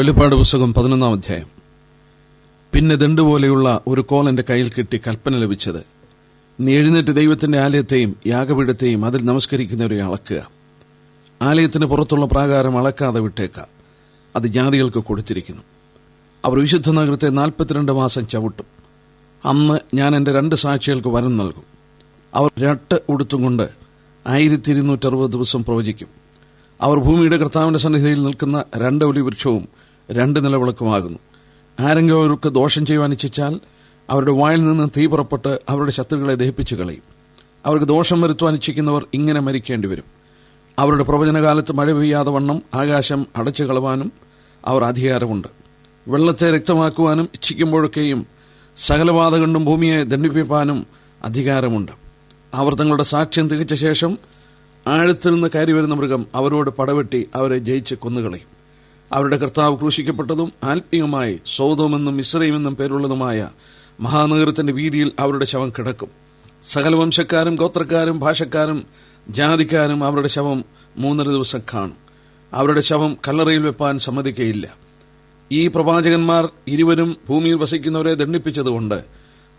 വെളിപ്പാട് പുസ്തകം 11-ാം അധ്യായം. പിന്നെ ദണ്ടുപോലെയുള്ള ഒരു കോൽ എന്റെ കയ്യിൽ കിട്ടി കൽപ്പന ലഭിച്ചത്, നീ എഴുന്നേറ്റ് ദൈവത്തിന്റെ ആലയത്തെയും യാഗപീഠത്തെയും അതിൽ നമസ്കരിക്കുന്നവരെ അളക്കുക. ആലയത്തിന് പുറത്തുള്ള പ്രാകാരം അളക്കാതെ വിട്ടേക്ക, അത് ജാതികൾക്ക് കൊടുത്തിരിക്കുന്നു. അവർ വിശുദ്ധ നഗരത്തെ 42 മാസം ചവിട്ടും. അന്ന് ഞാൻ എന്റെ 2 സാക്ഷികൾക്ക് വരം നൽകും. അവർ രട്ട് ഉടുത്തുകൊണ്ട് 1260 ദിവസം പ്രവചിക്കും. അവർ ഭൂമിയുടെ കർത്താവിന്റെ സന്നിധിയിൽ നിൽക്കുന്ന 2 ഒലിവൃക്ഷവും 2 നിലവിളക്കുമാകുന്നു. ആരെങ്കിലും അവർക്ക് ദോഷം ചെയ്യുവാൻ ഇച്ഛിച്ചാൽ അവരുടെ വായിൽ നിന്ന് തീ പുറപ്പെട്ട് അവരുടെ ശത്രുക്കളെ ദഹിപ്പിച്ചു കളയും. അവർക്ക് ദോഷം വരുത്തുവാൻ ഇച്ഛിക്കുന്നവർ ഇങ്ങനെ മരിക്കേണ്ടി വരും. അവരുടെ പ്രവചനകാലത്ത് മഴ പെയ്യാതെ വണ്ണം ആകാശം അടച്ചു കളവാനും അവർ അധികാരമുണ്ട്. വെള്ളത്തെ രക്തമാക്കുവാനും ഇച്ഛിക്കുമ്പോഴൊക്കെയും സകലബാധ കൊണ്ടും ഭൂമിയെ ദണ്ഡിപ്പിക്കാനും അധികാരമുണ്ട്. അവർ തങ്ങളുടെ സാക്ഷ്യം തികച്ച ശേഷം ആഴത്തിൽ നിന്ന് കയറി വരുന്ന മൃഗം അവരോട് പടവെട്ടി അവരെ ജയിച്ച് കൊന്നുകളയും. അവരുടെ കർത്താവ് ക്രൂശിക്കപ്പെട്ടതും ആത്മീയമായി സോദോമെന്നും മിസ്രയീമെന്നും പേരുള്ളതുമായ മഹാനഗരത്തിന്റെ വീതിയിൽ അവരുടെ ശവം കിടക്കും. സകല വംശക്കാരും ഗോത്രക്കാരും ഭാഷക്കാരും ജാതിക്കാരും അവരുടെ ശവം 3.5 ദിവസം കാണും. അവരുടെ ശവം കല്ലറയിൽ വെപ്പാൻ സമ്മതിക്കയില്ല. ഈ പ്രവാചകന്മാർ ഇരുവരും ഭൂമിയിൽ വസിക്കുന്നവരെ ദണ്ഡിപ്പിച്ചതുകൊണ്ട്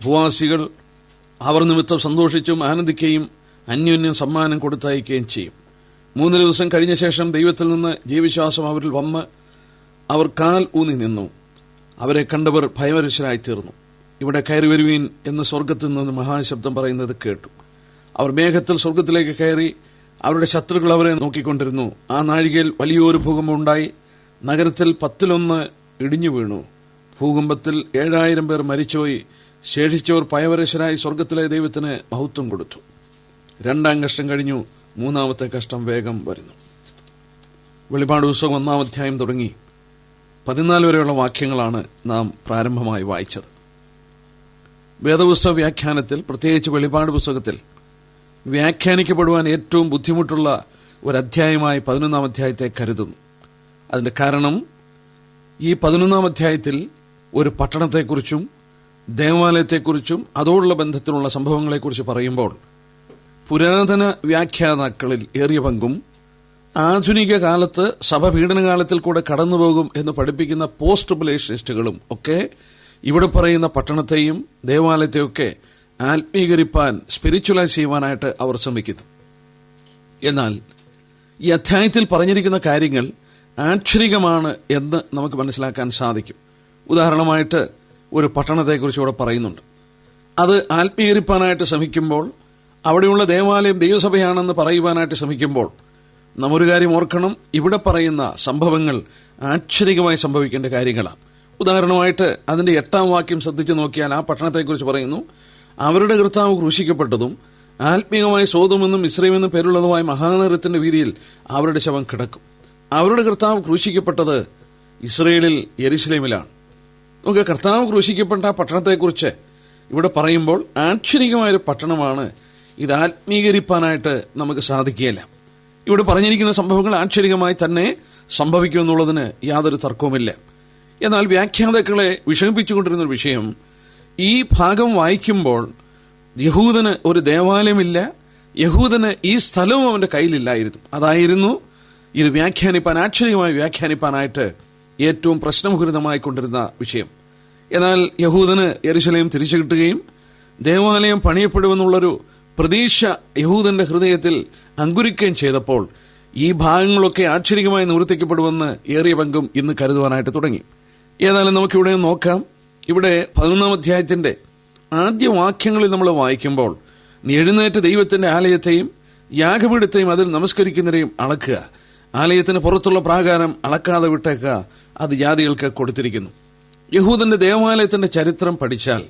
ഭൂവാസികൾ അവർ നിമിത്തം സന്തോഷിച്ചും ആനന്ദിക്കുകയും അന്യോന്യം സമ്മാനം കൊടുത്തയക്കുകയും ചെയ്യും. 3 ദിവസം കഴിഞ്ഞ ശേഷം ദൈവത്തിൽ നിന്ന് ജീവവിശ്വാസം അവരിൽ വന്ന് അവർ കാൽ ഊന്നി നിന്നു. അവരെ കണ്ടവർ ഭയവരശരായി തീർന്നു. ഇവിടെ കയറി വരുവീൻ എന്ന് സ്വർഗ്ഗത്തിൽ നിന്ന് മഹാശബ്ദം പറയുന്നത് കേട്ടു. അവർ മേഘത്തിൽ സ്വർഗ്ഗത്തിലേക്ക് കയറി. അവരുടെ ശത്രുക്കൾ അവരെ നോക്കിക്കൊണ്ടിരുന്നു. ആ നാഴികയിൽ വലിയൊരു ഭൂകമ്പം ഉണ്ടായി. നഗരത്തിൽ 10-1 ഇടിഞ്ഞു വീണു. ഭൂകമ്പത്തിൽ 7000 പേർ മരിച്ചുപോയി. ശേഷിച്ചവർ ഭയവരശരായി സ്വർഗ്ഗത്തിലെ ദൈവത്തിന് മഹത്വം കൊടുത്തു. 2-ാം കഷ്ടം കഴിഞ്ഞു, 3-ാമത്തെ കഷ്ടം വേഗം വരുന്നു. വെളിപ്പാട് പുസ്തകം 1-ാം അധ്യായം തുടങ്ങി 14 വരെയുള്ള വാക്യങ്ങളാണ് നാം പ്രാരംഭമായി വായിച്ചത്. വേദപുസ്തക വ്യാഖ്യാനത്തിൽ, പ്രത്യേകിച്ച് വെളിപ്പാട് പുസ്തകത്തിൽ വ്യാഖ്യാനിക്കപ്പെടുവാൻ ഏറ്റവും ബുദ്ധിമുട്ടുള്ള ഒരു അധ്യായമായി 11-ാം അധ്യായത്തെ കരുതുന്നു. അതിന്റെ കാരണം, ഈ 11-ാം അധ്യായത്തിൽ ഒരു പട്ടണത്തെക്കുറിച്ചും ദേവാലയത്തെക്കുറിച്ചും അതോടുള്ള ബന്ധത്തിലുള്ള സംഭവങ്ങളെക്കുറിച്ച് പറയുമ്പോൾ പുരാതന വ്യാഖ്യാതാക്കളിൽ ഏറിയ പങ്കും ആധുനിക കാലത്ത് സഭ പീഡനകാലത്തിൽ കൂടെ കടന്നുപോകും എന്ന് പഠിപ്പിക്കുന്ന പോസ്റ്റ് ട്രിബുലേഷനിസ്റ്റുകളും ഒക്കെ ഇവിടെ പറയുന്ന പട്ടണത്തെയും ദേവാലയത്തെയൊക്കെ ആത്മീകരിപ്പാൻ, സ്പിരിച്വലൈസ് ചെയ്യുവാനായിട്ട് അവർ ശ്രമിക്കുന്നു. എന്നാൽ ഈ അധ്യായത്തിൽ പറഞ്ഞിരിക്കുന്ന കാര്യങ്ങൾ ആക്ഷരികമാണ് എന്ന് നമുക്ക് മനസ്സിലാക്കാൻ സാധിക്കും. ഉദാഹരണമായിട്ട് ഒരു പട്ടണത്തെക്കുറിച്ച് ഇവിടെ പറയുന്നുണ്ട്. അത് ആത്മീകരിപ്പാനായിട്ട് ശ്രമിക്കുമ്പോൾ, അവിടെയുള്ള ദേവാലയം ദൈവസഭയാണെന്ന് പറയുവാനായിട്ട് ശ്രമിക്കുമ്പോൾ നാം ഒരു കാര്യം ഓർക്കണം. ഇവിടെ പറയുന്ന സംഭവങ്ങൾ ആക്ഷരികമായി സംഭവിക്കേണ്ട കാര്യങ്ങളാണ്. ഉദാഹരണമായിട്ട് അതിന്റെ 8-ാം വാക്യം ശ്രദ്ധിച്ചു നോക്കിയാൽ ആ പട്ടണത്തെക്കുറിച്ച് പറയുന്നു, അവരുടെ കർത്താവ് ക്രൂശിക്കപ്പെട്ടതും ആത്മീയമായി സോദോമെന്നും മിസ്രയീമെന്നും പേരുള്ളതുമായ മഹാനഗരത്തിന്റെ വീതിയിൽ അവരുടെ ശവം കിടക്കും. അവരുടെ കർത്താവ് ക്രൂശിക്കപ്പെട്ടത് ഇസ്രയേലിൽ യെരുശലേമിലാണ്. നമുക്ക് കർത്താവ് ക്രൂശിക്കപ്പെട്ട ആ പട്ടണത്തെക്കുറിച്ച് ഇവിടെ പറയുമ്പോൾ ആക്ഷരികമായൊരു പട്ടണമാണ്. ഇത് ആത്മീകരിപ്പാനായിട്ട് നമുക്ക് സാധിക്കുകയില്ല. ഇവിടെ പറഞ്ഞിരിക്കുന്ന സംഭവങ്ങൾ ആക്ഷരികമായി തന്നെ സംഭവിക്കുമെന്നുള്ളതിന് യാതൊരു തർക്കവുമില്ല. എന്നാൽ വ്യാഖ്യാതാക്കളെ വിഷമിപ്പിച്ചുകൊണ്ടിരുന്ന ഒരു വിഷയം, ഈ ഭാഗം വായിക്കുമ്പോൾ യഹൂദന് ഒരു ദേവാലയമില്ല, യഹൂദന് ഈ സ്ഥലവും അവന്റെ കയ്യിലില്ലായിരുന്നു. അതായിരുന്നു ഇത് വ്യാഖ്യാനിപ്പാൻ, ആക്ഷരികമായി വ്യാഖ്യാനിപ്പാനായിട്ട് ഏറ്റവും പ്രശ്നമുഖരിതമായി കൊണ്ടിരുന്ന വിഷയം. എന്നാൽ യഹൂദന് യെരുശലേം തിരിച്ചു കിട്ടുകയും ദേവാലയം പണിയപ്പെടുമെന്നുള്ളൊരു പ്രതീക്ഷ യഹൂദന്റെ ഹൃദയത്തിൽ അങ്കുരിക്കുകയും ചെയ്തപ്പോൾ ഈ ഭാഗങ്ങളൊക്കെ ആക്ഷരികമായി നിവർത്തിക്കപ്പെടുമെന്ന് ഏറിയ പങ്കും ഇന്ന് കരുതുവാനായിട്ട് തുടങ്ങി. ഏതായാലും നമുക്കിവിടെ നോക്കാം. ഇവിടെ 11-ാം അധ്യായത്തിന്റെ ആദ്യ വാക്യങ്ങളിൽ നമ്മൾ വായിക്കുമ്പോൾ, നീ എഴുന്നേറ്റ് ദൈവത്തിന്റെ ആലയത്തെയും യാഗപീഠത്തെയും അതിൽ നമസ്കരിക്കുന്നവരെയും അളക്കുക, ആലയത്തിന് പുറത്തുള്ള പ്രാകാരം അളക്കാതെ വിട്ടേക്ക, അത് ജാതികൾക്ക് കൊടുത്തിരിക്കുന്നു. യഹൂദന്റെ ദേവാലയത്തിന്റെ ചരിത്രം പഠിച്ചാൽ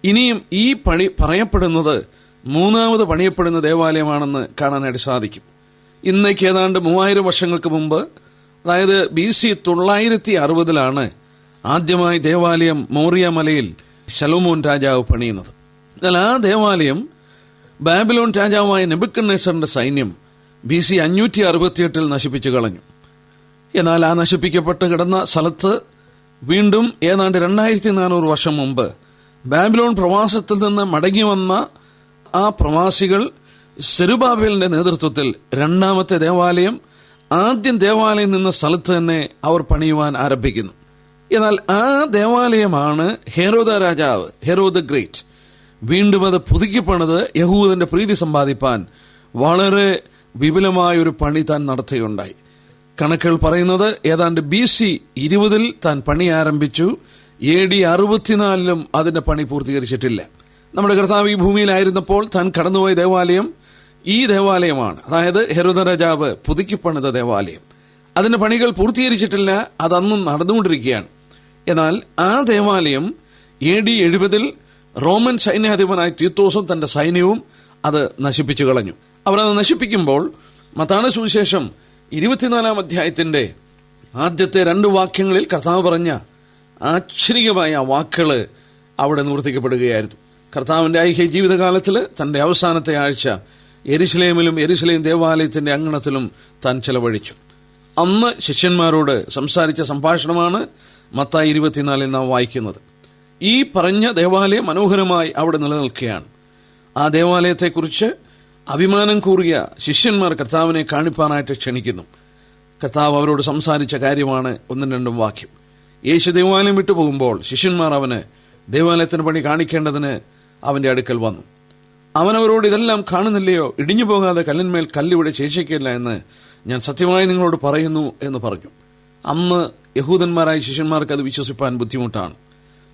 ഇനിയും ഈ പണി പറയപ്പെടുന്നത് 3ാമത് പണിയപ്പെടുന്ന ദേവാലയമാണെന്ന് കാണാനായിട്ട് സാധിക്കും. ഇന്നേക്ക് ഏതാണ്ട് 3000 വർഷങ്ങൾക്ക് മുമ്പ്, അതായത് BC 960 ആദ്യമായി ദേവാലയം മോറിയ മലയിൽ ശലോമോൻ രാജാവ് പണിയുന്നത്. എന്നാൽ ആ ദേവാലയം ബാബിലോൺ രാജാവായ നെബൂഖദ്നേസറിന്റെ സൈന്യം BC 568 നശിപ്പിച്ചു കളഞ്ഞു. എന്നാൽ ആ നശിപ്പിക്കപ്പെട്ട് കിടന്ന സ്ഥലത്ത് വീണ്ടും ഏതാണ്ട് 2400 വർഷം മുമ്പ് ബാബിലോൺ പ്രവാസത്തിൽ നിന്ന് മടങ്ങി വന്ന ആ പ്രവാസികൾ സെരുബാബേലിന്റെ നേതൃത്വത്തിൽ 2ാമത്തെ ദേവാലയം ആദ്യം ദേവാലയം നിന്ന സ്ഥലത്ത് തന്നെ അവർ പണിയുവാൻ ആരംഭിക്കുന്നു. എന്നാൽ ആ ദേവാലയമാണ് ഹെരോദ രാജാവ്, ഹെരോദ ഗ്രേറ്റ്, വീണ്ടും അത് പുതുക്കിപ്പണിത് യഹൂദന്റെ പ്രീതി സമ്പാദിപ്പാൻ വളരെ വിപുലമായ ഒരു പണി താൻ നടത്തുകയുണ്ടായി. കണക്കുകൾ പറയുന്നത് ഏതാണ്ട് BC 20 താൻ പണി ആരംഭിച്ചു. AD 64 അതിന്റെ പണി പൂർത്തീകരിച്ചിട്ടില്ല. നമ്മുടെ കർത്താവ് ഈ ഭൂമിയിലായിരുന്നപ്പോൾ താൻ കടന്നുപോയ ദേവാലയം ഈ ദേവാലയമാണ്. അതായത് ഹെരോദ രാജാവ് പുതുക്കിപ്പണിത ദേവാലയം. അതിന്റെ പണികൾ പൂർത്തീകരിച്ചിട്ടില്ല, അതന്നും നടന്നുകൊണ്ടിരിക്കുകയാണ്. എന്നാൽ ആ ദേവാലയം AD 70 റോമൻ സൈന്യാധിപനായ തീത്തോസും തന്റെ സൈന്യവും അത് നശിപ്പിച്ചു കളഞ്ഞു. അവർ അത് നശിപ്പിക്കുമ്പോൾ മത്തായി സുവിശേഷം 24 അധ്യായത്തിന്റെ ആദ്യത്തെ 2 വാക്യങ്ങളിൽ കർത്താവ് പറഞ്ഞ ആശ്ചര്യമായ വാക്കുകൾ അവിടെ നിവർത്തിക്കപ്പെടുകയായിരുന്നു. കർത്താവിന്റെ ഐഹിക ജീവിതകാലത്തിൽ തന്റെ അവസാനത്തെ ആഴ്ച യെരുശലേമിലും യെരുശലേം ദേവാലയത്തിന്റെ അങ്കണത്തിലും താൻ ചെലവഴിച്ചു. അന്ന് ശിഷ്യന്മാരോട് സംസാരിച്ച സംഭാഷണമാണ് മത്തായി 24 നാം വായിക്കുന്നത്. ഈ പറഞ്ഞ ദേവാലയം മനോഹരമായി അവിടെ നിലനിൽക്കുകയാണ്. ആ ദേവാലയത്തെക്കുറിച്ച് അഭിമാനം കൂറിയ ശിഷ്യന്മാർ കർത്താവിനെ കാണിപ്പാനായിട്ട് ക്ഷണിക്കുന്നു. കർത്താവ് അവരോട് സംസാരിച്ച കാര്യമാണ് 1-2 വാക്യം. യേശു ദേവാലയം വിട്ടുപോകുമ്പോൾ ശിഷ്യന്മാർ അവന് ദേവാലയത്തിന് പണി കാണിക്കേണ്ടതിന് അവന്റെ അടുക്കൽ വന്നു. അവനവരോട് ഇതെല്ലാം കാണുന്നില്ലയോ? ഇടിഞ്ഞു പോകാതെ കല്ലിന്മേൽ കല്ലിവിടെ ശേഷിക്കില്ല എന്ന് ഞാൻ സത്യമായി നിങ്ങളോട് പറയുന്നു എന്ന് പറഞ്ഞു. അന്ന് യഹൂദന്മാരായ ശിഷ്യന്മാർക്ക് അത് വിശ്വസിപ്പാൻ ബുദ്ധിമുട്ടാണ്.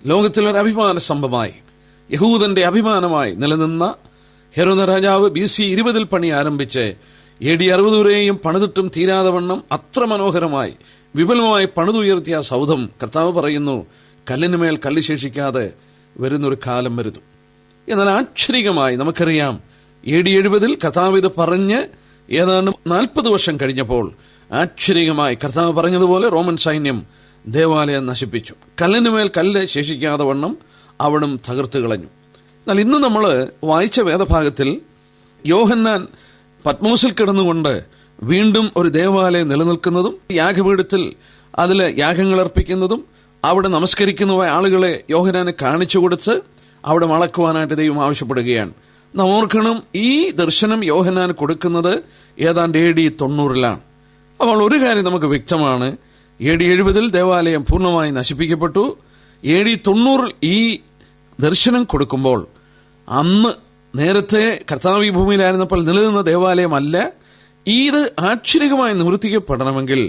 ലോകത്തിലൊരു അഭിമാന സ്തംഭമായി, യഹൂദന്റെ അഭിമാനമായി നിലനിന്ന ഹെരോദ രാജാവ് BC 20 പണി ആരംഭിച്ച് AD 60 വരെയും പണിതിട്ടും തീരാതെ വണ്ണം അത്ര മനോഹരമായി വിപുലമായി പണിതുയർത്തിയ സൗധം കർത്താവ് പറയുന്നു കല്ലിനുമേൽ കല്ല് ശേഷിക്കാതെ വരുന്നൊരു കാലം വരുന്നു. എന്നാൽ ആശ്ചര്യമായി നമുക്കറിയാം, AD 70 കർത്താവ് ഇത് പറഞ്ഞ് ഏതാണ്ട് 40 വർഷം കഴിഞ്ഞപ്പോൾ ആശ്ചര്യമായി കർത്താവ് പറഞ്ഞതുപോലെ റോമൻ സൈന്യം ദേവാലയം നശിപ്പിച്ചു. കല്ലിനുമേൽ കല്ല് ശേഷിക്കാതെ വണ്ണം അവിടം തകർത്തു കളഞ്ഞു. എന്നാൽ ഇന്ന് നമ്മൾ വായിച്ച വേദഭാഗത്തിൽ യോഹന്നാൻ പത്മോസിൽ കിടന്നുകൊണ്ട് വീണ്ടും ഒരു ദേവാലയം നിലനിൽക്കുന്നതും യാഗപീഠത്തിൽ അതിൽ യാഗങ്ങൾ അർപ്പിക്കുന്നതും അവിടെ നമസ്കരിക്കുന്നതായ ആളുകളെ യോഹന്നാന് കാണിച്ചു കൊടുത്ത് അവിടെ മളക്കുവാനായിട്ട് ദൈവം ആവശ്യപ്പെടുകയാണ്. നാം ഓർക്കണം, ഈ ദർശനം യോഹന്നാൻ കൊടുക്കുന്നത് ഏതാണ്ട് AD 90 അപ്പോൾ ഒരു കാര്യം നമുക്ക് വ്യക്തമാണ്, AD 70 ദേവാലയം പൂർണ്ണമായി നശിപ്പിക്കപ്പെട്ടു. AD 90 ഈ ദർശനം കൊടുക്കുമ്പോൾ അന്ന് നേരത്തെ കർത്താവ് ഈ ഭൂമിയിലായിരുന്നപ്പോൾ നിലനിന്ന ദേവാലയമല്ല. ഇത് ആശ്ചര്യമായി നിവർത്തിക്കപ്പെടണമെങ്കിൽ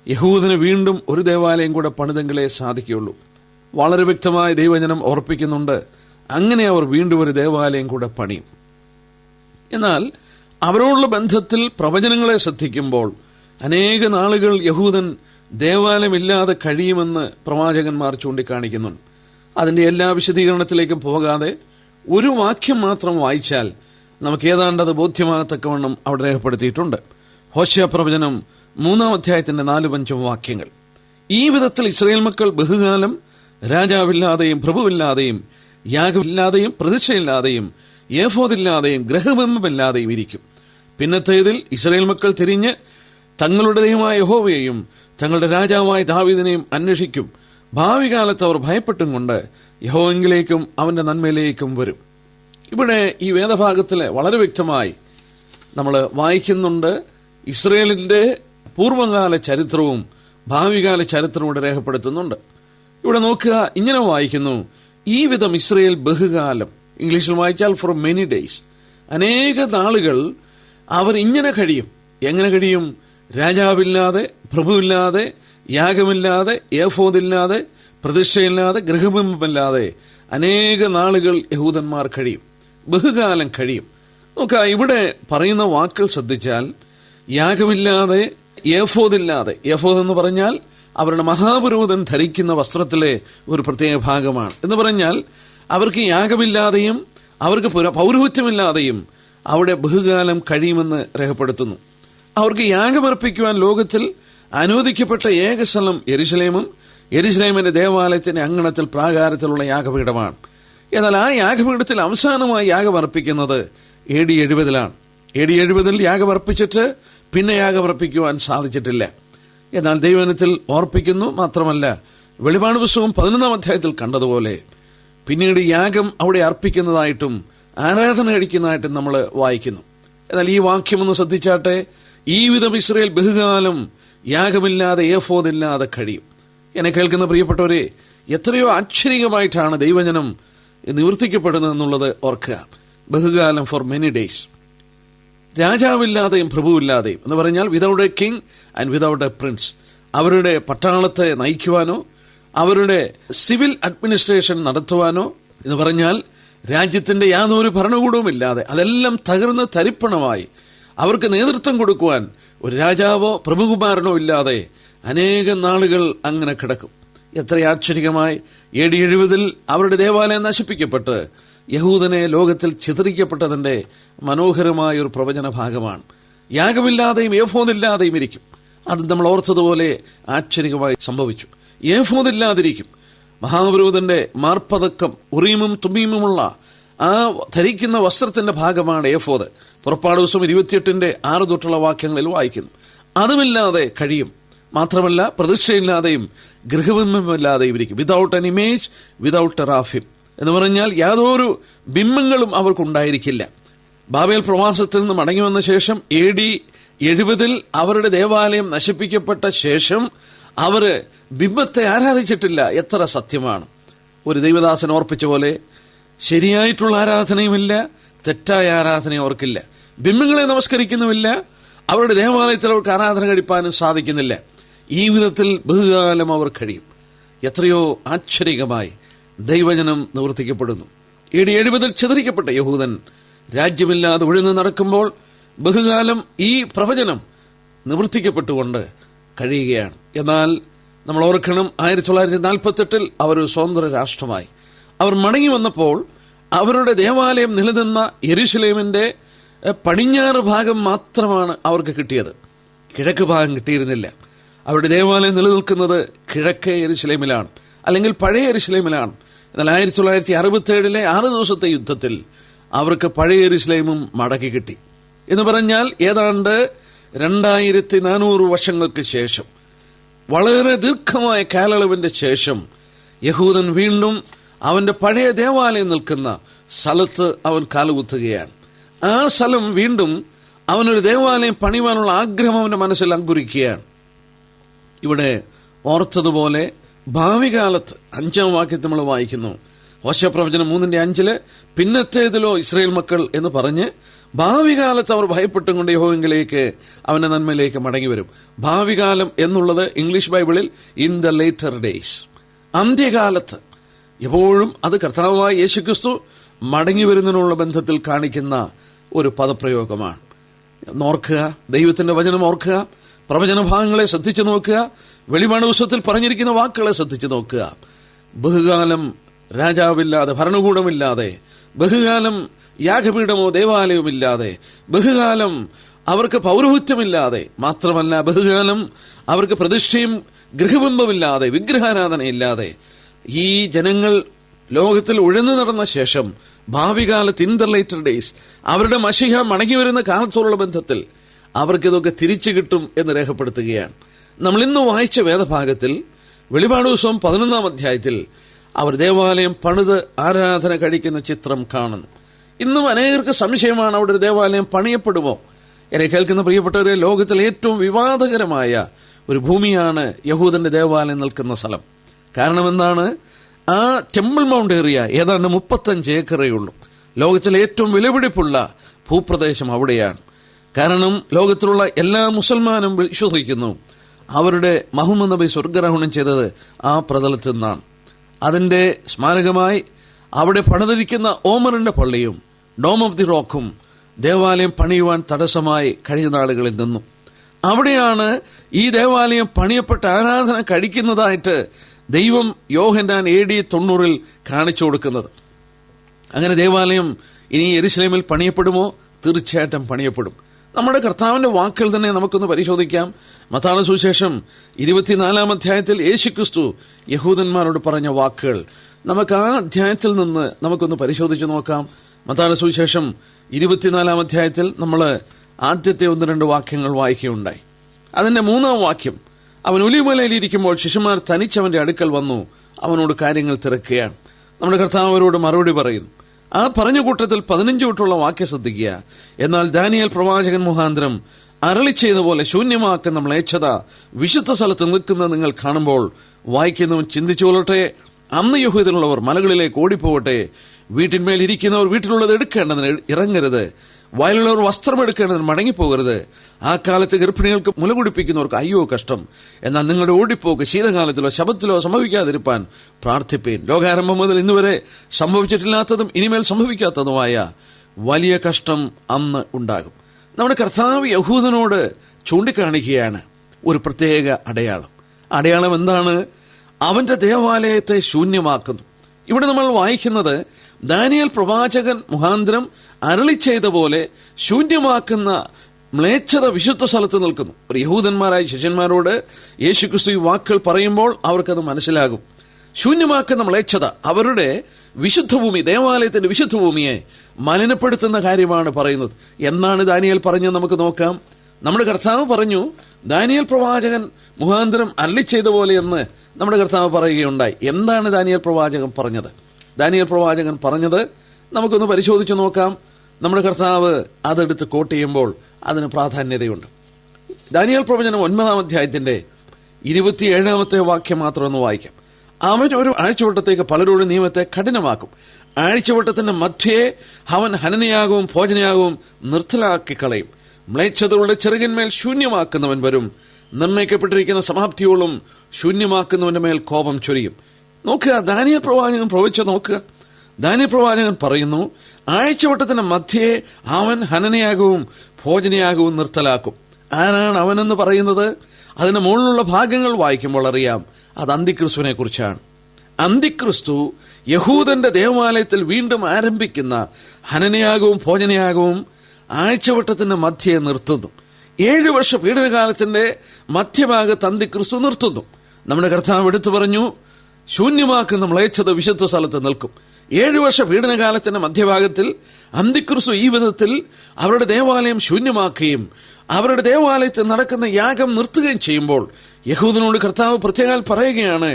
യഹൂദന് വീണ്ടും ഒരു ദേവാലയം കൂടെ പണിതെങ്കിലേ സാധിക്കുകയുള്ളൂ. വളരെ വ്യക്തമായി ദൈവജനം ഓർപ്പിക്കുന്നുണ്ട്, അങ്ങനെ അവർ വീണ്ടും ഒരു ദേവാലയം കൂടെ പണിയും. എന്നാൽ അവരോടുള്ള ബന്ധത്തിൽ പ്രവചനങ്ങളെ ശ്രദ്ധിക്കുമ്പോൾ അനേക നാളുകൾ യഹൂദൻ ദേവാലയമില്ലാതെ കഴിയുമെന്ന് പ്രവാചകന്മാർ ചൂണ്ടിക്കാണിക്കുന്നുണ്ട്. അതിന്റെ എല്ലാ വിശദീകരണത്തിലേക്കും പോകാതെ ഒരു വാക്യം മാത്രം വായിച്ചാൽ നമുക്ക് ഏതാണ്ട് അത് ബോധ്യമാകത്തക്കവണ്ണം അവിടെ രേഖപ്പെടുത്തിയിട്ടുണ്ട്. ഹോശേയ പ്രവചനം 3 അധ്യായത്തിന്റെ 4-5 വാക്യങ്ങൾ. ഈ വിധത്തിൽ ഇസ്രായേൽ മക്കൾ ബഹുകാലം രാജാവില്ലാതെയും പ്രഭുവില്ലാതെയും യാഗമില്ലാതെയും പ്രതിഷ്ഠയില്ലാതെയും ഏഫോദില്ലാതെയും ഗ്രഹബിംബമില്ലാതെയും ഇരിക്കും. പിന്നത്തേതിൽ ഇസ്രായേൽ മക്കൾ തിരിഞ്ഞ് തങ്ങളുടെ ദൈവമായ യഹോവയെയും തങ്ങളുടെ രാജാവായ ദാവീദിനെയും അന്വേഷിക്കും. ഭാവി കാലത്ത് അവർ ഭയപ്പെട്ടും കൊണ്ട് യഹോവയിലേക്കും അവന്റെ നന്മയിലേക്കും വരും. ഇവിടെ ഈ വേദഭാഗത്തിൽ വളരെ വ്യക്തമായി നമ്മൾ വായിക്കുന്നുണ്ട്, ഇസ്രയേലിന്റെ പൂർവ്വകാല ചരിത്രവും ഭാവികാല ചരിത്രവും ഇവിടെ രേഖപ്പെടുത്തുന്നുണ്ട്. ഇവിടെ നോക്കുക, ഇങ്ങനെ വായിക്കുന്നു, ഈ വിധം ഇസ്രയേൽ ബഹുകാലം, ഇംഗ്ലീഷിൽ വായിച്ചാൽ ഫോർ മെനി ഡേയ്സ്, അനേക നാളുകൾ അവർ ഇങ്ങനെ കഴിയും. എങ്ങനെ കഴിയും? രാജാവില്ലാതെ, പ്രഭുവില്ലാതെ, യാഗമില്ലാതെ, ഏഫോദില്ലാതെ, പ്രതിഷ്ഠയില്ലാതെ, ഗൃഹബിംബമില്ലാതെ അനേക നാളുകൾ യഹൂദന്മാർ കഴിയും, ബഹുകാലം കഴിയും. നോക്കുക, ഇവിടെ പറയുന്ന വാക്കുകൾ ശ്രദ്ധിച്ചാൽ യാഗമില്ലാതെ, ഏഫോദില്ലാതെ, ഏഫോദ് എന്ന് പറഞ്ഞാൽ അവരുടെ മഹാപുരോഹിതൻ ധരിക്കുന്ന വസ്ത്രത്തിലെ ഒരു പ്രത്യേക ഭാഗമാണ് എന്ന് പറഞ്ഞാൽ അവർക്ക് യാഗമില്ലാതെയും അവർക്ക് പൗരോഹിത്യമില്ലാതെയും അവിടെ ബഹുകാലം കഴിയുമെന്ന് രേഖപ്പെടുത്തുന്നു. അവർക്ക് യാഗമർപ്പിക്കുവാൻ ലോകത്തിൽ അനുവദിക്കപ്പെട്ട ഏക സ്ഥലം യെരുശലേമും യെരുശലേമിന്റെ ദേവാലയത്തിന്റെ അങ്കണത്തിൽ പ്രാകാരത്തിലുള്ള യാഗപീഠമാണ്. എന്നാൽ ആ യാഗപീഠത്തിൽ അവസാനമായി യാഗമർപ്പിക്കുന്നത് AD 70 AD 70 യാഗമർപ്പിച്ചിട്ട് പിന്നെ യാഗമർപ്പിക്കുവാൻ സാധിച്ചിട്ടില്ല. എന്നാൽ ദൈവജനത്തിൽ ഓർപ്പിക്കുന്നു. മാത്രമല്ല, വെളിപാട് പുസ്തകം 11 അധ്യായത്തിൽ കണ്ടതുപോലെ പിന്നീട് യാഗം അവിടെ അർപ്പിക്കുന്നതായിട്ടും ആരാധന കഴിക്കുന്നതായിട്ടും നമ്മൾ വായിക്കുന്നു. എന്നാൽ ഈ വാക്യമൊന്ന് ശ്രദ്ധിച്ചാട്ടെ, ഈ വിധം ഇസ്രായേൽ ബഹുകാലം യാഗമില്ലാതെ ഏഫോദില്ലാതെ കഴിയും. എന്നെ കേൾക്കുന്ന പ്രിയപ്പെട്ടവരെ, എത്രയോ ആശ്ചര്യമായിട്ടാണ് ദൈവജനം നിവർത്തിക്കപ്പെടുന്നതെന്നുള്ളത് ഓർക്കുക. ബഹുകാലം, ഫോർ മെനി ഡേയ്സ്. രാജാവില്ലാതെയും പ്രഭുവില്ലാതെയും എന്ന് പറഞ്ഞാൽ without A king and without A Prince. അവരുടെ പട്ടാളത്തെ നയിക്കുവാനോ അവരുടെ സിവിൽ അഡ്മിനിസ്ട്രേഷൻ നടത്തുവാനോ എന്ന് പറഞ്ഞാൽ രാജ്യത്തിന്റെ യാതൊരു ഭരണകൂടവും ഇല്ലാതെ അതെല്ലാം തകർന്ന് തരിപ്പണമായി അവർക്ക് നേതൃത്വം കൊടുക്കുവാൻ ഒരു രാജാവോ പ്രഭുകുമാരനോ ഇല്ലാതെ അനേകം നാളുകൾ അങ്ങനെ കിടക്കും. എത്ര ആശ്ചര്യമായി AD 70 അവരുടെ ദേവാലയം നശിപ്പിക്കപ്പെട്ട് യഹൂദനെ ലോകത്തിൽ ചിതറിക്കപ്പെട്ടതിന്റെ മനോഹരമായ ഒരു പ്രവചന ഭാഗമാണ്. യാഗമില്ലാതെയും ഏഫോദില്ലാതെയും ഇരിക്കും. അത് നമ്മൾ ഓർത്തതുപോലെ ആശ്ചര്യമായി സംഭവിച്ചു. ഏഫോദില്ലാതിരിക്കും. മഹാപുരോഹിതന്റെ മാർപ്പതക്കം ഉറീമും തുമ്മീമുമുള്ള ആ ധരിക്കുന്ന വസ്ത്രത്തിന്റെ ഭാഗമാണ് ഏഫോദ്. പുറപ്പാട് ദിവസം 28:6 തൊട്ടുള്ള വാക്യങ്ങളിൽ വായിക്കുന്നു. അതുമില്ലാതെ കഴിയും. മാത്രമല്ല പ്രതിഷ്ഠയില്ലാതെയും ഗൃഹബിംബമില്ലാതെയും ഇരിക്കും. വിതൗട്ട് എൻ ഇമേജ്, വിതൗട്ട് റാഫിം എന്ന് പറഞ്ഞാൽ യാതൊരു ബിംബങ്ങളും അവർക്കുണ്ടായിരിക്കില്ല. ബാബേൽ പ്രവാസത്തിൽ നിന്ന് മടങ്ങി വന്ന ശേഷം AD 70 അവരുടെ ദേവാലയം നശിപ്പിക്കപ്പെട്ട ശേഷം അവര് ബിംബത്തെ ആരാധിച്ചിട്ടില്ല. എത്ര സത്യമാണ്! ഒരു ദൈവദാസൻ ഓർപ്പിച്ച പോലെ ശരിയായിട്ടുള്ള ആരാധനയുമില്ല, തെറ്റായ ആരാധനയും അവർക്കില്ല. ബിംബങ്ങളെ നമസ്കരിക്കുന്നുമില്ല, അവരുടെ ദേവാലയത്തിൽ അവർക്ക് ആരാധന കഴിപ്പാനും സാധിക്കുന്നില്ല. ഈ വിധത്തിൽ ബഹുകാലം അവർ കഴിയും. എത്രയോ ആശ്ചര്യമായി ദൈവജനം നിവർത്തിക്കപ്പെടുന്നു. AD 70 ചിതറിക്കപ്പെട്ട യഹൂദൻ രാജ്യമില്ലാതെ ഉഴന്നു നടക്കുമ്പോൾ ബഹുകാലം ഈ പ്രവചനം നിവർത്തിക്കപ്പെട്ടുകൊണ്ട് കഴിയുകയാണ്. എന്നാൽ നമ്മൾ ഓർക്കണം, 1948 അവർ ഒരു സ്വതന്ത്ര രാഷ്ട്രമായി. അവർ മടങ്ങി വന്നപ്പോൾ അവരുടെ ദേവാലയം നിലനിന്ന യെരുശലേമിന്റെ പടിഞ്ഞാറ് ഭാഗം മാത്രമാണ് അവർക്ക് കിട്ടിയത്. കിഴക്ക് ഭാഗം കിട്ടിയിരുന്നില്ല. അവരുടെ ദേവാലയം നിലനിൽക്കുന്നത് കിഴക്കേ യെരുശലേമിലാണ്, അല്ലെങ്കിൽ പഴയ യെരുശലേമിലാണ്. എന്നാൽ 1967 6 ദിവസത്തെ യുദ്ധത്തിൽ അവർക്ക് പഴയ യെരുശലേമും മടക്കി കിട്ടി. എന്ന് പറഞ്ഞാൽ ഏതാണ്ട് 2400 വർഷങ്ങൾക്ക് ശേഷം, വളരെ ദീർഘമായ കാലയളവിന്റെ ശേഷം യഹൂദൻ വീണ്ടും അവന്റെ പഴയ ദേവാലയം നിൽക്കുന്ന സ്ഥലത്ത് അവൻ കാലുകുത്തുകയാണ്. ആ സ്ഥലം വീണ്ടും അവനൊരു ദേവാലയം പണിയുവാനുള്ള ആഗ്രഹം അവന്റെ മനസ്സിൽ അങ്കുരിക്കുകയാണ്. ഇവിടെ ഓർത്തതുപോലെ ഭാവി കാലത്ത് 5-ാം വാക്യത്തിൽ നമ്മൾ വായിക്കുന്നു, ഹോശേയ പ്രവചനം 3:5 പിന്നത്തേതിലോ ഇസ്രായേൽ മക്കൾ എന്ന് പറഞ്ഞ് ഭാവി കാലത്ത് അവർ ഭയപ്പെട്ടും കൊണ്ട് യഹോവയിലേക്ക് അവന്റെ നന്മയിലേക്ക് മടങ്ങി വരും. ഭാവി കാലം എന്നുള്ളത് ഇംഗ്ലീഷ് ബൈബിളിൽ ഇൻ ദ ലേറ്റർ ഡേയ്സ്, അന്ത്യകാലത്ത്. എപ്പോഴും അത് കർത്താവായ യേശുക്രിസ്തു മടങ്ങി വരുന്നതിനുള്ള ബന്ധത്തിൽ കാണിക്കുന്ന ഒരു പദപ്രയോഗമാണ്. ഓർക്കുക, ദൈവത്തിന്റെ വചനം ഓർക്കുക, പ്രവചന ഭാഗങ്ങളെ ശ്രദ്ധിച്ചു നോക്കുക, വെളിപാട് പുസ്തകത്തിൽ പറഞ്ഞിരിക്കുന്ന വാക്കുകളെ ശ്രദ്ധിച്ചു നോക്കുക. ബഹുകാലം രാജാവില്ലാതെ, ഭരണകൂടമില്ലാതെ, ബഹുകാലം യാഗപീഠമോ ദേവാലയവുമില്ലാതെ, ബഹുകാലം അവർക്ക് പൗരോഹിത്യമില്ലാതെ, മാത്രമല്ല ബഹുകാലം അവർക്ക് പ്രതിഷ്ഠയും ഗൃഹബിംബമില്ലാതെ, വിഗ്രഹാരാധനയില്ലാതെ ഈ ജനങ്ങൾ ലോകത്തിൽ ഉഴന്നു നടന്ന ശേഷം ഭാവി കാലത്ത് ഇൻ ദ ലേറ്റർ ഡേയ്സ് അവരുടെ മശിഹ മടങ്ങി വരുന്ന കാലത്തോടുള്ള ബന്ധത്തിൽ അവർക്കിതൊക്കെ തിരിച്ചു കിട്ടും എന്ന് രേഖപ്പെടുത്തുകയാണ്. നമ്മൾ ഇന്ന് വായിച്ച വേദഭാഗത്തിൽ വെളിപാട് ദിവസം 11-ാം അധ്യായത്തിൽ അവർ ദേവാലയം പണിത് ആരാധന കഴിക്കുന്ന ചിത്രം കാണുന്നു. ഇന്നും അനേകർക്ക് സംശയമാണ്, അവിടെ ഒരു ദേവാലയം പണിയപ്പെടുമോ? എന്നെ കേൾക്കുന്ന പ്രിയപ്പെട്ടവരെ, ലോകത്തിൽ ഏറ്റവും വിവാദകരമായ ഒരു ഭൂമിയാണ് യഹൂദന്റെ ദേവാലയം നിൽക്കുന്ന സ്ഥലം. കാരണം എന്താണ്? ആ ടെമ്പിൾ മൗണ്ട് ഏരിയ ഏതാണ്ട് 35 ഏക്കറേ ഉള്ളൂ. ലോകത്തിലെ ഏറ്റവും വിലപിടിപ്പുള്ള ഭൂപ്രദേശം അവിടെയാണ്. കാരണം ലോകത്തിലുള്ള എല്ലാ മുസൽമാനും വിശ്വസിക്കുന്നു അവരുടെ മുഹമ്മദ് നബി സ്വർഗ്ഗാരോഹണം ചെയ്തത് ആ പ്രതലത്തിൽ നിന്നാണ്. അതിന്റെ സ്മാരകമായി അവിടെ പണിതിരിക്കുന്ന ഓമറിന്റെ പള്ളിയും ഡോം ഓഫ് ദി റോക്കും ദേവാലയം പണിയുവാൻ തടസ്സമായി കഴിഞ്ഞ നാളുകളിൽ നിന്നു. അവിടെയാണ് ഈ ദേവാലയം പണിയപ്പെട്ട ആരാധന കഴിക്കുന്നതായിട്ട് ദൈവം യോഹന്നാൻ AD 90 കാണിച്ചു കൊടുക്കുന്നത്. അങ്ങനെ ദേവാലയം ഇനി യെരുശലേമിൽ പണിയപ്പെടുമോ? തീർച്ചയായിട്ടും പണിയപ്പെടും. നമ്മുടെ കർത്താവിന്റെ വാക്കുകൾ തന്നെ നമുക്കൊന്ന് പരിശോധിക്കാം. മത്തായി സുവിശേഷം 24-ാം അധ്യായത്തിൽ യേശുക്രിസ്തു യഹൂദന്മാരോട് പറഞ്ഞ വാക്കുകൾ നമുക്ക് ആ അധ്യായത്തിൽ നിന്ന് നമുക്കൊന്ന് പരിശോധിച്ച് നോക്കാം. മത്തായി സുവിശേഷം 24-ാം അധ്യായത്തിൽ നമ്മൾ ആദ്യത്തെ 1-2 വാക്യങ്ങൾ വായിക്കുകയുണ്ടായി. അതിന്റെ 3-ാം വാക്യം, അവൻ ഒലിവുമലയിൽ ഇരിക്കുമ്പോൾ ശിശുമാർ തനിച്ചവന്റെ അടുക്കൽ വന്നു അവനോട് കാര്യങ്ങൾ തിരക്കുകയാണ്. നമ്മുടെ കർത്താവ് അവരോട് മറുപടി പറയുന്നു. ആ പറഞ്ഞ കൂട്ടത്തിൽ 15 തൊട്ടുള്ള വാക്യം ശ്രദ്ധിക്കുക. എന്നാൽ ദാനിയേൽ പ്രവാചകൻ മുഖാന്തരം അരളി ചെയ്ത പോലെ ശൂന്യമാക്കുന്ന മ്ലേച്ഛത വിശുദ്ധ സ്ഥലത്ത് നിൽക്കുന്നത് നിങ്ങൾ കാണുമ്പോൾ വായിക്കുന്നവൻ ചിന്തിച്ചുകൊള്ളട്ടെ, അന്ന് യഹൂദനുള്ളവർ മലകളിലേക്ക് ഓടിപ്പോകട്ടെ. വീട്ടിന്മേൽ ഇരിക്കുന്നവർ വീട്ടിലുള്ളത് എടുക്കേണ്ടതിന് ഇറങ്ങരുത്. വയലുള്ളവർ വസ്ത്രമെടുക്കേണ്ടതിന് മടങ്ങിപ്പോകരുത്. ആ കാലത്ത് ഗർഭിണികൾക്ക് മുല കുടിപ്പിക്കുന്നവർക്ക് അയ്യോ കഷ്ടം. എന്നാൽ നിങ്ങളുടെ ഓടിപ്പോക്ക് ശീതകാലത്തിലോ ശബത്തിലോ സംഭവിക്കാതിരിപ്പാൻ പ്രാർത്ഥിപ്പീൻ. ലോകാരംഭം മുതൽ ഇന്നുവരെ സംഭവിച്ചിട്ടില്ലാത്തതും ഇനിമേൽ സംഭവിക്കാത്തതുമായ വലിയ കഷ്ടം അന്ന് ഉണ്ടാകും. നമ്മുടെ കർത്താവ് യഹൂദനോട് ചൂണ്ടിക്കാണിക്കുകയാണ് ഒരു പ്രത്യേക അടയാളം. അടയാളം എന്താണ്? അവന്റെ ദേവാലയത്തെ ശൂന്യമാക്കുന്നു. ഇവിടെ നമ്മൾ വായിക്കുന്നത് ദാനിയേൽ പ്രവാചകൻ മുഖാന്തരം അരുളി ചെയ്ത പോലെ ശൂന്യമാക്കുന്ന മ്ലേച്ഛത വിശുദ്ധ സ്ഥലത്ത് നിൽക്കുന്നു. ഒരു യഹൂദന്മാരായ ശിഷ്യന്മാരോട് യേശുക്രിസ്തു ഈ വാക്കുകൾ പറയുമ്പോൾ അവർക്കത് മനസ്സിലാകും. ശൂന്യമാക്കുന്ന മ്ലേച്ഛത അവരുടെ വിശുദ്ധ ഭൂമി, ദേവാലയത്തിന്റെ വിശുദ്ധ ഭൂമിയെ മലിനപ്പെടുത്തുന്ന കാര്യമാണ് പറയുന്നത്. എന്നാണ് ദാനിയേൽ പറഞ്ഞത് നമുക്ക് നോക്കാം. നമ്മുടെ കർത്താവ് പറഞ്ഞു, ദാനിയേൽ പ്രവാചകൻ മുഖാന്തരം അരുളി ചെയ്ത പോലെ എന്ന് നമ്മുടെ കർത്താവ് പറയുകയുണ്ടായി. എന്താണ് ദാനിയേൽ പ്രവാചകൻ പറഞ്ഞത്? ദാനിയേൽ പ്രവാചകൻ പറഞ്ഞത് നമുക്കൊന്ന് പരിശോധിച്ചു നോക്കാം. നമ്മുടെ കർത്താവ് അതെടുത്ത് കോട്ട് ചെയ്യുമ്പോൾ അതിന് പ്രാധാന്യതയുണ്ട്. ദാനിയേൽ പ്രവചനം 9-ാം അധ്യായത്തിന്റെ 27-ാമത്തെ വാക്യം മാത്രം ഒന്ന് വായിക്കാം. അവൻ ഒരു ആഴ്ചവട്ടത്തേക്ക് പലരോടും നിയമത്തെ കഠിനമാക്കും. ആഴ്ചവട്ടത്തിന്റെ മധ്യേ അവൻ ഹനനയാകവും ഭോജനയാകവും നിർത്തലാക്കി കളയും. മ്ലേച്ഛതകളുടെ ചെറുകിന്മേൽ ശൂന്യമാക്കുന്നവൻ വരും. നിർണയിക്കപ്പെട്ടിരിക്കുന്ന സമാപ്തിയോളം ശൂന്യമാക്കുന്നവന്റെ മേൽ കോപം ചൊരിയും. നോക്കുക, ദാനിയേൽ പ്രവാചകൻ പ്രവചിച്ച നോക്കുക. ദാനിയേൽ പ്രവാചകൻ പറയുന്നു, ആഴ്ചവട്ടത്തിന്റെ മധ്യേ അവൻ ഹനനയാകവും ഭോജനയാകവും നിർത്തലാക്കും. ആരാണ് അവനെന്ന് പറയുന്നത്? അതിന്റെ മുകളിലുള്ള ഭാഗങ്ങൾ വായിക്കുമ്പോൾ അറിയാം, അത് അന്തിക്രിസ്തുവിനെ കുറിച്ചാണ്. അന്തിക്രിസ്തു യഹൂദന്റെ ദേവാലയത്തിൽ വീണ്ടും ആരംഭിക്കുന്ന ഹനനയാകവും ഭോജനയാകവും ആഴ്ചവട്ടത്തിന്റെ മധ്യേ നിർത്തുന്നു. 7 വർഷ പീഡനകാലത്തിന്റെ മധ്യഭാഗത്ത് അന്തിക്രിസ്തു നിർത്തുന്നു. നമ്മുടെ കർത്താവ് എടുത്തു പറഞ്ഞു, ശൂന്യമാക്കുന്ന മ്ലേച്ഛത വിശുദ്ധ സ്ഥലത്ത് നിൽക്കും. 7 വർഷ പീഡനകാലത്തിന്റെ മധ്യഭാഗത്തിൽ അന്തിക്രിസ്തു ഈ വിധത്തിൽ അവരുടെ ദേവാലയം ശൂന്യമാക്കുകയും അവരുടെ ദേവാലയത്തിൽ നടക്കുന്ന യാഗം നിർത്തുകയും ചെയ്യുമ്പോൾ യഹൂദനോട് കർത്താവ് പ്രത്യേകം പറയുകയാണ്,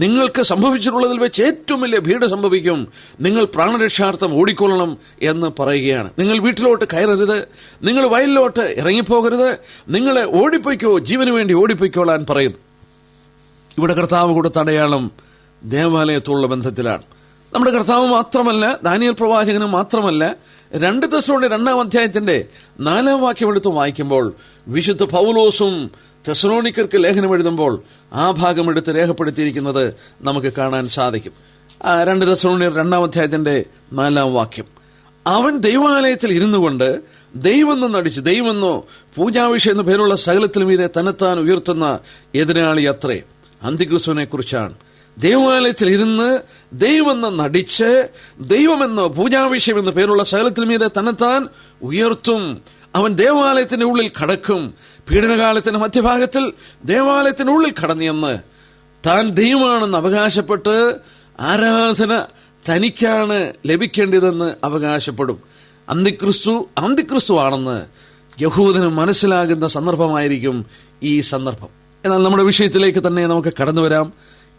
നിങ്ങൾക്ക് സംഭവിച്ചിട്ടുള്ളതിൽ വെച്ച് ഏറ്റവും വലിയ ഭീഡ സംഭവിക്കും. നിങ്ങൾ പ്രാണരക്ഷാർത്ഥം ഓടിക്കൊള്ളണം എന്ന് പറയുകയാണ്. നിങ്ങൾ വീട്ടിലോട്ട് കയറരുത്, നിങ്ങൾ വയലിലോട്ട് ഇറങ്ങിപ്പോകരുത്, നിങ്ങളെ ഓടിപ്പോയിക്കോ, ജീവന് വേണ്ടി ഓടിപ്പോയിക്കോളാൻ പറയുന്നു. ഇവിടെ കർത്താവ് കൊടുത്ത അടയാളം ദേവാലയത്തോടുള്ള ബന്ധത്തിലാണ്. നമ്മുടെ കർത്താവ് മാത്രമല്ല, ദാനിയേൽ പ്രവാചകനും മാത്രമല്ല, 2 തെസ്സലോനിക്കർ 2-ാം അധ്യായത്തിന്റെ 4-ാം വാക്യം എടുത്ത് വായിക്കുമ്പോൾ വിശുദ്ധ പൗലോസും തെസ്സലോനിക്കർക്ക് ലേഖനം എഴുതുമ്പോൾ ആ ഭാഗം എടുത്ത് രേഖപ്പെടുത്തിയിരിക്കുന്നത് നമുക്ക് കാണാൻ സാധിക്കും. 2 തെസ്സലോനിക്കർ 2-ാം അധ്യായത്തിന്റെ 4-ാം വാക്യം, അവൻ ദൈവാലയത്തിൽ ഇരുന്നു കൊണ്ട് ദൈവമെന്ന് നടിച്ച്, ദൈവമെന്നോ പൂജാവിഷയം എന്ന പേരുള്ള സകലത്തിലും ഇതേ തന്നെത്താൻ ഉയർത്തുന്ന എതിരാളി അത്രേ. അന്തിക്രിസ്തുവിനെ കുറിച്ചാണ്. ദേവാലയത്തിൽ ഇരുന്ന് ദൈവമെന്ന് നടിച്ച് ദൈവമെന്നോ പൂജാവിഷയം എന്ന പേരുള്ള സകലത്തിലും ഇതേ തന്നെത്താൻ ഉയർത്തും. അവൻ ദേവാലയത്തിന്റെ ഉള്ളിൽ കടക്കും. പീഡനകാലത്തിന്റെ മധ്യഭാഗത്തിൽ ദേവാലയത്തിന്റെ ഉള്ളിൽ കടന്നിയെന്ന് താൻ ദൈവമാണെന്ന് അവകാശപ്പെട്ട് ആരാധന തനിക്കാണ് ലഭിക്കേണ്ടതെന്ന് അവകാശപ്പെടും. അന്തിക്രിസ്തു ആണെന്ന് യഹൂദന് മനസ്സിലാകുന്ന സന്ദർഭമായിരിക്കും ഈ സന്ദർഭം. എന്നാൽ നമ്മുടെ വിഷയത്തിലേക്ക് തന്നെ നമുക്ക് കടന്നു വരാം.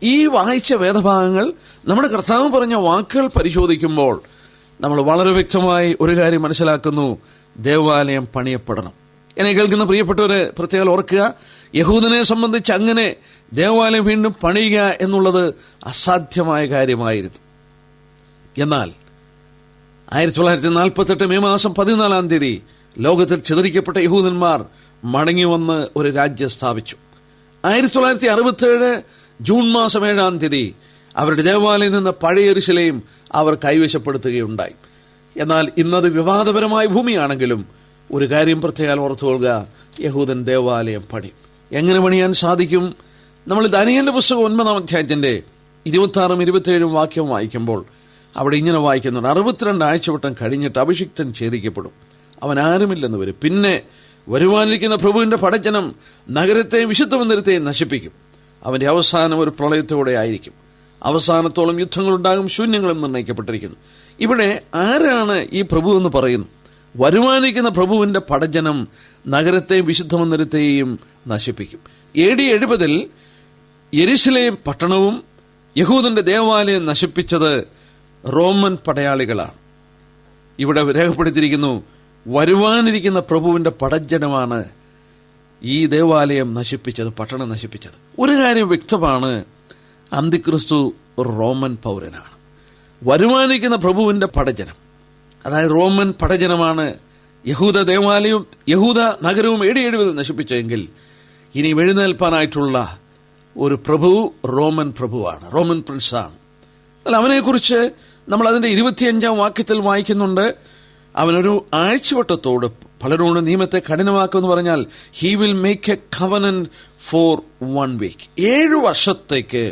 ഈ വായിച്ച വേദഭാഗങ്ങൾ നമ്മുടെ കർത്താവ് പറഞ്ഞ വാക്കുകൾ പരിശോധിക്കുമ്പോൾ നമ്മൾ വളരെ വ്യക്തമായി ഒരു കാര്യം മനസ്സിലാക്കുന്നു: ദേവാലയം പണിയപ്പെടണം. എന്നെ കേൾക്കുന്ന പ്രിയപ്പെട്ടവരെ പ്രത്യേകം ഓർക്കുക, യഹൂദനെ സംബന്ധിച്ച് അങ്ങനെ ദേവാലയം വീണ്ടും പണിയുക എന്നുള്ളത് അസാധ്യമായ കാര്യമായിരുന്നു. എന്നാൽ 1948 മെയ് മാസം 14-ാം തീയതി ലോകത്തിൽ ചിതറിക്കപ്പെട്ട യഹൂദന്മാർ മടങ്ങി വന്ന് ഒരു രാജ്യം സ്ഥാപിച്ചു. 1967 ജൂൺ മാസം 7-ാം തീയതി അവരുടെ ദേവാലയം നിന്ന് പഴയ യെരൂശലേം അവർ കൈവശപ്പെടുത്തുകയുണ്ടായി. എന്നാൽ ഇന്നത് വിവാദപരമായ ഭൂമിയാണെങ്കിലും ഒരു കാര്യം പ്രത്യേകം ഓർത്തുകൊള്ളുക: യഹൂദൻ ദേവാലയം പണി. എങ്ങനെ പണിയാൻ സാധിക്കും? നമ്മൾ ദാനിയേലിന്റെ പുസ്തകം 9-ാം അധ്യായത്തിന്റെ 26-ഉം 27-ഉം വാക്യം വായിക്കുമ്പോൾ അവിടെ ഇങ്ങനെ വായിക്കുന്നുണ്ട്: 62 ആഴ്ചവട്ടം കഴിഞ്ഞിട്ട് അഭിഷിക്തൻ ഛേദിക്കപ്പെടും, അവൻ ആരുമില്ലെന്ന് വരും. പിന്നെ വരുവാനിരിക്കുന്ന പ്രഭുവിന്റെ പടജ്ജനം നഗരത്തെയും വിശുദ്ധ മന്ദിരത്തെയും നശിപ്പിക്കും. അവന്റെ അവസാനം ഒരു പ്രളയത്തോടെ ആയിരിക്കും. അവസാനത്തോളം യുദ്ധങ്ങളുണ്ടാകും, ശൂന്യങ്ങളും നിർണയിക്കപ്പെട്ടിരിക്കുന്നു. ഇവിടെ ആരാണ് ഈ പ്രഭു എന്ന് പറയുന്നു? വരുവാനിരിക്കുന്ന പ്രഭുവിന്റെ പടജ്ജനം നഗരത്തെയും വിശുദ്ധ മന്ദിരത്തെയും നശിപ്പിക്കും. AD 70 യെരൂശലേം പട്ടണവും യഹൂദന്റെ ദേവാലയം നശിപ്പിച്ചത് റോമൻ പടയാളികളാണ്. ഇവിടെ രേഖപ്പെടുത്തിയിരിക്കുന്നു, വരുവാനിരിക്കുന്ന പ്രഭുവിന്റെ പടജ്ജനമാണ് ഈ ദേവാലയം നശിപ്പിച്ചത്, പട്ടണം നശിപ്പിച്ചത്. ഒരു കാര്യം വ്യക്തമാണ്, അന്തിക്രിസ്തു ഒരു റോമൻ പൗരനാണ്. വരുമാനിക്കുന്ന പ്രഭുവിന്റെ പടജനം, അതായത് റോമൻ പടജനമാണ് യഹൂദ ദേവാലയവും യഹൂദ നഗരവും AD 70 നശിപ്പിച്ചെങ്കിൽ ഇനി എഴുന്നേൽപ്പാനായിട്ടുള്ള ഒരു പ്രഭു റോമൻ പ്രഭുവാണ്, റോമൻ പ്രിൻസാണ്. അല്ല, അവനെക്കുറിച്ച് നമ്മൾ അതിന്റെ 25-ാം വാക്യത്തിൽ വായിക്കുന്നുണ്ട്. അവനൊരു ആഴ്ചവട്ടത്തോട് പലരോട് നിയമത്തെ കഠിനമാക്കുമെന്ന് പറഞ്ഞാൽ he will make a covenant for 1 week. 7 വർഷത്തേക്ക്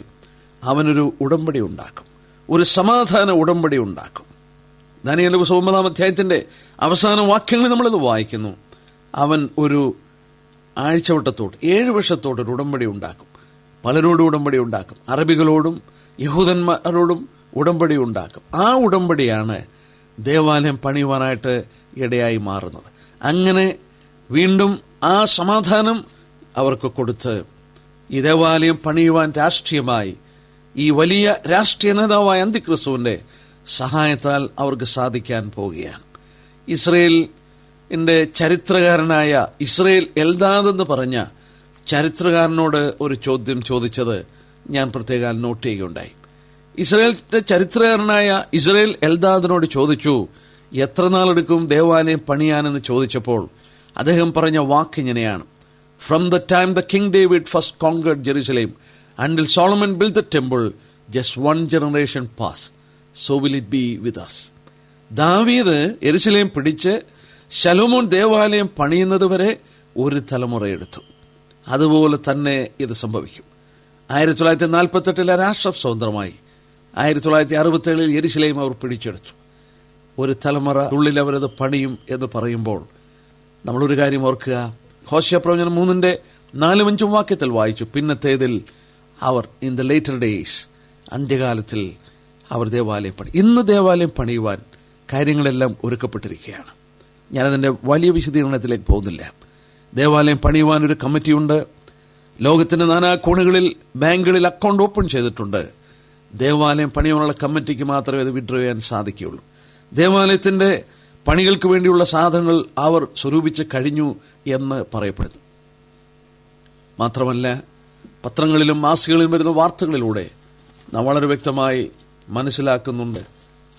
അവനൊരു ഉടമ്പടി ഉണ്ടാക്കും, ഒരു സമാധാന ഉടമ്പടി ഉണ്ടാക്കും. ദാനിയേൽ 9-ാം അധ്യായത്തിന്റെ അവസാന വാക്യങ്ങളിൽ നമ്മളിത് വായിക്കുന്നു. അവൻ ഒരു ആഴ്ചവട്ടത്തോട് 7 വർഷത്തോട് ഒരു ഉടമ്പടി ഉണ്ടാക്കും. പലരോടും ഉടമ്പടി ഉണ്ടാക്കും, അറബികളോടും യഹൂദന്മാരോടും ഉടമ്പടി ഉണ്ടാക്കും. ആ ഉടമ്പടിയാണ് ദേവാലയം പണിയുവാനായിട്ട് ഇടയായി മാറുന്നത്. അങ്ങനെ വീണ്ടും ആ സമാധാനം അവർക്ക് കൊടുത്ത് ഈ ദേവാലയം പണിയുവാൻ രാഷ്ട്രീയമായി ഈ വലിയ രാഷ്ട്രീയ നേതാവായ അന്തിക്രിസ്തുവിന്റെ സഹായത്താൽ അവർക്ക് സാധിക്കാൻ പോവുകയാണ്. ഇസ്രയേലിന്റെ ചരിത്രകാരനായ ഇസ്രയേൽ എൽദാദ് എന്ന് പറഞ്ഞ ചരിത്രകാരനോട് ഒരു ചോദ്യം ചോദിച്ചത് ഞാൻ പ്രത്യേകം നോട്ട് ചെയ്യുകയുണ്ടായി. ഇസ്രയേലിന്റെ ചരിത്രകാരനായ ഇസ്രയേൽ എൽദാദിനോട് ചോദിച്ചു, എത്ര നാളെടുക്കും ദേവാലയം പണിയാനെന്ന് ചോദിച്ചപ്പോൾ അദ്ദേഹം പറഞ്ഞ വാക്ക് ഇങ്ങനെയാണ്: from the time the king David first conquered Jerusalem until Solomon built the temple, just 1 generation passed. So will it be with us. ദാവീദ് യെരുശലേം പിടിച്ച് ശലോമോൻ ദേവാലയം പണിയുന്നത് വരെ ഒരു തലമുറ എടുത്തു. അതുപോലെ തന്നെ ഇത് സംഭവിക്കും. 1948 രാഷ്ട്രം സ്വതന്ത്രമായി. 1967 യെരുശലേം അവർ പിടിച്ചെടുത്തു. ഒരു തലമുറ ഉള്ളിൽ അവരത് പണിയും എന്ന് പറയുമ്പോൾ നമ്മളൊരു കാര്യം ഓർക്കുക. ഹോശേയ പ്രവചനം 3-4-5 വാക്യത്തിൽ വായിച്ചു, പിന്നത്തേതിൽ അവർ ഇൻ ദ ലേറ്റർ ഡേയ്സ്, അന്ത്യകാലത്തിൽ അവർ ദേവാലയം പണി. ഇന്ന് ദേവാലയം പണിയുവാൻ കാര്യങ്ങളെല്ലാം ഒരുക്കപ്പെട്ടിരിക്കുകയാണ്. ഞാനതിൻ്റെ വലിയ വിശദീകരണത്തിലേക്ക് പോകുന്നില്ല. ദേവാലയം പണിയുവാൻ ഒരു കമ്മിറ്റിയുണ്ട്. ലോകത്തിന്റെ നാനാകോണുകളിൽ ബാങ്കുകളിൽ അക്കൗണ്ട് ഓപ്പൺ ചെയ്തിട്ടുണ്ട്. ദേവാലയം പണിയാനുള്ള കമ്മിറ്റിക്ക് മാത്രമേ അത് വിഡ്രോ ചെയ്യാൻ സാധിക്കുകയുള്ളൂ. ദേവാലയത്തിന്റെ പണികൾക്ക് വേണ്ടിയുള്ള സാധനങ്ങൾ അവർ സ്വരൂപിച്ച് കഴിഞ്ഞു എന്ന് പറയപ്പെടുന്നു. മാത്രമല്ല, പത്രങ്ങളിലും മാസികകളിലും വരുന്ന വാർത്തകളിലൂടെ നാം വളരെ വ്യക്തമായി മനസ്സിലാക്കുന്നുണ്ട്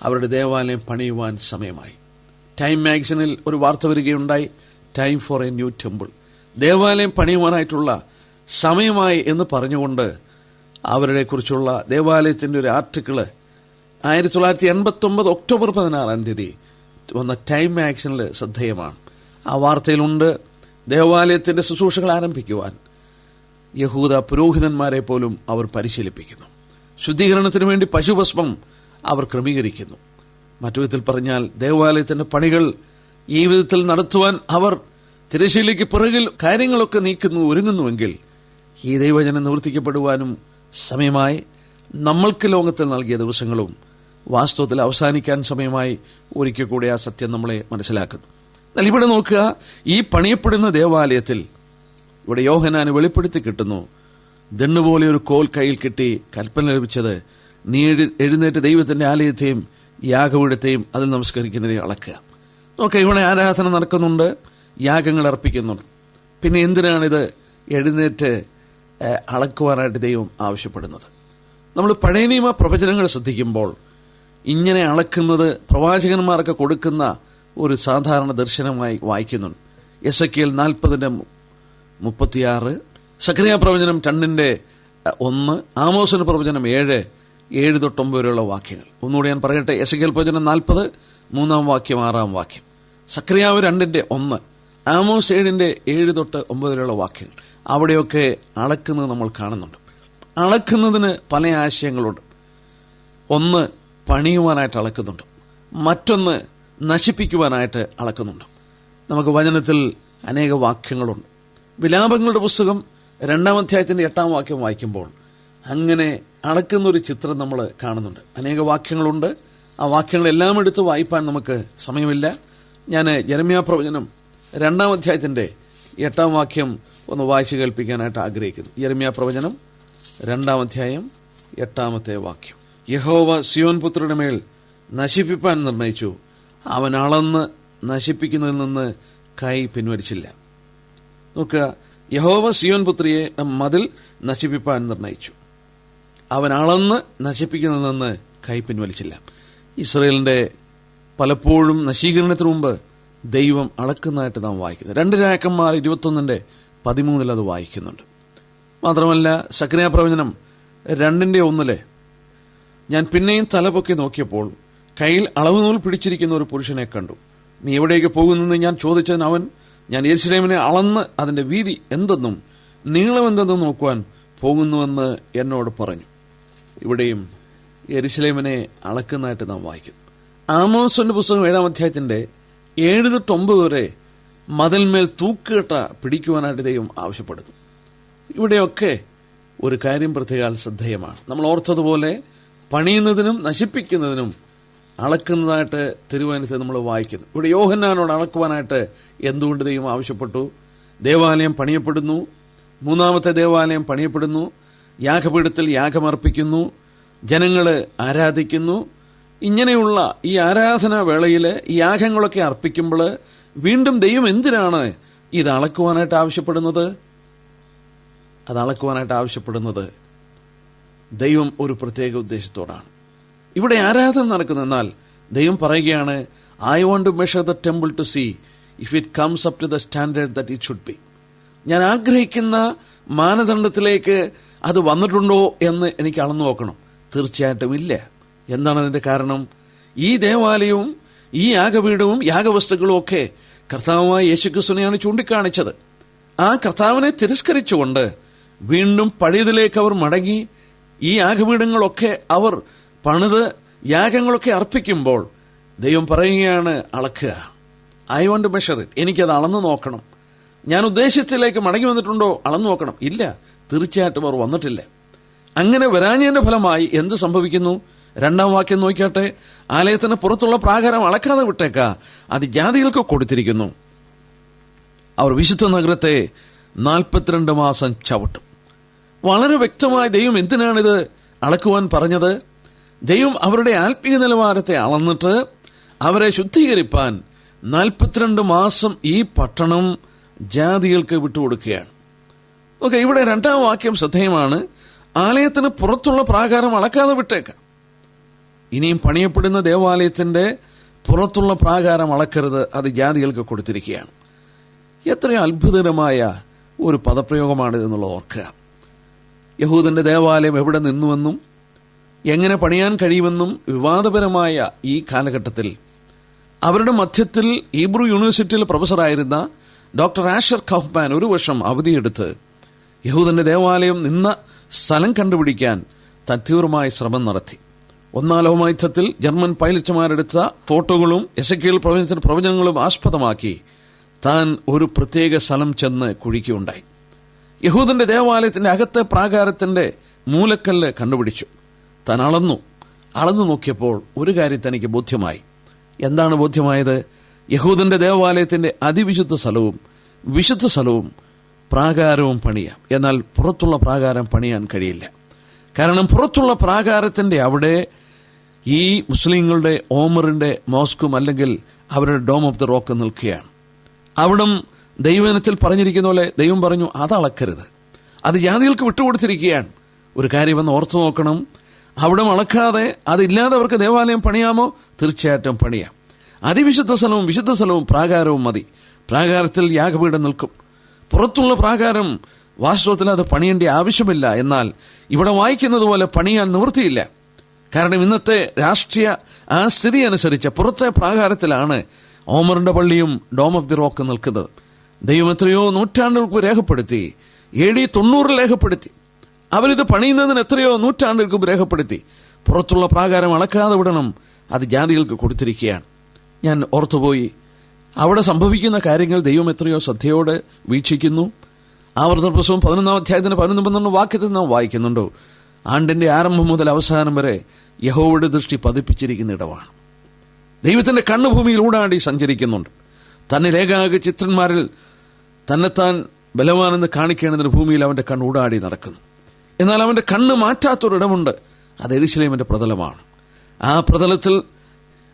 അവരുടെ ദേവാലയം പണിയുവാൻ സമയമായി. ടൈം മാഗസിനിൽ ഒരു വാർത്ത വരികയുണ്ടായി, time for a new temple, ദേവാലയം പണിയുവാനായിട്ടുള്ള സമയമായി എന്ന് പറഞ്ഞുകൊണ്ട് അവരുടെ കുറിച്ചുള്ള ദേവാലയത്തിന്റെ ഒരു ആർട്ടിക്കിള് 1989 ഒക്ടോബർ 16 വന്ന ടൈം മാഗസിനിൽ ശ്രദ്ധേയമാണ്. ആ വാർത്തയിലുണ്ട്, ദേവാലയത്തിന്റെ ശുശ്രൂഷകൾ ആരംഭിക്കുവാൻ യഹൂദ പുരോഹിതന്മാരെ പോലും അവർ പരിശീലിപ്പിക്കുന്നു. ശുദ്ധീകരണത്തിന് വേണ്ടി പശുഭസ്മം അവർ ക്രമീകരിക്കുന്നു. മറ്റു വിധത്തിൽ പറഞ്ഞാൽ ദേവാലയത്തിന്റെ പണികൾ ഈ വിധത്തിൽ നടത്തുവാൻ അവർ തിരശ്ശീലയ്ക്ക് പിറകിൽ കാര്യങ്ങളൊക്കെ ഒരുങ്ങുന്നുവെങ്കിൽ ഈ ദൈവജനം നിവർത്തിക്കപ്പെടുവാനും സമയമായി. നമ്മൾക്ക് ലോകത്തിൽ നൽകിയ ദിവസങ്ങളും വാസ്തവത്തിൽ അവസാനിക്കാൻ സമയമായി. ഒരിക്കൽ കൂടെ ആ സത്യം നമ്മളെ മനസ്സിലാക്കുന്നു. എന്നാൽ ഇവിടെ നോക്കുക, ഈ പണിയപ്പെടുന്ന ദേവാലയത്തിൽ ഇവിടെ യോഹന്നാന് വെളിപ്പെടുത്തി കിട്ടുന്നു, ദണ്ണുപോലെ ഒരു കോൽ കയ്യിൽ കിട്ടി കൽപ്പന ലഭിച്ചത്, നീ എഴുന്നേറ്റ് ദൈവത്തിന്റെ ആലയത്തെയും യാഗപീഠത്തെയും അതിൽ നമസ്കരിക്കുന്നതിനെ അളക്കുക. നോക്കുക, ഇവിടെ ആരാധന നടക്കുന്നുണ്ട്, യാഗങ്ങൾ അർപ്പിക്കുന്നുണ്ട്. പിന്നെ എന്തിനാണിത് എഴുന്നേറ്റ് അളക്കുവാനായിട്ട് ദൈവം ആവശ്യപ്പെടുന്നത്? നമ്മൾ പഴയ നിയമ പ്രവചനങ്ങൾ ശ്രദ്ധിക്കുമ്പോൾ ഇങ്ങനെ അളക്കുന്നത് പ്രവാചകന്മാർക്ക് കൊടുക്കുന്ന ഒരു സാധാരണ ദർശനമായി വായിക്കുന്നുണ്ട്. എസെക്കിയേൽ 40:36, സക്കറിയ പ്രവചനം 2:1, ആമോസിന് പ്രവചനം 7:7-9 വരെയുള്ള വാക്യങ്ങൾ. ഒന്നുകൂടി ഞാൻ പറയട്ടെ. എസെക്കിയേൽ പ്രവചനം 40, 3-ാം വാക്യം, 6-ാം വാക്യം. സക്കറിയാവ് 2:1, ആമോസ് 7:7-9 വരെയുള്ള വാക്യങ്ങൾ. അവിടെയൊക്കെ അളക്കുന്നത് നമ്മൾ കാണുന്നുണ്ട്. അളക്കുന്നതിന് പല ആശയങ്ങളുണ്ട്. ഒന്ന്, പണിയുവാനായിട്ട് അളക്കുന്നുണ്ട്. മറ്റൊന്ന്, നശിപ്പിക്കുവാനായിട്ട് അളക്കുന്നുണ്ട്. നമുക്ക് വചനത്തിൽ അനേക വാക്യങ്ങളുണ്ട്. വിലാപങ്ങളുടെ പുസ്തകം 2-ാം അധ്യായത്തിന്റെ 8-ാം വാക്യം വായിക്കുമ്പോൾ അങ്ങനെ അളക്കുന്നൊരു ചിത്രം നമ്മൾ കാണുന്നുണ്ട്. അനേക വാക്യങ്ങളുണ്ട്. ആ വാക്യങ്ങളെല്ലാം എടുത്ത് വായിപ്പാൻ നമുക്ക് സമയമില്ല. ഞാൻ യെരമ്യാ പ്രവചനം 2-ാം അധ്യായത്തിന്റെ 8-ാം വാക്യം ഒന്ന് വായിച്ചു കേൾപ്പിക്കാനായിട്ട് ആഗ്രഹിക്കുന്നു. യെരമ്യാ പ്രവചനം 2-ാം അധ്യായം 8-ാമത്തെ വാക്യം. യഹോവ സിയോൻ പുത്രരുടെ മേൽ നശിപ്പിപ്പാൻ നിർണയിച്ചു, അവൻ അളന്ന് നശിപ്പിക്കുന്നതിൽ നിന്ന് കൈ പിൻവലിച്ചില്ല. നോക്കുക, യഹോവ സിയോൻ പുത്രിയെ മതിൽ നശിപ്പിപ്പാൻ നിർണയിച്ചു. അവൻ അളന്ന് നശിപ്പിക്കുന്നതെന്ന് കൈ പിൻവലിച്ചില്ല. ഇസ്രയേലിന്റെ പലപ്പോഴും നശീകരണത്തിന് മുമ്പ് ദൈവം അളക്കുന്നതായിട്ട് നാം വായിക്കുന്നത്. 2 രാജാക്കന്മാർ 21:13 അത് വായിക്കുന്നുണ്ട്. മാത്രമല്ല സക്കറിയാ പ്രവചനം 2:1 ഞാൻ പിന്നെയും തലപൊക്കി നോക്കിയപ്പോൾ കയ്യിൽ അളവുനൂൽ പിടിച്ചിരിക്കുന്ന ഒരു പുരുഷനെ കണ്ടു. നീ എവിടേക്ക് പോകുന്നെന്ന് ഞാൻ ചോദിച്ചതിന് അവൻ, ഞാൻ യെരൂശലേമിനെ അളന്ന് അതിന്റെ വീതി എന്തെന്നും നീളമെന്തെന്നും നോക്കുവാൻ പോകുന്നുവെന്ന് എന്നോട് പറഞ്ഞു. ഇവിടെയും യെരൂശലേമിനെ അളക്കുന്നതായിട്ട് നാം വായിക്കുന്നു. ആമോസിന്റെ പുസ്തകം 7-ാം അധ്യായത്തിന്റെ 7-9 വരെ മതിൽമേൽ തൂക്കുകെട്ട പിടിക്കുവാനായിട്ട് ദൈവം ആവശ്യപ്പെടുന്നു. ഇവിടെയൊക്കെ ഒരു കാര്യം പ്രത്യേക ശ്രദ്ധേയമാണ്. നമ്മൾ ഓർത്തതുപോലെ പണിയുന്നതിനും നശിപ്പിക്കുന്നതിനും അളക്കുന്നതായിട്ട് തിരുവചനത്തിൽ നമ്മൾ വായിക്കുന്നു. ഇവിടെ യോഹന്നാനോട് അളക്കുവാനായിട്ട് എന്തുകൊണ്ട് ദൈവം ആവശ്യപ്പെട്ടു? ദേവാലയം പണിയപ്പെടുന്നു, 3ാമത്തെ ദേവാലയം പണിയപ്പെടുന്നു, യാഗപീഠത്തിൽ യാഗമർപ്പിക്കുന്നു, ജനങ്ങൾ ആരാധിക്കുന്നു. ഇങ്ങനെയുള്ള ഈ ആരാധനാ വേളയിൽ ഈ യാഗങ്ങളൊക്കെ അർപ്പിക്കുമ്പോൾ വീണ്ടും ദൈവം എന്തിനാണ് ഇത് അളക്കുവാനായിട്ട് ആവശ്യപ്പെടുന്നത്? അത് അളക്കുവാനായിട്ട് ആവശ്യപ്പെടുന്നത് ദൈവം ഒരു പ്രത്യേക ഉദ്ദേശത്തോടാണ്. ഇവിടെ ആരാധന നടക്കുന്നു. എന്നാൽ ദൈവം പറയുകയാണ്, I want to measure the temple to see if it comes up to the standard that it should be. ഞാൻ ആഗ്രഹിക്കുന്ന മാനദണ്ഡത്തിലേക്ക് അത് വന്നിട്ടുണ്ടോ എന്ന് എനിക്ക് അളന്നു നോക്കണം. തീർച്ചയായിട്ടും ഇല്ല. എന്താണ് അതിന്റെ കാരണം? ഈ ദേവാലയവും ഈ യാഗപീഠവും യാഗവസ്തുക്കളും ഒക്കെ കർത്താവായ യേശുക്രിസ്തുവിനെയാണ് ചൂണ്ടിക്കാണിച്ചത്. ആ കർത്താവിനെ തിരസ്കരിച്ചുകൊണ്ട് വീണ്ടും പഴയതിലേക്ക് അവർ മടങ്ങി ഈ യാഗപീഠങ്ങളൊക്കെ അവർ പണിത് യാഗങ്ങളൊക്കെ അർപ്പിക്കുമ്പോൾ ദൈവം പറയുകയാണ്, അളക്കുക. I want to measure it. എനിക്കത് അളന്നു നോക്കണം. ഞാൻ ഉദ്ദേശത്തിലേക്ക് മടങ്ങി വന്നിട്ടുണ്ടോ? അളന്നു നോക്കണം. ഇല്ല, തീർച്ചയായിട്ടും അവർ വന്നിട്ടില്ല. അങ്ങനെ വരാഞ്ഞതിന്റെ ഫലമായി എന്ത് സംഭവിക്കുന്നു? 2ാം വാക്യം നോക്കിയാട്ടെ. ആലയത്തിന് പുറത്തുള്ള പ്രാകാരം അളക്കാതെ വിട്ടേക്ക, അത് ജാതികൾക്ക് കൊടുത്തിരിക്കുന്നു. അവർ വിശുദ്ധ നഗരത്തെ 42 മാസം ചവിട്ടും. വളരെ വ്യക്തമായി ദൈവം എന്തിനാണിത് അളക്കുവാൻ പറഞ്ഞത്? ദൈവം അവരുടെ ആത്മീയ നിലവാരത്തെ അളന്നിട്ട് അവരെ ശുദ്ധീകരിപ്പാൻ 42 മാസം ഈ പട്ടണം ജാതികൾക്ക് വിട്ടുകൊടുക്കുകയാണ്. ഓക്കെ, ഇവിടെ 2ാം വാക്യം ശ്രദ്ധേയമാണ്. ആലയത്തിന് പുറത്തുള്ള പ്രാകാരം അളക്കാതെ വിട്ടേക്കാം. ഇനിയും പണിയപ്പെടുന്ന ദേവാലയത്തിന്റെ പുറത്തുള്ള പ്രാകാരം അളക്കരുത്, അത് ജാതികൾക്ക് കൊടുത്തിരിക്കുകയാണ്. എത്രയോ അത്ഭുതകരമായ ഒരു പദപ്രയോഗമാണിതെന്നുള്ളത് ഓർക്കുക. യഹൂദന്റെ ദേവാലയം എവിടെ നിന്നുവെന്നും എങ്ങനെ പണിയാൻ കഴിയുമെന്നും വിവാദപരമായ ഈ കാലഘട്ടത്തിൽ അവരുടെ മധ്യത്തിൽ ഹീബ്രു യൂണിവേഴ്സിറ്റിയിൽ പ്രൊഫസറായിരുന്ന ഡോക്ടർ ആഷർ കൗഫ്മാൻ ഒരു വർഷം അവധിയെടുത്ത് യഹൂദന്റെ ദേവാലയം നിന്ന സ്ഥലം കണ്ടുപിടിക്കാൻ തീവ്രമായ ശ്രമം നടത്തി. 1-ാം ലോകയുദ്ധത്തിൽ ജർമ്മൻ പൈലറ്റുമാരെടുത്ത ഫോട്ടോകളും എസെക്കിയേൽ പ്രവചനത്തിന്റെ പ്രവചനങ്ങളും ആസ്പദമാക്കി താൻ ഒരു പ്രത്യേക സ്ഥലം ചെന്ന് കുഴിക്കുകയുണ്ടായി. യഹൂദന്റെ ദേവാലയത്തിന്റെ അകത്തെ പ്രാകാരത്തിന്റെ മൂലക്കല്ല് കണ്ടുപിടിച്ചു. താൻ അളന്നു നോക്കിയപ്പോൾ ഒരു കാര്യം തനിക്ക് ബോധ്യമായി. എന്താണ് ബോധ്യമായത്? യഹൂദന്റെ ദേവാലയത്തിന്റെ അതിവിശുദ്ധ സ്ഥലവും വിശുദ്ധ സ്ഥലവും പ്രാകാരവും പണിയാം, എന്നാൽ പുറത്തുള്ള പ്രാകാരം പണിയാൻ കഴിയില്ല. കാരണം പുറത്തുള്ള പ്രാകാരത്തിന്റെ അവിടെ ഈ മുസ്ലിങ്ങളുടെ ഓമറിന്റെ മോസ്കും അല്ലെങ്കിൽ അവരുടെ ഡോം ഓഫ് ദി റോക്ക് നിൽക്കുകയാണ്. അവിടം ദൈവജനത്തിൽ പറഞ്ഞിരിക്കുന്ന പോലെ ദൈവം പറഞ്ഞു, അത് അളക്കരുത്, അത് ജാതികൾക്ക് വിട്ടുകൊടുത്തിരിക്കുകയാണ്. ഒരു കാര്യം എന്ന് ഓർത്തു നോക്കണം. അവിടെ അളക്കാതെ അതില്ലാതെ അവർക്ക് ദേവാലയം പണിയാമോ? തീർച്ചയായിട്ടും പണിയാം. അതിവിശുദ്ധ സ്ഥലവും വിശുദ്ധ സ്ഥലവും പ്രാകാരവും മതി. പ്രാകാരത്തിൽ യാഗപീഠം നിൽക്കും. പുറത്തുള്ള പ്രാകാരം വാസ്തവത്തിൽ അത് പണിയേണ്ട ആവശ്യമില്ല. എന്നാൽ ഇവിടെ വായിക്കുന്നത് പോലെ പണിയാൻ നിവൃത്തിയില്ല. കാരണം ഇന്നത്തെ രാഷ്ട്രീയ ആ സ്ഥിതി അനുസരിച്ച് പുറത്തെ പ്രാകാരത്തിലാണ് ഓമറിന്റെ പള്ളിയും ഡോം ഓഫ് ദി റോക്ക് നിൽക്കുന്നത്. ദൈവം എത്രയോ നൂറ്റാണ്ടുകൾക്ക് രേഖപ്പെടുത്തി, AD 90 രേഖപ്പെടുത്തി. അവരിത് പണിയുന്നതിന് എത്രയോ നൂറ്റാണ്ടുകൾക്ക് രേഖപ്പെടുത്തി. പുറത്തുള്ള പ്രാകാരം അളക്കാതെ വിടണം, അത് ജാതികൾക്ക് കൊടുത്തിരിക്കുകയാണ്. ഞാൻ ഓർത്തുപോയി, അവിടെ സംഭവിക്കുന്ന കാര്യങ്ങൾ ദൈവം എത്രയോ ശ്രദ്ധയോടെ വീക്ഷിക്കുന്നു. ആവർത്തന പുസ്തകം 11-ാം അധ്യായത്തിന് 11-12 വാക്യത്തിൽ നാം വായിക്കുന്നുണ്ടോ, ആണ്ടിന്റെ ആരംഭം മുതൽ അവസാനം വരെ യഹോവയുടെ ദൃഷ്ടി പതിപ്പിച്ചിരിക്കുന്ന ഇടമാണ്. ദൈവത്തിന്റെ കണ്ണ് ഭൂമിയിൽ ഊടാടി സഞ്ചരിക്കുന്നുണ്ട്. തന്നെ ഏകാഗ ചിത്രന്മാരിൽ തന്നെത്താൻ ബലവാനെന്ന് കാണിക്കേണ്ടതിന് ഭൂമിയിൽ അവന്റെ കണ്ണ് ഊടാടി നടക്കുന്നു. എന്നാൽ അവന്റെ കണ്ണ് മാറ്റാത്തൊരിടമുണ്ട്, അത് യെരൂശലേമിന്റെ പ്രതലമാണ്. ആ പ്രതലത്തിൽ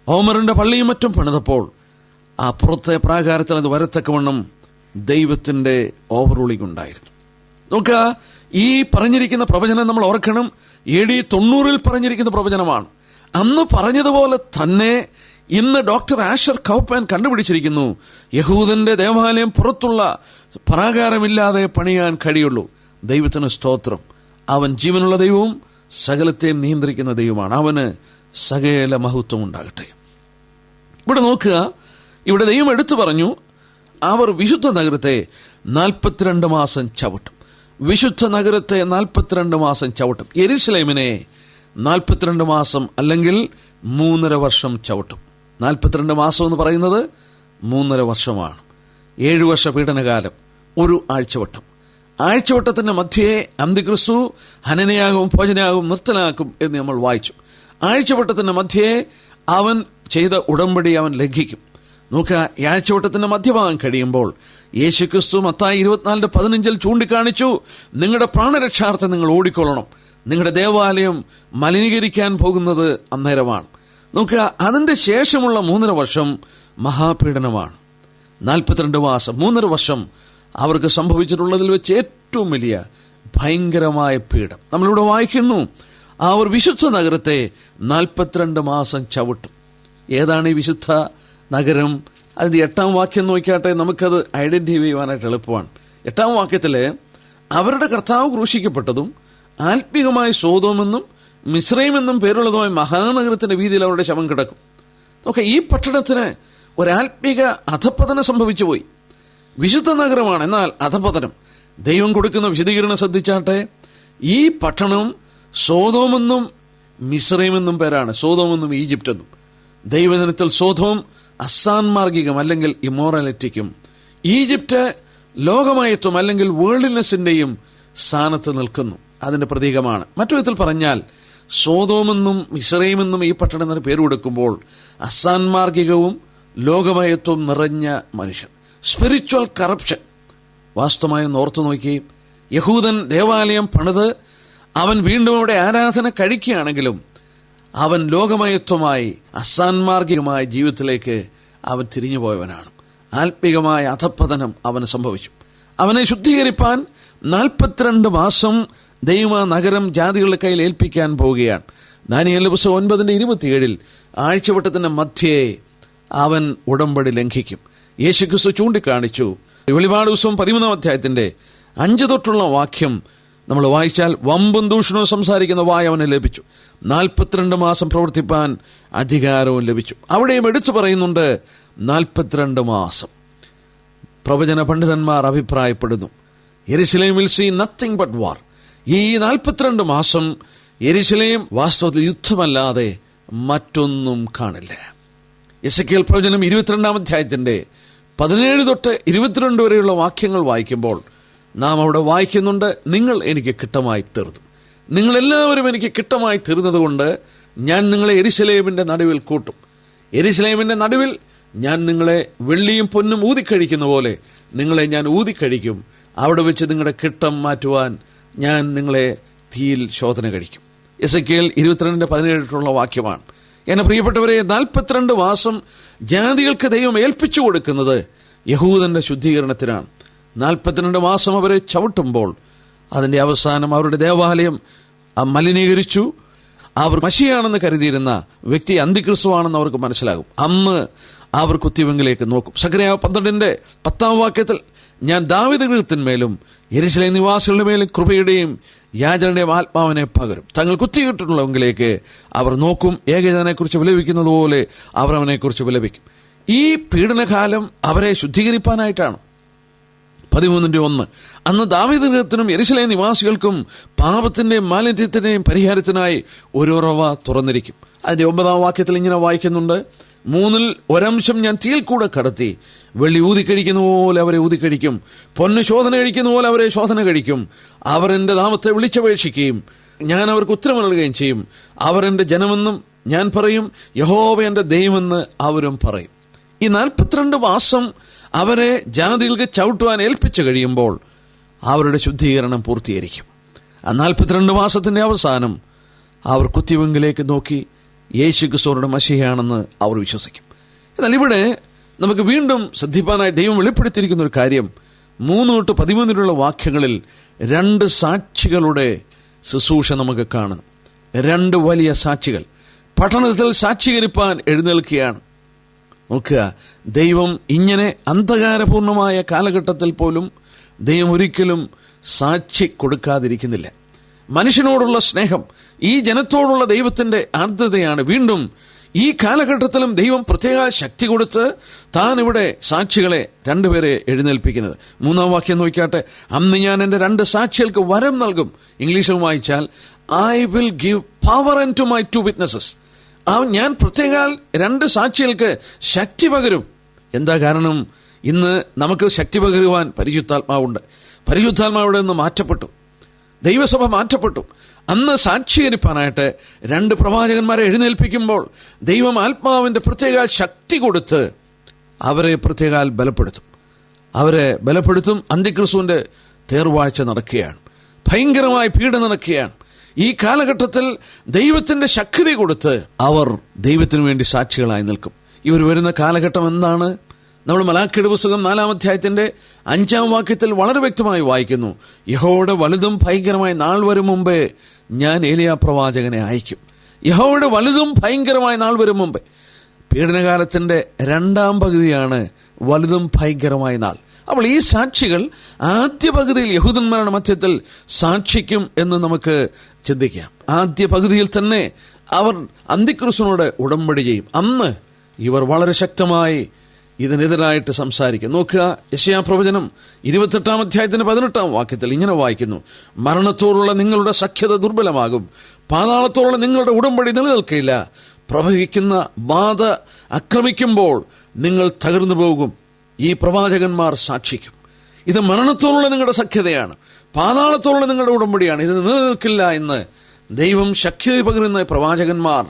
ഓമറിന്റെ പള്ളിയും മറ്റും പണിതപ്പോൾ ആ പുറത്തെ പ്രാകാരത്തിൽ അത് വരത്തക്കവണ്ണം ദൈവത്തിന്റെ ഓവർറൂളിംഗ് ഉണ്ടായിരുന്നു. നോക്കുക, ഈ പറഞ്ഞിരിക്കുന്ന പ്രവചനം നമ്മൾ ഓർക്കണം, AD 90 പറഞ്ഞിരിക്കുന്ന പ്രവചനമാണ്. അന്ന് പറഞ്ഞതുപോലെ തന്നെ ഇന്ന് ഡോക്ടർ ആഷർ കൗപ്പാൻ കണ്ടുപിടിച്ചിരിക്കുന്നു. യഹൂദന്റെ ദേവാലയം പുറത്തുള്ള പ്രാകാരമില്ലാതെ പണിയാൻ കഴിയുള്ളൂ. ദൈവത്തിന് സ്തോത്രം. അവൻ ജീവനുള്ള ദൈവവും സകലത്തെയും നിയന്ത്രിക്കുന്ന ദൈവമാണ്. അവന് സകല മഹത്വം ഉണ്ടാകട്ടെ. ഇവിടെ നോക്കുക, ഇവിടെ ദൈവം എടുത്തു പറഞ്ഞു, അവർ വിശുദ്ധ നഗരത്തെ 42 മാസം ചവിട്ടും. വിശുദ്ധ നഗരത്തെ 42 മാസം ചവിട്ടും. യെരുശലേമിനെ 42 മാസം അല്ലെങ്കിൽ 3.5 വർഷം ചവിട്ടും. 42 മാസം എന്ന് പറയുന്നത് 3.5 വർഷമാണ്. 7 വർഷ പീഡനകാലം, ഒരു ആഴ്ചവട്ടം. ആഴ്ചവട്ടത്തിന്റെ മധ്യേ അന്തിക്രിസ്തു ഹനനയാകും ഭോജനയാകും നിർത്തലാക്കും എന്ന് നമ്മൾ വായിച്ചു. ആഴ്ചവട്ടത്തിന്റെ മധ്യേ അവൻ ചെയ്ത ഉടമ്പടി അവൻ ലംഘിക്കും. നോക്കുക, ഈ ആഴ്ചവട്ടത്തിന്റെ മധ്യഭാഗം കഴിയുമ്പോൾ യേശുക്രിസ്തു മത്തായി 24:15 ചൂണ്ടിക്കാണിച്ചു, നിങ്ങളുടെ പ്രാണരക്ഷാർത്ഥം നിങ്ങൾ ഓടിക്കൊള്ളണം. നിങ്ങളുടെ ദേവാലയം മലിനീകരിക്കാൻ പോകുന്നത് അന്നേരമാണ്. നോക്കുക, അതിന്റെ ശേഷമുള്ള 3.5 വർഷം മഹാപീഡനമാണ്. 42 മാസം 3.5 വർഷം അവർക്ക് സംഭവിച്ചിട്ടുള്ളതിൽ വെച്ച് ഏറ്റവും വലിയ ഭയങ്കരമായ പീഡനം നമ്മളിവിടെ വായിക്കുന്നു. അവർ വിശുദ്ധ നഗരത്തെ 42 മാസം ചവിട്ടും. ഏതാണ് ഈ വിശുദ്ധ നഗരം? അതിന്റെ 8-ാം വാക്യം നോക്കിയാട്ടെ, നമുക്കത് ഐഡന്റിഫൈ ചെയ്യുവാനായിട്ട് എളുപ്പമാണ്. 8-ാം വാക്യത്തില് അവരുടെ കർത്താവ് ക്രൂശിക്കപ്പെട്ടതും ആത്മീകമായ സോദോമെന്നും മിസ്രൈമെന്നും പേരുള്ളതുമായ മഹാനഗരത്തിന്റെ വീതിയിൽ അവരുടെ ശവം കിടക്കും. നോക്കെ, ഈ പട്ടണത്തിന് ഒരാത്മീക അധപ്പതനം സംഭവിച്ചു പോയി. വിശുദ്ധ നഗരമാണ്, എന്നാൽ അധപ്പതനം. ദൈവം കൊടുക്കുന്ന വിശദീകരണം ശ്രദ്ധിച്ചാട്ടെ. ഈ പട്ടണം സോദോമെന്നും മിസ്രൈമെന്നും പേരാണ്. സോദോമെന്നും ഈജിപ്റ്റ് എന്നും. ദൈവജനത്തിൽ സോദോം അസാൻമാർഗികം അല്ലെങ്കിൽ ഇമ്മോറാലിറ്റിക്കും, ഈജിപ്റ്റ് ലോകമയത്വം അല്ലെങ്കിൽ വേൾഡ്നെസിന്റെയും സ്ഥാനത്ത് നിൽക്കുന്നു. അതിന്റെ പ്രതീകമാണ്. മറ്റു വിധത്തിൽ പറഞ്ഞാൽ സോദോമെന്നും മിസ്രൈമെന്നും ഈ പട്ടണത്തിന് പേര് കൊടുക്കുമ്പോൾ അസാൻമാർഗികവും ലോകമയത്വം നിറഞ്ഞ മനുഷ്യൻ, സ്പിരിച്വൽ കറപ്ഷൻ. വാസ്തവമായും ഓർത്തു നോക്കി, യഹൂദൻ ദേവാലയം പണിത് അവൻ വീണ്ടും അവിടെ ആരാധന കഴിക്കുകയാണെങ്കിലും അവൻ ലോകമയത്വമായി അസാൻമാർഗികമായ ജീവിതത്തിലേക്ക് അവൻ തിരിഞ്ഞുപോയവനാണ്. ആത്മീകമായ അധപ്പതനം അവന് സംഭവിച്ചു. അവനെ ശുദ്ധീകരിപ്പാൻ 42 മാസം ദൈവ നഗരം ജാതികളുടെ കയ്യിൽ ഏൽപ്പിക്കാൻ പോവുകയാണ്. ദാനിയേൽ പുസ്തകം 9:27 ആഴ്ചവട്ടത്തിന്റെ മധ്യേ അവൻ ഉടമ്പടി ലംഘിക്കും. യേശുക്രിസ്തു ചൂണ്ടിക്കാണിച്ചു. വെളിപാട് പുസ്തകം 13-ാം അധ്യായത്തിന്റെ 5 തൊട്ടുള്ള വാക്യം നമ്മൾ വായിച്ചാൽ, വമ്പും ദൂഷണവും സംസാരിക്കുന്ന വായ അവന് ലഭിച്ചു. 42 മാസം പ്രവർത്തിപ്പാൻ അധികാരവും ലഭിച്ചു. അവിടെയും എടുത്തു പറയുന്നുണ്ട് 42 മാസം. പ്രവചന പണ്ഡിതന്മാർ അഭിപ്രായപ്പെടുന്നു, യെരുശലേം വിൽ സീ നത്തിങ് ബട്ട് വാർ. ഈ 42 മാസം യെരുശലേം വാസ്തവത്തിൽ യുദ്ധമല്ലാതെ മറ്റൊന്നും കാണില്ല. എസെക്കിയേൽ പ്രവചനം 22-ാം അധ്യായത്തിന്റെ 17 തൊട്ട് 22 വരെയുള്ള വാക്യങ്ങൾ വായിക്കുമ്പോൾ നാം അവിടെ വായിക്കുന്നുണ്ട്, നിങ്ങൾ എനിക്ക് കിട്ടമായി തീർന്നു. നിങ്ങളെല്ലാവരും എനിക്ക് കിട്ടമായി തീർന്നതുകൊണ്ട് ഞാൻ നിങ്ങളെ യെരുശലേമിന്റെ നടുവിൽ കൂട്ടും. യെരുശലേമിന്റെ നടുവിൽ ഞാൻ നിങ്ങളെ വെള്ളിയും പൊന്നും ഊതിക്കഴിക്കുന്ന പോലെ നിങ്ങളെ ഞാൻ ഊതിക്കഴിക്കും. അവിടെ വെച്ച് നിങ്ങളുടെ കിട്ടം മാറ്റുവാൻ ഞാൻ നിങ്ങളെ തീയിൽ ശോധന കഴിക്കും. എസെക്കിയേൽ 22:17 വാക്യമാണ്. എന്നെ പ്രിയപ്പെട്ടവരെ, 42 മാസം ജാതികൾക്ക് ദൈവം ഏൽപ്പിച്ചു കൊടുക്കുന്നത് യഹൂദന്റെ ശുദ്ധീകരണത്തിനാണ്. 42 മാസം അവരെ ചവിട്ടുമ്പോൾ അതിന്റെ അവസാനം അവരുടെ ദേവാലയം മലിനീകരിച്ചു. അവർ മശിയാണെന്ന് കരുതിയിരുന്ന വ്യക്തി അന്തിക്രിസ്തുവാണെന്ന് അവർക്ക് മനസ്സിലാകും. അന്ന് അവർ കുത്തിവെങ്കിലേക്ക് നോക്കും. സഖറിയാവ് 12:10 വാക്യത്തിൽ, ഞാൻ ദാവീദ് ഗൃഹത്തിന്മേലും യെരുശലേം നിവാസികളുടെ മേലും കൃപയുടെയും യാചനയുടെയും ആത്മാവിനെ പകരും. തങ്ങൾ കുത്തിയിട്ടുള്ളവങ്കിലേക്ക് അവർ നോക്കും. ഏകജനെക്കുറിച്ച് വിലപിക്കുന്നത് പോലെ അവർ അവനെക്കുറിച്ച് വിലപിക്കും. ഈ പീഡനകാലം അവരെ ശുദ്ധീകരിപ്പാനായിട്ടാണ്. 13:1 അന്ന് ദാവീദ് ഗൃഹത്തിനും യെരുശലേം നിവാസികൾക്കും പാപത്തിന്റെയും മാലിന്യത്തിന്റെയും പരിഹാരത്തിനായി ഒരു ഉറവ തുറന്നിരിക്കും. അതിന്റെ 9-ാം വാക്യത്തിൽ ഇങ്ങനെ വായിക്കുന്നുണ്ട്, 3-ൽ 1 അംശം ഞാൻ തീയിൽ കൂടെ കടത്തി, വെള്ളി ഊതിക്കഴിക്കുന്ന പോലെ അവരെ ഊതിക്കഴിക്കും, പൊന്ന് ശോധന കഴിക്കുന്ന പോലെ അവരെ ശോധന കഴിക്കും. അവർ എന്റെ നാമത്തെ വിളിച്ചപേക്ഷിക്കുകയും ഞാൻ അവർക്ക് ഉത്തരം നൽകുകയും ചെയ്യും. അവർ എന്റെ ജനമെന്നും ഞാൻ പറയും, യഹോവ എന്റെ ദൈവമെന്ന് അവരും പറയും. ഈ 42 മാസം അവരെ ജാതികൾക്ക് ചവിട്ടുവാൻ ഏൽപ്പിച്ചു കഴിയുമ്പോൾ അവരുടെ ശുദ്ധീകരണം പൂർത്തീകരിക്കും. ആ 42 മാസത്തിന്റെ അവസാനം അവർ കുത്തിവെങ്കിലേക്ക് നോക്കി യേശുക്രിസ്തുവിന്റെ മശിഹയാണെന്ന് അവർ വിശ്വസിക്കും. എന്നാൽ ഇവിടെ നമുക്ക് വീണ്ടും ശ്രദ്ധിപ്പാനായി ദൈവം വെളിപ്പെടുത്തിയിരിക്കുന്ന ഒരു കാര്യം, 3-13 വാക്യങ്ങളിൽ 2 സാക്ഷികളുടെ ശുശ്രൂഷ നമുക്ക് കാണും. 2 വലിയ സാക്ഷികൾ പട്ടണത്തിൽ സാക്ഷീകരിപ്പാൻ എഴുന്നേൽക്കുകയാണ്. നോക്കുക, ദൈവം ഇങ്ങനെ അന്ധകാരപൂർണമായ കാലഘട്ടത്തിൽ പോലും ദൈവം ഒരിക്കലും സാക്ഷി കൊടുക്കാതിരിക്കുന്നില്ല. മനുഷ്യനോടുള്ള സ്നേഹം, ഈ ജനത്തോടുള്ള ദൈവത്തിന്റെ ആർദ്രതയാണ്. വീണ്ടും ഈ കാലഘട്ടത്തിലും ദൈവം പ്രത്യേക ശക്തി കൊടുത്ത് താൻ ഇവിടെ സാക്ഷികളെ 2 പേരെ എഴുന്നേൽപ്പിക്കുന്നത്. 3-ാം വാക്യം നോക്കിയാട്ടെ. അന്ന് ഞാൻ എന്റെ 2 സാക്ഷികൾക്ക് വരം നൽകും. ഇംഗ്ലീഷിൽ വായിച്ചാൽ I will give power and to my 2 witnesses. ഞാൻ പ്രത്യേക 2 സാക്ഷികൾക്ക് ശക്തി പകരും. എന്താ കാരണം? ഇന്ന് നമുക്ക് ശക്തി പകരുവാൻ പരിശുദ്ധാത്മാവുണ്ട്. പരിശുദ്ധാത്മാവിടെ നിന്ന് മാറ്റപ്പെട്ടു, ദൈവസഭ മാറ്റപ്പെട്ടു. അന്ന് സാക്ഷീകരിപ്പാനായിട്ട് 2 പ്രവാചകന്മാരെ എഴുന്നേൽപ്പിക്കുമ്പോൾ ദൈവം ആത്മാവിന്റെ പ്രത്യേക ശക്തി കൊടുത്ത് അവരെ പ്രത്യേക ബലപ്പെടുത്തും. അവരെ ബലപ്പെടുത്തും. അന്ത്യക്രിസ്തുവിന്റെ തേർവാഴ്ച നടക്കുകയാണ്. ഭയങ്കരമായ പീഡനം നടക്കുകയാണ്. ഈ കാലഘട്ടത്തിൽ ദൈവത്തിന്റെ ശക്തി കൊടുത്ത് അവർ ദൈവത്തിനു വേണ്ടി സാക്ഷികളായി നിൽക്കും. ഇവർ വരുന്ന കാലഘട്ടം എന്താണ്? നമ്മൾ മലാഖിയുടെ പുസ്തകം 4-ാം അധ്യായത്തിന്റെ 5-ാം വാക്യത്തിൽ വളരെ വ്യക്തമായി വായിക്കുന്നു. യഹോവയുടെ വലുതും ഭയങ്കരമായ നാൾ വരും മുമ്പേ ഞാൻ ഏലിയാ പ്രവാചകനെ അയക്കും. യഹോവയുടെ വലുതും ഭയങ്കരമായ നാൾ വരും മുമ്പേ. പീഡനകാലത്തിന്റെ 2-ാം പകുതിയാണ് വലുതും ഭയങ്കരമായ നാൾ. അപ്പോൾ ഈ സാക്ഷികൾ ആദ്യ പകുതിയിൽ യഹൂദന്മാരുടെ മധ്യത്തിൽ സാക്ഷിക്കും എന്ന് നമുക്ക് ചിന്തിക്കാം. ആദ്യ പകുതിയിൽ തന്നെ അവർ അന്ത്യക്രിസ്തുവിനോട് ഉടമ്പടി ചെയ്യും. അന്ന് ഇവർ വളരെ ശക്തമായി ഇതിനെതിരായിട്ട് സംസാരിക്കും. നോക്കുക, യെശയ്യാ പ്രവചനം 28-ാം അധ്യായത്തിന്റെ 18-ാം വാക്യത്തിൽ ഇങ്ങനെ വായിക്കുന്നു. മരണത്തോടുള്ള നിങ്ങളുടെ സഖ്യത ദുർബലമാകും, പാതാളത്തോടുള്ള നിങ്ങളുടെ ഉടമ്പടി നിലനിൽക്കില്ല. പ്രവഹിക്കുന്ന ബാധ ആക്രമിക്കുമ്പോൾ നിങ്ങൾ തകർന്നു പോകും. ഈ പ്രവാചകന്മാർ സാക്ഷിക്കും. ഇത് മരണത്തോടുള്ള നിങ്ങളുടെ സഖ്യതയാണ്, പാതാളത്തോടുള്ള നിങ്ങളുടെ ഉടമ്പടിയാണ്, ഇത് നിലനിൽക്കില്ല എന്ന് ദൈവം ശക്തി പകരുന്ന പ്രവാചകന്മാർ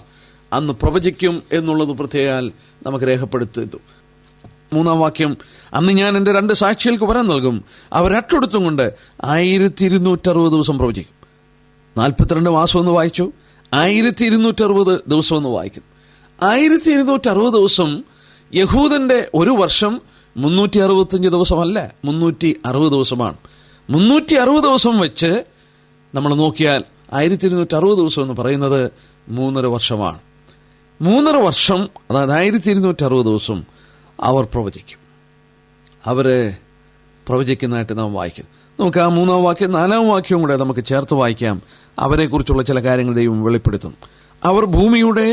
അന്ന് പ്രവചിക്കും എന്നുള്ളത് പ്രത്യേകം നമുക്ക് രേഖപ്പെടുത്തുന്നു. 3-ാം വാക്യം. അന്ന് ഞാൻ എന്റെ 2 സാക്ഷികൾക്ക് വരം നൽകും. അവർ അട്ടെടുത്തും കൊണ്ട് 1260 ദിവസം പ്രവചിക്കും. 42 മാസം എന്ന് വായിച്ചു, 1260 ദിവസം എന്ന് വായിക്കും. 1260 ദിവസം യഹൂദന്റെ ഒരു വർഷം 365 ദിവസമല്ല, 360 ദിവസമാണ്. 360 ദിവസം വെച്ച് നമ്മൾ നോക്കിയാൽ 1260 ദിവസം എന്ന് പറയുന്നത് 3.5 വർഷമാണ്. 3.5 വർഷം, അതായത് 1260 ദിവസം അവർ പ്രവചിക്കും. അവര് പ്രവചിക്കുന്നതായിട്ട് നാം വായിക്കും. നമുക്ക് ആ 3-ാം വാക്യം 4-ാം വാക്യവും കൂടെ നമുക്ക് ചേർത്ത് വായിക്കാം. അവരെക്കുറിച്ചുള്ള ചില കാര്യങ്ങൾ ദൈവം വെളിപ്പെടുത്തുന്നു. അവർ ഭൂമിയുടെ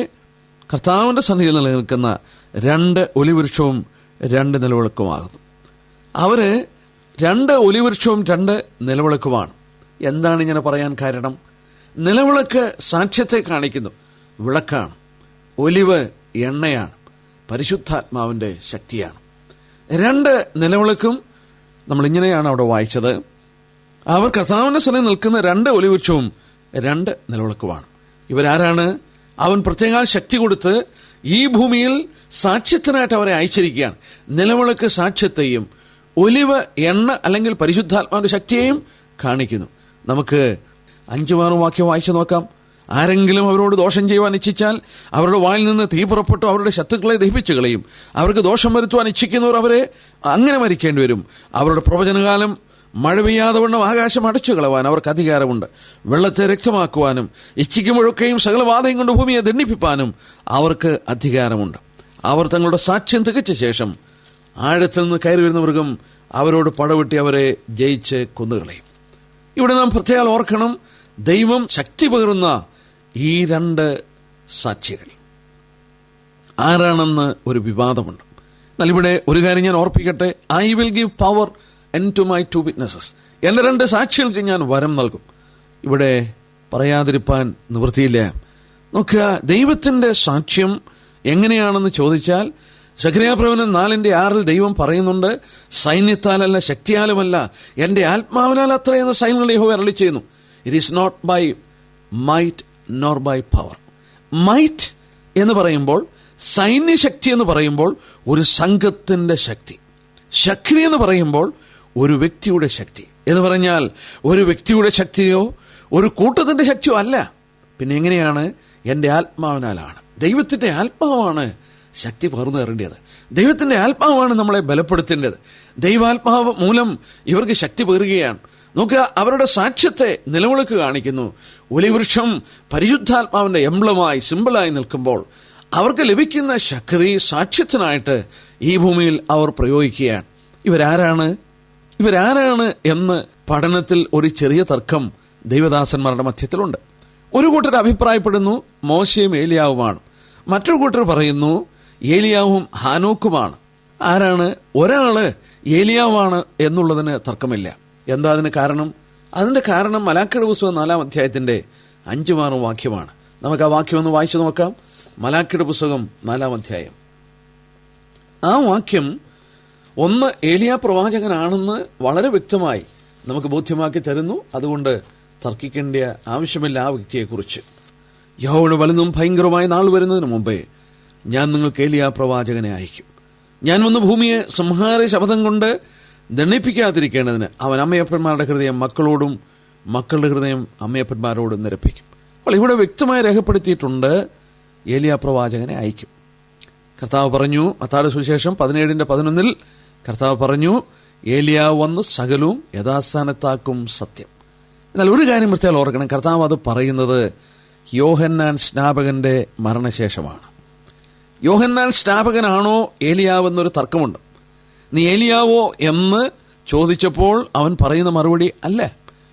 കർത്താവിന്റെ സന്നിധിയിൽ നിലനിൽക്കുന്ന 2 ഒലിവൃക്ഷവും 2 നിലവിളക്കുമാകുന്നു. അവര് 2 ഒലിവൃക്ഷവും 2 നിലവിളക്കുമാണ്. എന്താണ് ഇങ്ങനെ പറയാൻ കാരണം? നിലവിളക്ക് സാക്ഷ്യത്തെ കാണിക്കുന്നു, വിളക്കാണ്. ഒലിവ് എണ്ണയാണ്, പരിശുദ്ധാത്മാവിന്റെ ശക്തിയാണ്. 2 നിലവിളക്കും നമ്മളിങ്ങനെയാണ് അവിടെ വായിച്ചത്. അവർ കർത്താവിന്റെ സന്നിധിയിൽ നിൽക്കുന്ന 2 ഒലിവൃക്ഷവും 2 നിലവിളക്കുമാണ്. ഇവരാരാണ്? അവൻ പ്രത്യേക ശക്തി കൊടുത്ത് ഈ ഭൂമിയിൽ സാക്ഷ്യത്തിനായിട്ട് അവരെ അയച്ചിരിക്കുകയാണ്. നിലവിളക്ക് സാക്ഷ്യത്തെയും ഒലിവ് എണ്ണ അല്ലെങ്കിൽ പരിശുദ്ധാത്മാവിന്റെ ശക്തിയെയും കാണിക്കുന്നു. നമുക്ക് 5-6 വാക്യം വായിച്ചു നോക്കാം. ആരെങ്കിലും അവരോട് ദോഷം ചെയ്യുവാൻ ഇച്ഛിച്ചാൽ അവരുടെ വായിൽ നിന്ന് തീ പുറപ്പെട്ടു അവരുടെ ശത്രുക്കളെ ദഹിപ്പിച്ചു കളയും. അവർക്ക് ദോഷം വരുത്തുവാൻ ഇച്ഛിക്കുന്നവർ അവരെ അങ്ങനെ മരിക്കേണ്ടി വരും. അവരുടെ പ്രവചനകാലം മഴ പെയ്യാതെ വണ്ണം ആകാശം അടച്ചു കളവാൻ അവർക്ക് അധികാരമുണ്ട്. വെള്ളത്തെ രക്തമാക്കുവാനും ഇച്ഛിക്കുമ്പോഴൊക്കെയും സകലവാദയും കൊണ്ട് ഭൂമിയെ ദണ്ഡിപ്പിക്കാനും അവർക്ക് അധികാരമുണ്ട്. അവർ തങ്ങളുടെ സാക്ഷ്യം തികച്ച ശേഷം ആഴത്തിൽ നിന്ന് കയറി വരുന്ന മൃഗം അവരോട് പടവെട്ടി അവരെ ജയിച്ച് കൊന്നുകളയും. ഇവിടെ നാം പ്രത്യേകം ഓർക്കണം, ദൈവം ശക്തി പകരുന്ന ഈ 2 സാക്ഷികൾ ആരാണെന്ന് ഒരു വിവാദമുണ്ട്. എന്നാൽ ഇവിടെ ഒരു കാര്യം ഞാൻ ഓർപ്പിക്കട്ടെ. I will give power and to my 2 witnesses. എന്റെ 2 സാക്ഷികൾക്ക് ഞാൻ വരം നൽകും. ഇവിടെ പറയാതിരിപ്പാൻ നിവൃത്തിയില്ല. നോക്കുക, ദൈവത്തിന്റെ സാക്ഷ്യം എങ്ങനെയാണെന്ന് ചോദിച്ചാൽ സഖറിയാ പ്രവചനം 4:6 ദൈവം പറയുന്നുണ്ട്, സൈന്യത്താലല്ല ശക്തിയാലുമല്ല എന്റെ ആത്മാവിനാൽ അത്രയെന്ന സൈന്യങ്ങളെ യഹോവ അരുളിച്ചെയ്യുന്നു. It is not by might nor by power. Might എന്ന് പറയുമ്പോൾ, സൈന്യശക്തി എന്ന് പറയുമ്പോൾ ഒരു സംഘത്തിന്റെ ശക്തി. ശക്തി എന്ന് പറയുമ്പോൾ ഒരു വ്യക്തിയുടെ ശക്തി. എന്ന് പറഞ്ഞാൽ ഒരു വ്യക്തിയുടെ ശക്തിയോ ഒരു കൂട്ടത്തിന്റെ ശക്തിയോ അല്ല. പിന്നെ എങ്ങനെയാണ്? എന്റെ ആത്മാവിനാലാണ്. ദൈവത്തിന്റെ ആത്മാവാണ് ശക്തി പകർന്നു തരേണ്ടത്. ദൈവത്തിന്റെ ആത്മാവാണ് നമ്മളെ ബലപ്പെടുത്തേണ്ടത്. ദൈവാത്മാവ് മൂലം ഇവർക്ക് ശക്തി പകരുകയാണ്. നോക്കുക, അവരുടെ സാക്ഷ്യത്തെ നിലവിളക്ക് കാണിക്കുന്നു. ഒലിവൃക്ഷം പരിശുദ്ധാത്മാവിന്റെ എംബ്ലമായി, സിമ്പിളായി നിൽക്കുമ്പോൾ അവർക്ക് ലഭിക്കുന്ന ശക്തി സാക്ഷ്യത്തിനായിട്ട് ഈ ഭൂമിയിൽ അവർ പ്രയോഗിക്കുകയാണ്. ഇവരാരാണ് എന്ന് പഠനത്തിൽ ഒരു ചെറിയ തർക്കം ദൈവദാസന്മാരുടെ മധ്യത്തിലുണ്ട്. ഒരു കൂട്ടർ അഭിപ്രായപ്പെടുന്നു മോശയും ഏലിയാവുമാണ്. മറ്റൊരു കൂട്ടർ പറയുന്നു ഏലിയാവും ഹാനോക്കുമാണ്. ആരാണ്? ഒരാള് ഏലിയാവാണ് എന്നുള്ളതിന് തർക്കമില്ല. എന്താ അതിന് കാരണം? അതിന്റെ കാരണം മലാക്കിയുടെ പുസ്തകം 4-ാം അധ്യായത്തിന്റെ 5-6 വാക്യമാണ്. നമുക്ക് ആ വാക്യം ഒന്ന് വായിച്ചു നോക്കാം. മലാക്കിയുടെ പുസ്തകം 4-ാം അധ്യായം. ആ വാക്യം ഒന്ന് ഏലിയാ പ്രവാചകനാണെന്ന് വളരെ വ്യക്തമായി നമുക്ക് ബോധ്യമാക്കി തരുന്നു. അതുകൊണ്ട് തർക്കിക്കേണ്ട ആവശ്യമില്ല ആ വ്യക്തിയെക്കുറിച്ച്. യഹോവയുടെ വലുതും ഭയങ്കരമായ നാൾ വരുന്നതിന് മുമ്പേ ഞാൻ നിങ്ങൾക്ക് ഏലിയാ പ്രവാചകനെ അയക്കും. ഞാൻ വന്ന് ഭൂമിയെ സംഹാര ശബ്ദം കൊണ്ട് ദണ്ഡിപ്പിക്കാതിരിക്കേണ്ടതിന് അവൻ അമ്മയപ്പന്മാരുടെ ഹൃദയം മക്കളോടും മക്കളുടെ ഹൃദയം അമ്മയപ്പന്മാരോടും നിരപ്പിക്കും. അപ്പോൾ ഇവിടെ വ്യക്തമായി രേഖപ്പെടുത്തിയിട്ടുണ്ട് ഏലിയാ പ്രവാചകനെ അയക്കും. കർത്താവ് പറഞ്ഞു, മത്തായിയുടെ സുവിശേഷം 17:11 കർത്താവ് പറഞ്ഞു, ഏലിയാവ് വന്ന് സകലവും യഥാസ്ഥാനത്താക്കും സത്യം. എന്നാൽ ഒരു കാര്യം പ്രത്യേകം ഓർക്കണം, കർത്താവ് അത് പറയുന്നത് യോഹന്നാൻ സ്നാപകന്റെ മരണശേഷമാണ്. യോഹന്നാൻ സ്നാപകനാണോ ഏലിയാവ് എന്നൊരു തർക്കമുണ്ട്. നീ ഏലിയാവോ എന്ന് ചോദിച്ചപ്പോൾ അവൻ പറയുന്ന മറുപടി അല്ല.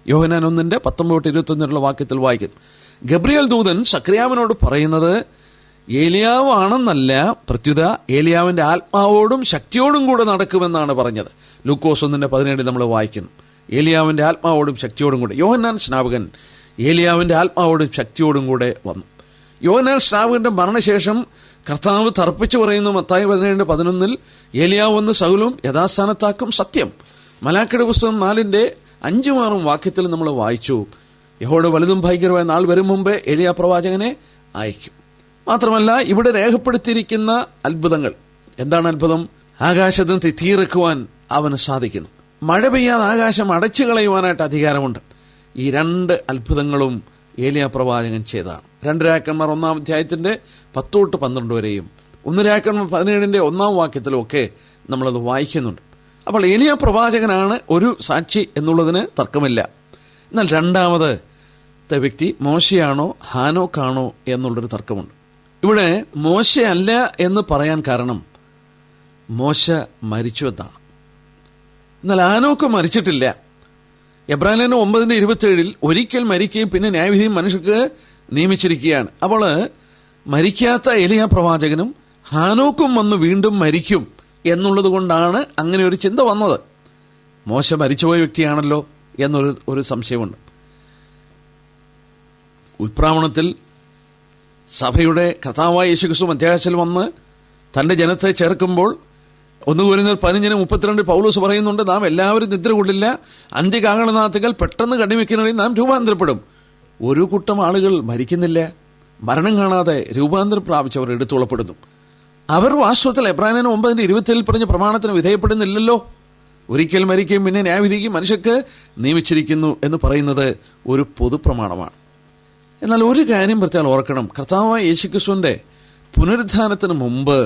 യോഹന്നാൻ 1:19-21 വാക്യത്തിൽ വായിക്കുന്നു. ഗബ്രിയേൽ ദൂതൻ സക്രിയാവിനോട് പറയുന്നത് ഏലിയാവ് ആണെന്നല്ല, പ്രത്യുത ഏലിയാവിന്റെ ആത്മാവോടും ശക്തിയോടും കൂടെ നടക്കുമെന്നാണ് പറഞ്ഞത്. ലൂക്കോസ് 1:17 നമ്മൾ വായിക്കുന്നു. ഏലിയാവിന്റെ ആത്മാവോടും ശക്തിയോടും കൂടെ. യോഹന്നാൻ സ്നാപകൻ ഏലിയാവിന്റെ ആത്മാവോടും ശക്തിയോടും കൂടെ വന്നു. യോഹന്നാൻ സ്നാപകന്റെ മരണശേഷം കർത്താവ് തർപ്പിച്ചു പറയുന്നു മത്തായി 17:11 ഏലിയാവ് വന്ന് സകലവും യഥാസ്ഥാനത്താക്കും സത്യം. മലാക്കിയുടെ പുസ്തകം 4:5-6 വാക്യത്തിൽ നമ്മൾ വായിച്ചു, യഹോവയുടെ വലുതും ഭയങ്കരമായ നാൾ വരും മുമ്പേ ഏലിയാ പ്രവാചകനെ അയക്കും. മാത്രമല്ല ഇവിടെ രേഖപ്പെടുത്തിയിരിക്കുന്ന അത്ഭുതങ്ങൾ. എന്താണ് അത്ഭുതം? ആകാശത്തിന് തീയിറക്കുവാൻ അവന് സാധിക്കുന്നു. മഴ പെയ്യാതെ ആകാശം അടച്ചു കളയുവാനായിട്ട് അധികാരമുണ്ട്. ഈ 2 അത്ഭുതങ്ങളും ഏലിയാ പ്രവാചകൻ ചെയ്തതാണ്. 2 രാജാക്കന്മാർ 1-ാം അധ്യായത്തിന്റെ 10-12 വരെയും 1 രാജാക്കന്മാർ 17-1 വാക്യത്തിലും ഒക്കെ നമ്മളത് വായിക്കുന്നുണ്ട്. അപ്പോൾ ഏലിയാ പ്രവാചകനാണ് ഒരു സാക്ഷി എന്നുള്ളതിന് തർക്കമില്ല. എന്നാൽ രണ്ടാമത്തെ വ്യക്തി മോശയാണോ ഹാനോക്കാണോ എന്നുള്ളൊരു തർക്കമുണ്ട്. ഇവിടെ മോശയല്ല എന്ന് പറയാൻ കാരണം മോശ മരിച്ചു എന്നാണ്. എന്നാൽ ഹാനോക്ക് മരിച്ചിട്ടില്ല. എബ്രായലേഖനം 9:27 ഒരിക്കൽ മരിക്കുകയും പിന്നെ ന്യായവിധിയും മനുഷ്യർക്ക് നിയമിച്ചിരിക്കുകയാണ്. അപ്പോൾ മരിക്കാത്ത ഏലിയാ പ്രവാചകനും ഹാനോക്കും വന്ന് വീണ്ടും മരിക്കും എന്നുള്ളത് കൊണ്ടാണ് അങ്ങനെ ഒരു ചിന്ത വന്നത്. മോശ മരിച്ചുപോയ വ്യക്തിയാണല്ലോ എന്നൊരു സംശയമുണ്ട്. ഉൽപ്രാവണത്തിൽ സഭയുടെ കർത്താവായ യേശുക്രിസ്തു മധ്യാകാശത്തിൽ വന്ന് തന്റെ ജനത്തെ ചേർക്കുമ്പോൾ 1 കൊരിന്ത്യർ 15:32 പൗലോസ് പറയുന്നുണ്ട്, നാം എല്ലാവരും നിദ്ര കൊള്ളില്ല, അന്ത്യകാഹളനാഥകൾ പെട്ടെന്ന് കണ്ണിവെക്കുന്നതിൽ നാം രൂപാന്തരപ്പെടും. ഒരു കൂട്ടം ആളുകൾ മരിക്കുന്നില്ല, മരണം കാണാതെ രൂപാന്തരം പ്രാപിച്ചവർ എടുത്തുകൊള്ളപ്പെടുന്നു. അവർ വാസ്തവത്തിൽ എബ്രായലേഖനം 9:27 പറഞ്ഞ പ്രമാണത്തിന് വിധേയപ്പെടുന്നില്ലല്ലോ. ഒരിക്കൽ മരിക്കുകയും പിന്നെ ന്യായവിധിക്കും മനുഷ്യർക്ക് നിയമിച്ചിരിക്കുന്നു എന്ന് പറയുന്നത് ഒരു പൊതുപ്രമാണമാണ്. എന്നാൽ ഒരു കാര്യം പ്രത്യേകം ഓർക്കണം, കർത്താവായ യേശുക്രിസ്തുവിന്റെ പുനരുത്ഥാനത്തിന് മുമ്പ്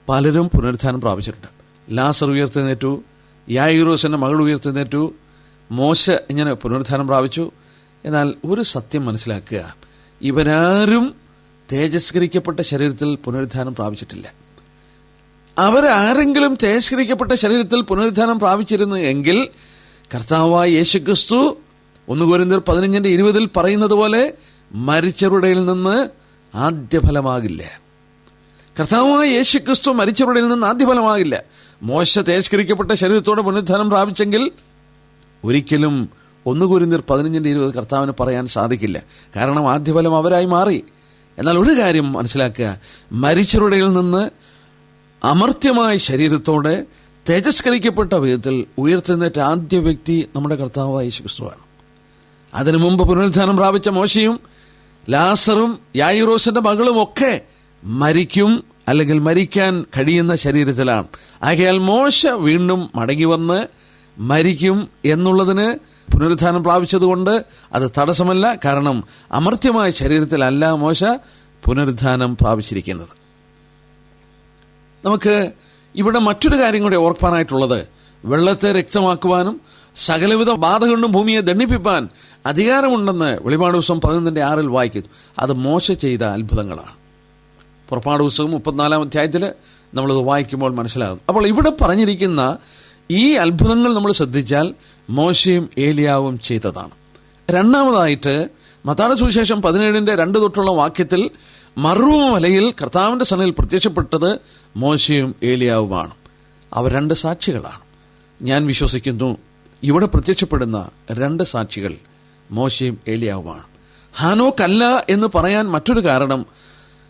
പലരും പുനരുത്ഥാനം പ്രാപിച്ചിട്ടുണ്ട്. ലാസർ ഉയർത്തെഴുന്നേറ്റു, യായിറോസിന്റെ മകൾ ഉയർത്തെഴുന്നേറ്റു, മോശ ഇങ്ങനെ പുനരുത്ഥാനം പ്രാപിച്ചു. എന്നാൽ ഒരു സത്യം മനസ്സിലാക്കുക, ഇവരാരും തേജസ്കരിക്കപ്പെട്ട ശരീരത്തിൽ പുനരുത്ഥാനം പ്രാപിച്ചിട്ടില്ല. അവരാരെങ്കിലും തേജസ്കരിക്കപ്പെട്ട ശരീരത്തിൽ പുനരുത്ഥാനം പ്രാപിച്ചിരുന്നു എങ്കിൽ കർത്താവായ യേശുക്രിസ്തു 1 കൊരിന്ത്യർ 15:20 പറയുന്നത് പോലെ മരിച്ചവരുടെ നിന്ന് ആദ്യഫലമാകില്ല. കർത്താവായ യേശുക്രിസ്തു മരിച്ചവരുടെ നിന്ന് ആദ്യഫലമാകില്ല. മോശ തേജസ്കരിക്കപ്പെട്ട ശരീരത്തോടെ പുനരുത്ഥാനം പ്രാപിച്ചെങ്കിൽ ഒരിക്കലും 1 കൊരിന്ത്യർ 15:20 കർത്താവിന് പറയാൻ സാധിക്കില്ല. കാരണം ആദ്യഫലം അവരായി മാറി. എന്നാൽ ഒരു കാര്യം മനസ്സിലാക്കുക, മരിച്ചവരുടെ നിന്ന് അമർത്യമായ ശരീരത്തോടെ തേജസ്കരിക്കപ്പെട്ട വിധത്തിൽ ഉയർത്തെഴുന്നേറ്റ ആദ്യ വ്യക്തി നമ്മുടെ കർത്താവായ യേശുക്രിസ്തുവാണ്. അതിനു മുമ്പ് പുനരുത്ഥാനം പ്രാപിച്ച മോശയും ലാസറും യായിറോസിന്റെ മകളും ഒക്കെ മരിക്കും, അല്ലെങ്കിൽ മരിക്കാൻ കഴിയുന്ന ശരീരത്തിലാണ്. ആകയാൽ മോശ വീണ്ടും മടങ്ങി വന്ന് മരിക്കും എന്നുള്ളതിന് പുനരുത്ഥാനം പ്രാപിച്ചതുകൊണ്ട് അത് തടസ്സമല്ല. കാരണം അമർത്യമായ ശരീരത്തിലല്ല മോശ പുനരുത്ഥാനം പ്രാപിച്ചിരിക്കുന്നത്. നമുക്ക് ഇവിടെ മറ്റൊരു കാര്യം കൂടെ ഓർക്കാനായിട്ടുള്ളത്, വെള്ളത്തെ രക്തമാക്കുവാനും സകലവിധ ബാധ കൊണ്ടും ഭൂമിയെ ദണ്ഡിപ്പിക്കാൻ അധികാരമുണ്ടെന്ന് വെളിപാട് പുസ്തകം 11:6 വായിക്കുന്നു. അത് മോശ ചെയ്ത അത്ഭുതങ്ങളാണ്. പുറപ്പാട് പുസ്തകം 34 അധ്യായത്തിൽ നമ്മളത് വായിക്കുമ്പോൾ മനസ്സിലാകും. അപ്പോൾ ഇവിടെ പറഞ്ഞിരിക്കുന്ന ഈ അത്ഭുതങ്ങൾ നമ്മൾ ശ്രദ്ധിച്ചാൽ മോശയും ഏലിയാവും ചെയ്തതാണ്. രണ്ടാമതായിട്ട് മത്തായിയുടെ സുവിശേഷം 17:2 തൊട്ടുള്ള വാക്യത്തിൽ മറുഭൂമ മലയിൽ കർത്താവിന്റെ സന്നിധിയിൽ പ്രത്യക്ഷപ്പെട്ടത് മോശയും ഏലിയാവുമാണ്. അവർ 2 സാക്ഷികളാണ്. ഞാൻ വിശ്വസിക്കുന്നു ഇവിടെ പ്രത്യക്ഷപ്പെടുന്ന 2 സാക്ഷികൾ മോശയും ഏലിയാവുമാണ്. ഹാനോക്കല്ല എന്ന് പറയാൻ മറ്റൊരു കാരണം,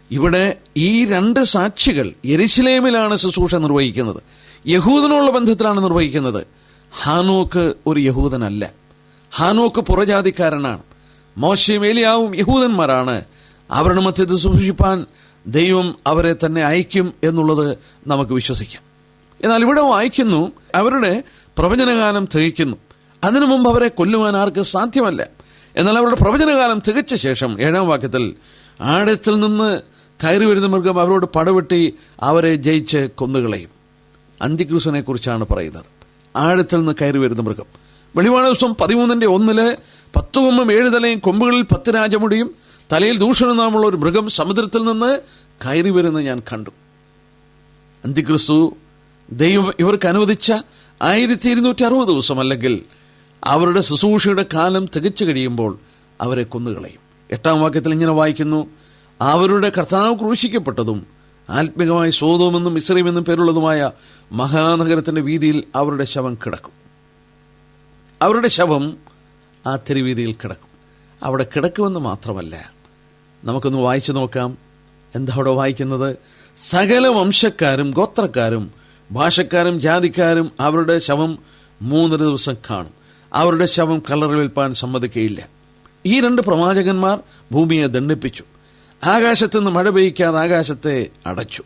ഇവിടെ ഈ 2 സാക്ഷികൾ യെരുശലേമിലാണ് ശുശ്രൂഷ നിർവഹിക്കുന്നത്, യഹൂദനുള്ള ബന്ധത്തിലാണ് നിർവഹിക്കുന്നത്. ഹാനോക്ക് ഒരു യഹൂദനല്ല, ഹാനോക്ക് പുറജാതിക്കാരനാണ്. മോശയും ഏലിയാവും യഹൂദന്മാരാണ്. അവരുടെ മധ്യത്തിൽ സൂക്ഷിപ്പാൻ ദൈവം അവരെ തന്നെ അയക്കും എന്നുള്ളത് നമുക്ക് വിശ്വസിക്കാം. എന്നാൽ ഇവിടെ വായിക്കുന്നു, അവരുടെ പ്രവചനകാലം തികയ്ക്കുന്നു. അതിനു മുമ്പ് അവരെ കൊല്ലുവാൻ ആർക്ക് സാധ്യമല്ല. എന്നാൽ അവരുടെ പ്രവചനകാലം തികച്ച ശേഷം 7-ാം വാക്യത്തിൽ ആഴത്തിൽ നിന്ന് കയറി വരുന്ന മൃഗം അവരോട് പടവെട്ടി അവരെ ജയിച്ച് കൊന്നുകളയും. അന്തിക്രിസ്തുവിനെ കുറിച്ചാണ് പറയുന്നത്. ആഴത്തിൽ നിന്ന് കയറി വരുന്ന മൃഗം. വെളിപാട് പുസ്തകം 13:1 10 കൊമ്പും 7 തലയും, കൊമ്പുകളിൽ 10 രാജമുടിയും, തലയിൽ ദൂഷണനാമുള്ള ഒരു മൃഗം സമുദ്രത്തിൽ നിന്ന് കയറി വരുന്നത് ഞാൻ കണ്ടു. അന്തിക്രിസ്തു ദൈവം ഇവർക്ക് അനുവദിച്ച 1260 ദിവസം, അല്ലെങ്കിൽ അവരുടെ ശുശ്രൂഷയുടെ കാലം തികച്ചു കഴിയുമ്പോൾ അവരെ കൊന്നുകളയും. 8-ാം വാക്യത്തിൽ ഇങ്ങനെ വായിക്കുന്നു, അവരുടെ കർത്താവ് ക്രൂശിക്കപ്പെട്ടതും ആത്മികമായി സോദോമെന്നും മിസ്രയീമെന്നും പേരുള്ളതുമായ മഹാനഗരത്തിന്റെ വീതിയിൽ അവരുടെ ശവം കിടക്കും. അവരുടെ ശവം ആ തെരുവീതിയിൽ കിടക്കും. അവിടെ കിടക്കുമെന്ന് മാത്രമല്ല, നമുക്കൊന്ന് വായിച്ചു നോക്കാം. എന്താ അവിടെ വായിക്കുന്നത്? സകല വംശക്കാരും ഗോത്രക്കാരും ഭാഷക്കാരും ജാതിക്കാരും അവരുടെ ശവം 3 ദിവസം കാണും. അവരുടെ ശവം കല്ലറയിൽ സമ്മതിക്കുകയില്ല. ഈ 2 പ്രവാചകന്മാർ ഭൂമിയെ ദണ്ഡിപ്പിച്ചു. ആകാശത്തുനിന്ന് മഴ പെയ്യ്ക്കാതെ ആകാശത്തെ അടച്ചു.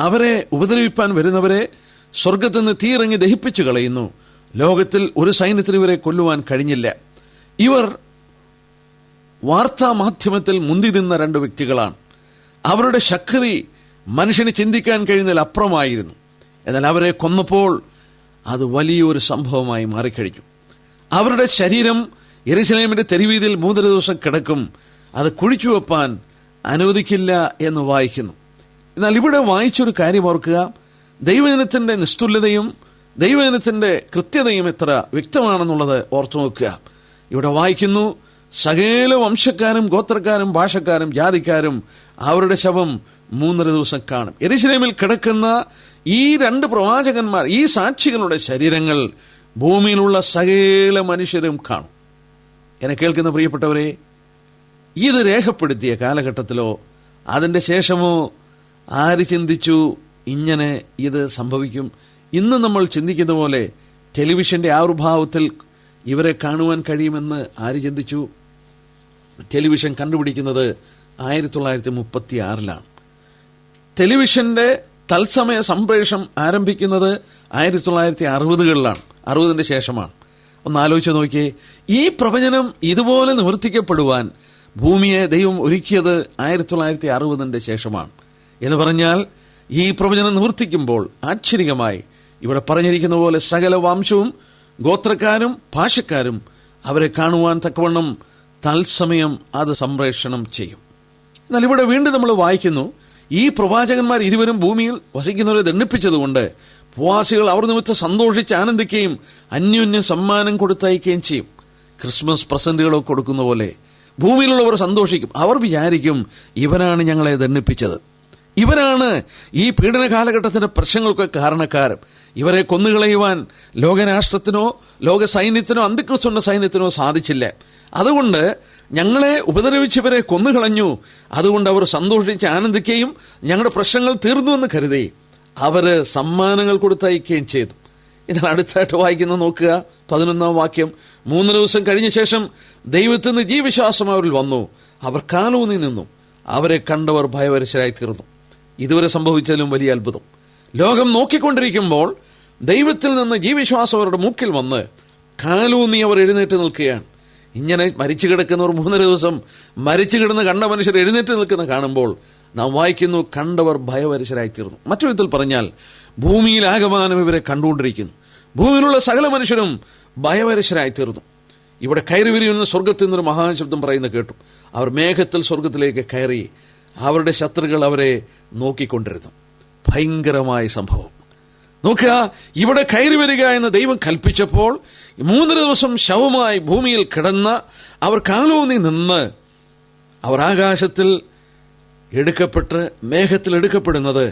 അവരെ ഉപദ്രവിപ്പാൻ വരുന്നവരെ സ്വർഗത്തിൽ നിന്ന് തീയിറങ്ങി ദഹിപ്പിച്ചു കളയുന്നു. ലോകത്തിൽ ഒരു സൈന്യത്തിന് ഇവരെ കൊല്ലുവാൻ കഴിഞ്ഞില്ല. ഇവർ വാർത്താ മാധ്യമത്തിൽ മുന്തി നിന്ന 2 വ്യക്തികളാണ്. അവരുടെ ശക്തി മനുഷ്യന് ചിന്തിക്കാൻ കഴിയുന്നതിൽ അപ്പുറമായിരുന്നു. എന്നാൽ അവരെ കൊന്നപ്പോൾ അത് വലിയൊരു സംഭവമായി മാറിക്കഴിഞ്ഞു. അവരുടെ ശരീരം യെരുശലേമിന്റെ തെരുവീതിയിൽ 3 ദിവസം കിടക്കും. അത് കുഴിച്ചു വെപ്പാൻ അനുവദിക്കില്ല എന്ന് വായിക്കുന്നു. എന്നാൽ ഇവിടെ വായിച്ചൊരു കാര്യം ഓർക്കുക, ദൈവജനത്തിന്റെ നിസ്തുല്യതയും ദൈവജനത്തിന്റെ കൃത്യതയും എത്ര വ്യക്തമാണെന്നുള്ളത് ഓർത്തു നോക്കുക. ഇവിടെ വായിക്കുന്നു, സകല വംശക്കാരും ഗോത്രക്കാരും ഭാഷക്കാരും ജാതിക്കാരും അവരുടെ ശവം 3 ദിവസം കാണും. യെരുശലേമിൽ കിടക്കുന്ന ഈ 2 പ്രവാചകന്മാർ, ഈ സാക്ഷികളുടെ ശരീരങ്ങൾ ഭൂമിയിലുള്ള സകല മനുഷ്യരും കാണും. എന്നെ കേൾക്കുന്ന പ്രിയപ്പെട്ടവരെ, ഇത് രേഖപ്പെടുത്തിയ കാലഘട്ടത്തിലോ അതിന്റെ ശേഷമോ ആര് ചിന്തിച്ചു ഇങ്ങനെ ഇത് സംഭവിക്കും? ഇന്ന് നമ്മൾ ചിന്തിക്കുന്ന പോലെ ടെലിവിഷന്റെ ആവിർഭാവത്തിൽ ഇവരെ കാണുവാൻ കഴിയുമെന്ന് ആര് ചിന്തിച്ചു? ടെലിവിഷൻ കണ്ടുപിടിക്കുന്നത് 1936 ടെലിവിഷന്റെ തത്സമയ സംപ്രേഷണം ആരംഭിക്കുന്നത് 1960-കളിലാണ്. 60-ന്റെ ശേഷമാണ്. ഒന്ന് ആലോചിച്ച് നോക്കിയേ, ഈ പ്രവചനം ഇതുപോലെ നിവർത്തിക്കപ്പെടുവാൻ ഭൂമിയെ ദൈവം ഒരുക്കിയത് 1960-ന്റെ ശേഷമാണ്. എന്ന് പറഞ്ഞാൽ ഈ പ്രവചനം നിവർത്തിക്കുമ്പോൾ ആശ്ചര്യമായി ഇവിടെ പറഞ്ഞിരിക്കുന്ന പോലെ സകല വംശവും ഗോത്രക്കാരും ഭാഷക്കാരും അവരെ കാണുവാൻ തക്കവണ്ണം തത്സമയം അത് സംപ്രേഷണം ചെയ്യും. എന്നാൽ ഇവിടെ വീണ്ടും നമ്മൾ വായിക്കുന്നു, ഈ പ്രവാചകന്മാർ ഇരുവരും ഭൂമിയിൽ വസിക്കുന്നവരെ ദണ്ഡിപ്പിച്ചതുകൊണ്ട് ഭൂവാസികൾ അവർ നിമിത്തം സന്തോഷിച്ച് ആനന്ദിക്കുകയും അന്യോന്യം സമ്മാനം കൊടുത്തയക്കുകയും ചെയ്യും. ക്രിസ്മസ് പ്രസന്റുകളൊക്കെ കൊടുക്കുന്ന പോലെ ഭൂമിയിലുള്ളവർ സന്തോഷിക്കും. അവർ വിചാരിക്കും, ഇവരാണ് ഞങ്ങളെ ദണ്ഡിപ്പിച്ചത്, ഇവരാണ് ഈ പീഡന കാലഘട്ടത്തിന്റെ പ്രശ്നങ്ങൾക്ക് കാരണക്കാരൻ. ഇവരെ കൊന്നുകളയുവാൻ ലോകരാഷ്ട്രത്തിനോ ലോക സൈന്യത്തിനോ അന്തിക്രിസ്തുവിന്റെ സൈന്യത്തിനോ സാധിച്ചില്ല. അതുകൊണ്ട് ഞങ്ങളെ ഉപദ്രവിച്ചവരെ കൊന്നുകളഞ്ഞു. അതുകൊണ്ട് അവർ സന്തോഷിച്ച് ആനന്ദിക്കുകയും ഞങ്ങളുടെ പ്രശ്നങ്ങൾ തീർന്നുവെന്ന് കരുതി അവര് സമ്മാനങ്ങൾ കൊടുത്തയക്കുകയും ചെയ്തു. ഇതാണ് അടുത്തായിട്ട് വായിക്കുന്നത്. നോക്കുക, 11-ാം വാക്യം. 3 ദിവസം കഴിഞ്ഞ ശേഷം ദൈവത്തിൽ നിന്ന് ജീവവിശ്വാസം അവരിൽ വന്നു. അവർ കാലൂന്നി നിന്നു. അവരെ കണ്ടവർ ഭയപരശരായി തീർന്നു. ഇതുവരെ സംഭവിച്ചാലും വലിയ അത്ഭുതം. ലോകം നോക്കിക്കൊണ്ടിരിക്കുമ്പോൾ ദൈവത്തിൽ നിന്ന് ജീവവിശ്വാസം അവരുടെ മൂക്കിൽ വന്ന് കാലൂന്നി അവർ എഴുന്നേറ്റ് നിൽക്കുകയാണ്. ഇങ്ങനെ മരിച്ചു കിടക്കുന്നവർ 3 ദിവസം മരിച്ചു കിടന്ന് കണ്ട മനുഷ്യർ എഴുന്നേറ്റ് നിൽക്കുന്ന കാണുമ്പോൾ നാം വായിക്കുന്നു, കണ്ടവർ ഭയപരവശരായിത്തീർന്നു. മറ്റൊരു വിധത്തിൽ പറഞ്ഞാൽ ഭൂമിയിൽ ആകമാനം ഇവരെ കണ്ടുകൊണ്ടിരിക്കുന്നു. ഭൂമിയിലുള്ള സകല മനുഷ്യരും ഭയപരവശരായിത്തീർന്നു. ഇവിടെ കയറി വരുന്ന സ്വർഗത്തിൽ നിന്നൊരു മഹാശബ്ദം പറയുന്നത് കേട്ടു. അവർ മേഘത്തിൽ സ്വർഗത്തിലേക്ക് കയറി. അവരുടെ ശത്രുക്കൾ അവരെ നോക്കിക്കൊണ്ടിരുന്നു. ഭയങ്കരമായ സംഭവം. നോക്കുക, ഇവിടെ കയറി വരിക എന്ന് ദൈവം കൽപ്പിച്ചപ്പോൾ 3 ദിവസം ശവമായി ഭൂമിയിൽ കിടന്ന അവർ കാലൂന്നി നിന്ന് അവർ ആകാശത്തിൽ എടുക്കപ്പെട്ട് മേഘത്തിൽ എടുക്കപ്പെടുന്നത്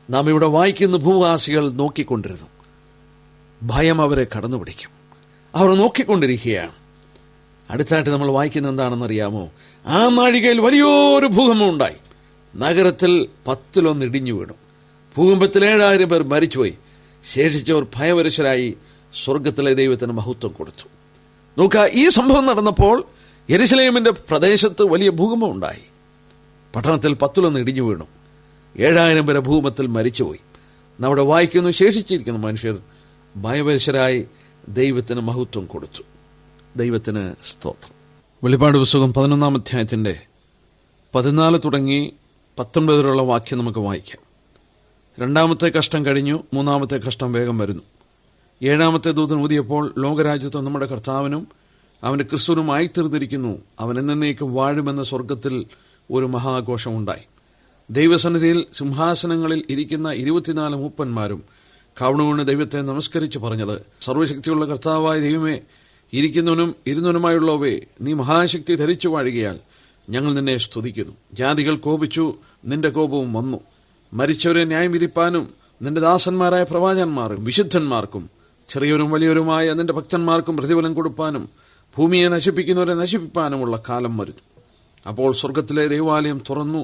നാം ഇവിടെ വായിക്കുന്ന ഭൂവാസികൾ നോക്കിക്കൊണ്ടിരുന്നു. ഭയം അവരെ കടന്നുപിടിക്കും. അവർ നോക്കിക്കൊണ്ടിരിക്കുകയാണ്. അടുത്തായിട്ട് നമ്മൾ വായിക്കുന്ന എന്താണെന്നറിയാമോ? ആ നാഴികയിൽ വലിയൊരു ഭൂകമ്പം ഉണ്ടായി. നഗരത്തിൽ 10 ഇടിഞ്ഞു വീണു. ഭൂകമ്പത്തിൽ 7000 പേർ മരിച്ചുപോയി. ശേഷിച്ചവർ ഭയപരവശരായി സ്വർഗത്തിലെ ദൈവത്തിന് മഹത്വം കൊടുത്തു. നോക്കുക, ഈ സംഭവം നടന്നപ്പോൾ യെരുശലേമിന്റെ പ്രദേശത്ത് വലിയ ഭൂകമ്പം ഉണ്ടായി. പട്ടണത്തിൽ 10 ഇടിഞ്ഞു വീണു. 7000 പേരെ ഭൂകമ്പത്തിൽ മരിച്ചുപോയി. നമ്മുടെ വായിക്കുന്നു, ശേഷിച്ചിരിക്കുന്ന മനുഷ്യർ ഭയപരവശരായി ദൈവത്തിന് മഹത്വം കൊടുത്തു. ദൈവത്തിന് സ്തോത്രം. വെളിപ്പാട് പുസ്തകം 11-ാം അധ്യായത്തിന്റെ 14 തുടങ്ങി 19 വരെയുള്ള വാക്യം നമുക്ക് വായിക്കാം. 2-ാമത്തെ കഷ്ടം കഴിഞ്ഞു, 3-ാമത്തെ കഷ്ടം വേഗം വരുന്നു. 7-ാമത്തെ ദൂതൻ ഊതിയപ്പോൾ ലോകരാജ്യത്വം നമ്മുടെ കർത്താവിനും അവന്റെ ക്രിസ്തുവിനും ആയിത്തീർന്നിരിക്കുന്നു, അവൻ എന്നേക്കും വാഴുമെന്ന സ്വർഗത്തിൽ ഒരു മഹാഘോഷമുണ്ടായി. ദൈവസന്നിധിയിൽ സിംഹാസനങ്ങളിൽ ഇരിക്കുന്ന 24 മൂപ്പന്മാരും കവണുകൊണ്ട് ദൈവത്തെ നമസ്കരിച്ച് പറഞ്ഞത്, സർവശക്തിയുള്ള കർത്താവായ ദൈവമേ, ഇരിക്കുന്നവനും ഇരുന്നവനുമായുള്ളവേ, നീ മഹാശക്തി ധരിച്ചു വാഴുകയാൽ ഞങ്ങൾ നിന്നെ സ്തുതിക്കുന്നു. ജാതികൾ കോപിച്ചു, നിന്റെ കോപവും വന്നു. മരിച്ചവരെ ന്യായം വിധിപ്പാനും നിന്റെ ദാസന്മാരായ പ്രവാചകന്മാർക്കും വിശുദ്ധന്മാർക്കും ചെറിയവരും വലിയവരുമായ നിന്റെ ഭക്തന്മാർക്കും പ്രതിഫലം കൊടുപ്പാനും ഭൂമിയെ നശിപ്പിക്കുന്നവരെ നശിപ്പിപ്പാനുമുള്ള കാലം വരുന്നു. അപ്പോൾ സ്വർഗത്തിലെ ദൈവാലയം തുറന്നു.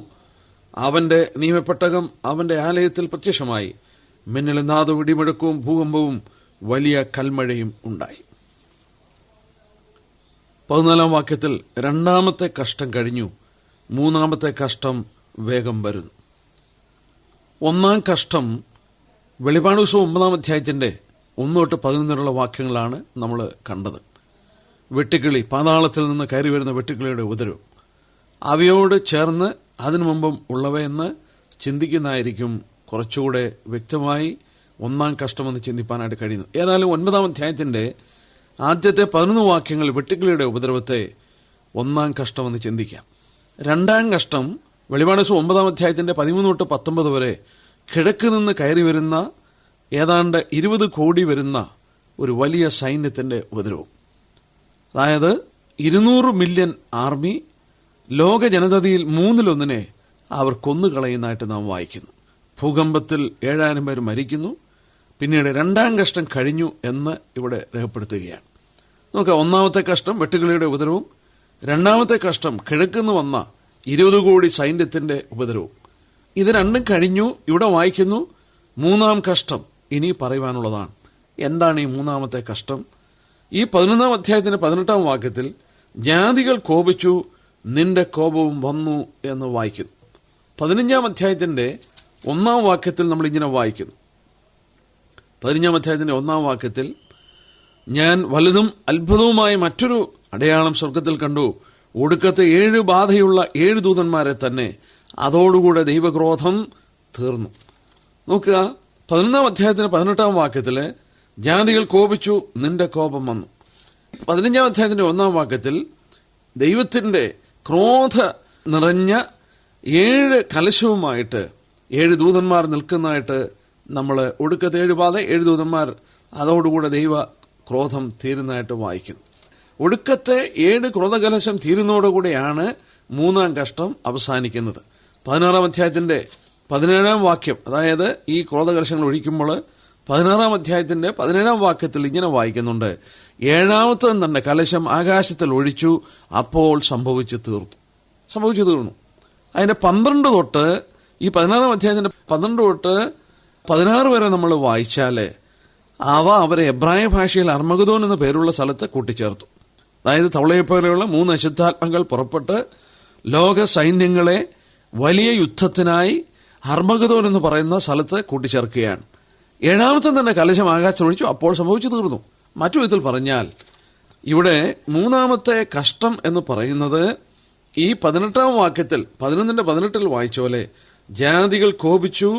അവന്റെ നിയമപ്പെട്ടകം അവന്റെ ആലയത്തിൽ പ്രത്യക്ഷമായി. മിന്നലും നാദവും ഇടിമുഴക്കവും ഭൂകമ്പവും വലിയ കൽമഴയും ഉണ്ടായി. 14-ാം വാക്യത്തിൽ 2-ാമത്തെ കഷ്ടം കഴിഞ്ഞു, 3-ാമത്തെ കഷ്ടം വേഗം വരുന്നു. 1-ാം കഷ്ടം വെളിപ്പാട് പുസ്തകം 9-ാം അധ്യായത്തിന്റെ 1 തൊട്ട് 11 വരെയുള്ള വാക്യങ്ങളാണ് നമ്മൾ കണ്ടത്. വെട്ടുക്കിളി, പാതാളത്തിൽ നിന്ന് കയറി വരുന്ന വെട്ടുക്കിളിയുടെ ഉപദ്രവം. അവയോട് ചേർന്ന് അതിനു മുമ്പും ഉള്ളവയെന്ന് ചിന്തിക്കുന്നതായിരിക്കും കുറച്ചുകൂടെ വ്യക്തമായി 1-ാം കഷ്ടമെന്ന് ചിന്തിപ്പാനായിട്ട് കഴിയുന്നു. ഏതായാലും 9-ാം അധ്യായത്തിന്റെ ആദ്യത്തെ 11 വാക്യങ്ങൾ വെട്ടുക്കിളിയുടെ ഉപദ്രവത്തെ 1-ാം കഷ്ടമെന്ന് ചിന്തിക്കാം. 2-ാം കഷ്ടം വെളിപ്പാട് പുസ്തകം 9-ാം അധ്യായത്തിന്റെ 13 തൊട്ട് 19 വരെ കിഴക്ക് നിന്ന് കയറി വരുന്ന ഏതാണ്ട് 20 കോടി വരുന്ന ഒരു വലിയ സൈന്യത്തിന്റെ ഉപദ്രവം. അതായത് 200 മില്യൺ ആർമി ലോക ജനതയിൽ 1/3 അവർ കൊന്നുകളയുന്നതായിട്ട് നാം വായിക്കുന്നു. ഭൂകമ്പത്തിൽ 7000 പേർ മരിക്കുന്നു. പിന്നീട് 2-ാം കഷ്ടം കഴിഞ്ഞു എന്ന് ഇവിടെ രേഖപ്പെടുത്തുകയാണ്. നോക്കുക, 1-ാമത്തെ കഷ്ടം വെട്ടുകിളിയുടെ ഉപദ്രവവും, 2-ാമത്തെ കഷ്ടം കിഴക്കുന്ന് വന്ന 20 കോടി സൈന്യത്തിന്റെ ഉപദ്രവവും. ഇത് രണ്ടും കഴിഞ്ഞു. ഇവിടെ വായിക്കുന്നു 3-ാം കഷ്ടം ഇനി പറയുവാനുള്ളതാണ്. എന്താണ് ഈ 3-ാമത്തെ കഷ്ടം? ഈ 11-ാം അധ്യായത്തിന്റെ 18-ാം വാക്യത്തിൽ ജാതികൾ കോപിച്ചു, നിന്റെ കോപവും വന്നു എന്ന് വായിക്കുന്നു. 15-ാം അധ്യായത്തിന്റെ 1-ാം വാക്യത്തിൽ നമ്മൾ ഇങ്ങനെ വായിക്കുന്നു. 15-ാം അധ്യായത്തിന്റെ 1-ാം വാക്യത്തിൽ, ഞാൻ വലുതും അത്ഭുതവുമായ മറ്റൊരു അടയാളം സ്വർഗത്തിൽ കണ്ടു. ഒടുക്കത്തെ 7 ബാധയുള്ള 7 ദൂതന്മാരെ തന്നെ. അതോടുകൂടെ ദൈവക്രോധം തീർന്നു. നോക്കുക, 11-ാം അധ്യായത്തിന് 18-ാം വാക്യത്തില് ജാതികൾ കോപിച്ചു, നിന്റെ കോപം വന്നു. 15-ാം അധ്യായത്തിന്റെ 1-ാം വാക്യത്തിൽ ദൈവത്തിന്റെ ക്രോധ നിറഞ്ഞ 7 കലശവുമായിട്ട് 7 ദൂതന്മാർ നിൽക്കുന്നതായിട്ട് നമ്മൾ ഒടുക്കത്തെ 7 ബാധ 7 ദൂതന്മാർ, അതോടുകൂടെ ദൈവ ക്രോധം തീരുന്നതായിട്ട് വായിക്കുന്നു. ഒടുക്കത്തെ 7 ക്രോധകലശം തീരുന്നതോടുകൂടെയാണ് 3-ാം കഷ്ടം അവസാനിക്കുന്നത്. 16-ാം അധ്യായത്തിന്റെ 17-ാം വാക്യം, അതായത് ഈ ക്രോധകലശങ്ങൾ ഒഴിക്കുമ്പോൾ 16-ാം അധ്യായത്തിന്റെ 17-ാം വാക്യത്തിൽ ഇങ്ങനെ വായിക്കുന്നുണ്ട്, 7-ാമത്തെ തന്നെ കലശം ആകാശത്തിൽ ഒഴിച്ചു, അപ്പോൾ സംഭവിച്ചു തീർന്നു. അതിന്റെ 12 തൊട്ട് ഈ 16-ാം അധ്യായത്തിന്റെ 12 തൊട്ട് 16 വരെ നമ്മൾ വായിച്ചാല് അവരെ എബ്രായ ഭാഷയിൽ അർമഗദോൻ എന്ന പേരുള്ള സ്ഥലത്ത് കൂട്ടിച്ചേർത്തു. അതായത് തവളയെപ്പോലെയുള്ള 3 അശുദ്ധാത്മകൾ പുറപ്പെട്ട് ലോക സൈന്യങ്ങളെ വലിയ യുദ്ധത്തിനായി അർമഗദോൻ എന്ന് പറയുന്ന സ്ഥലത്ത് കൂട്ടിച്ചേർക്കുകയാണ്. 7-ാമത്തെ തന്നെ കലശം ആകാശം ഒഴിച്ചു, അപ്പോൾ സംഭവിച്ചു തീർന്നു. മറ്റു വിധത്തിൽ പറഞ്ഞാൽ ഇവിടെ 3-ാമത്തെ കഷ്ടം എന്ന് പറയുന്നത് ഈ 18-ാം വാക്യത്തിൽ 11:18 വായിച്ച പോലെ ജാതികൾ കോപിച്ചു,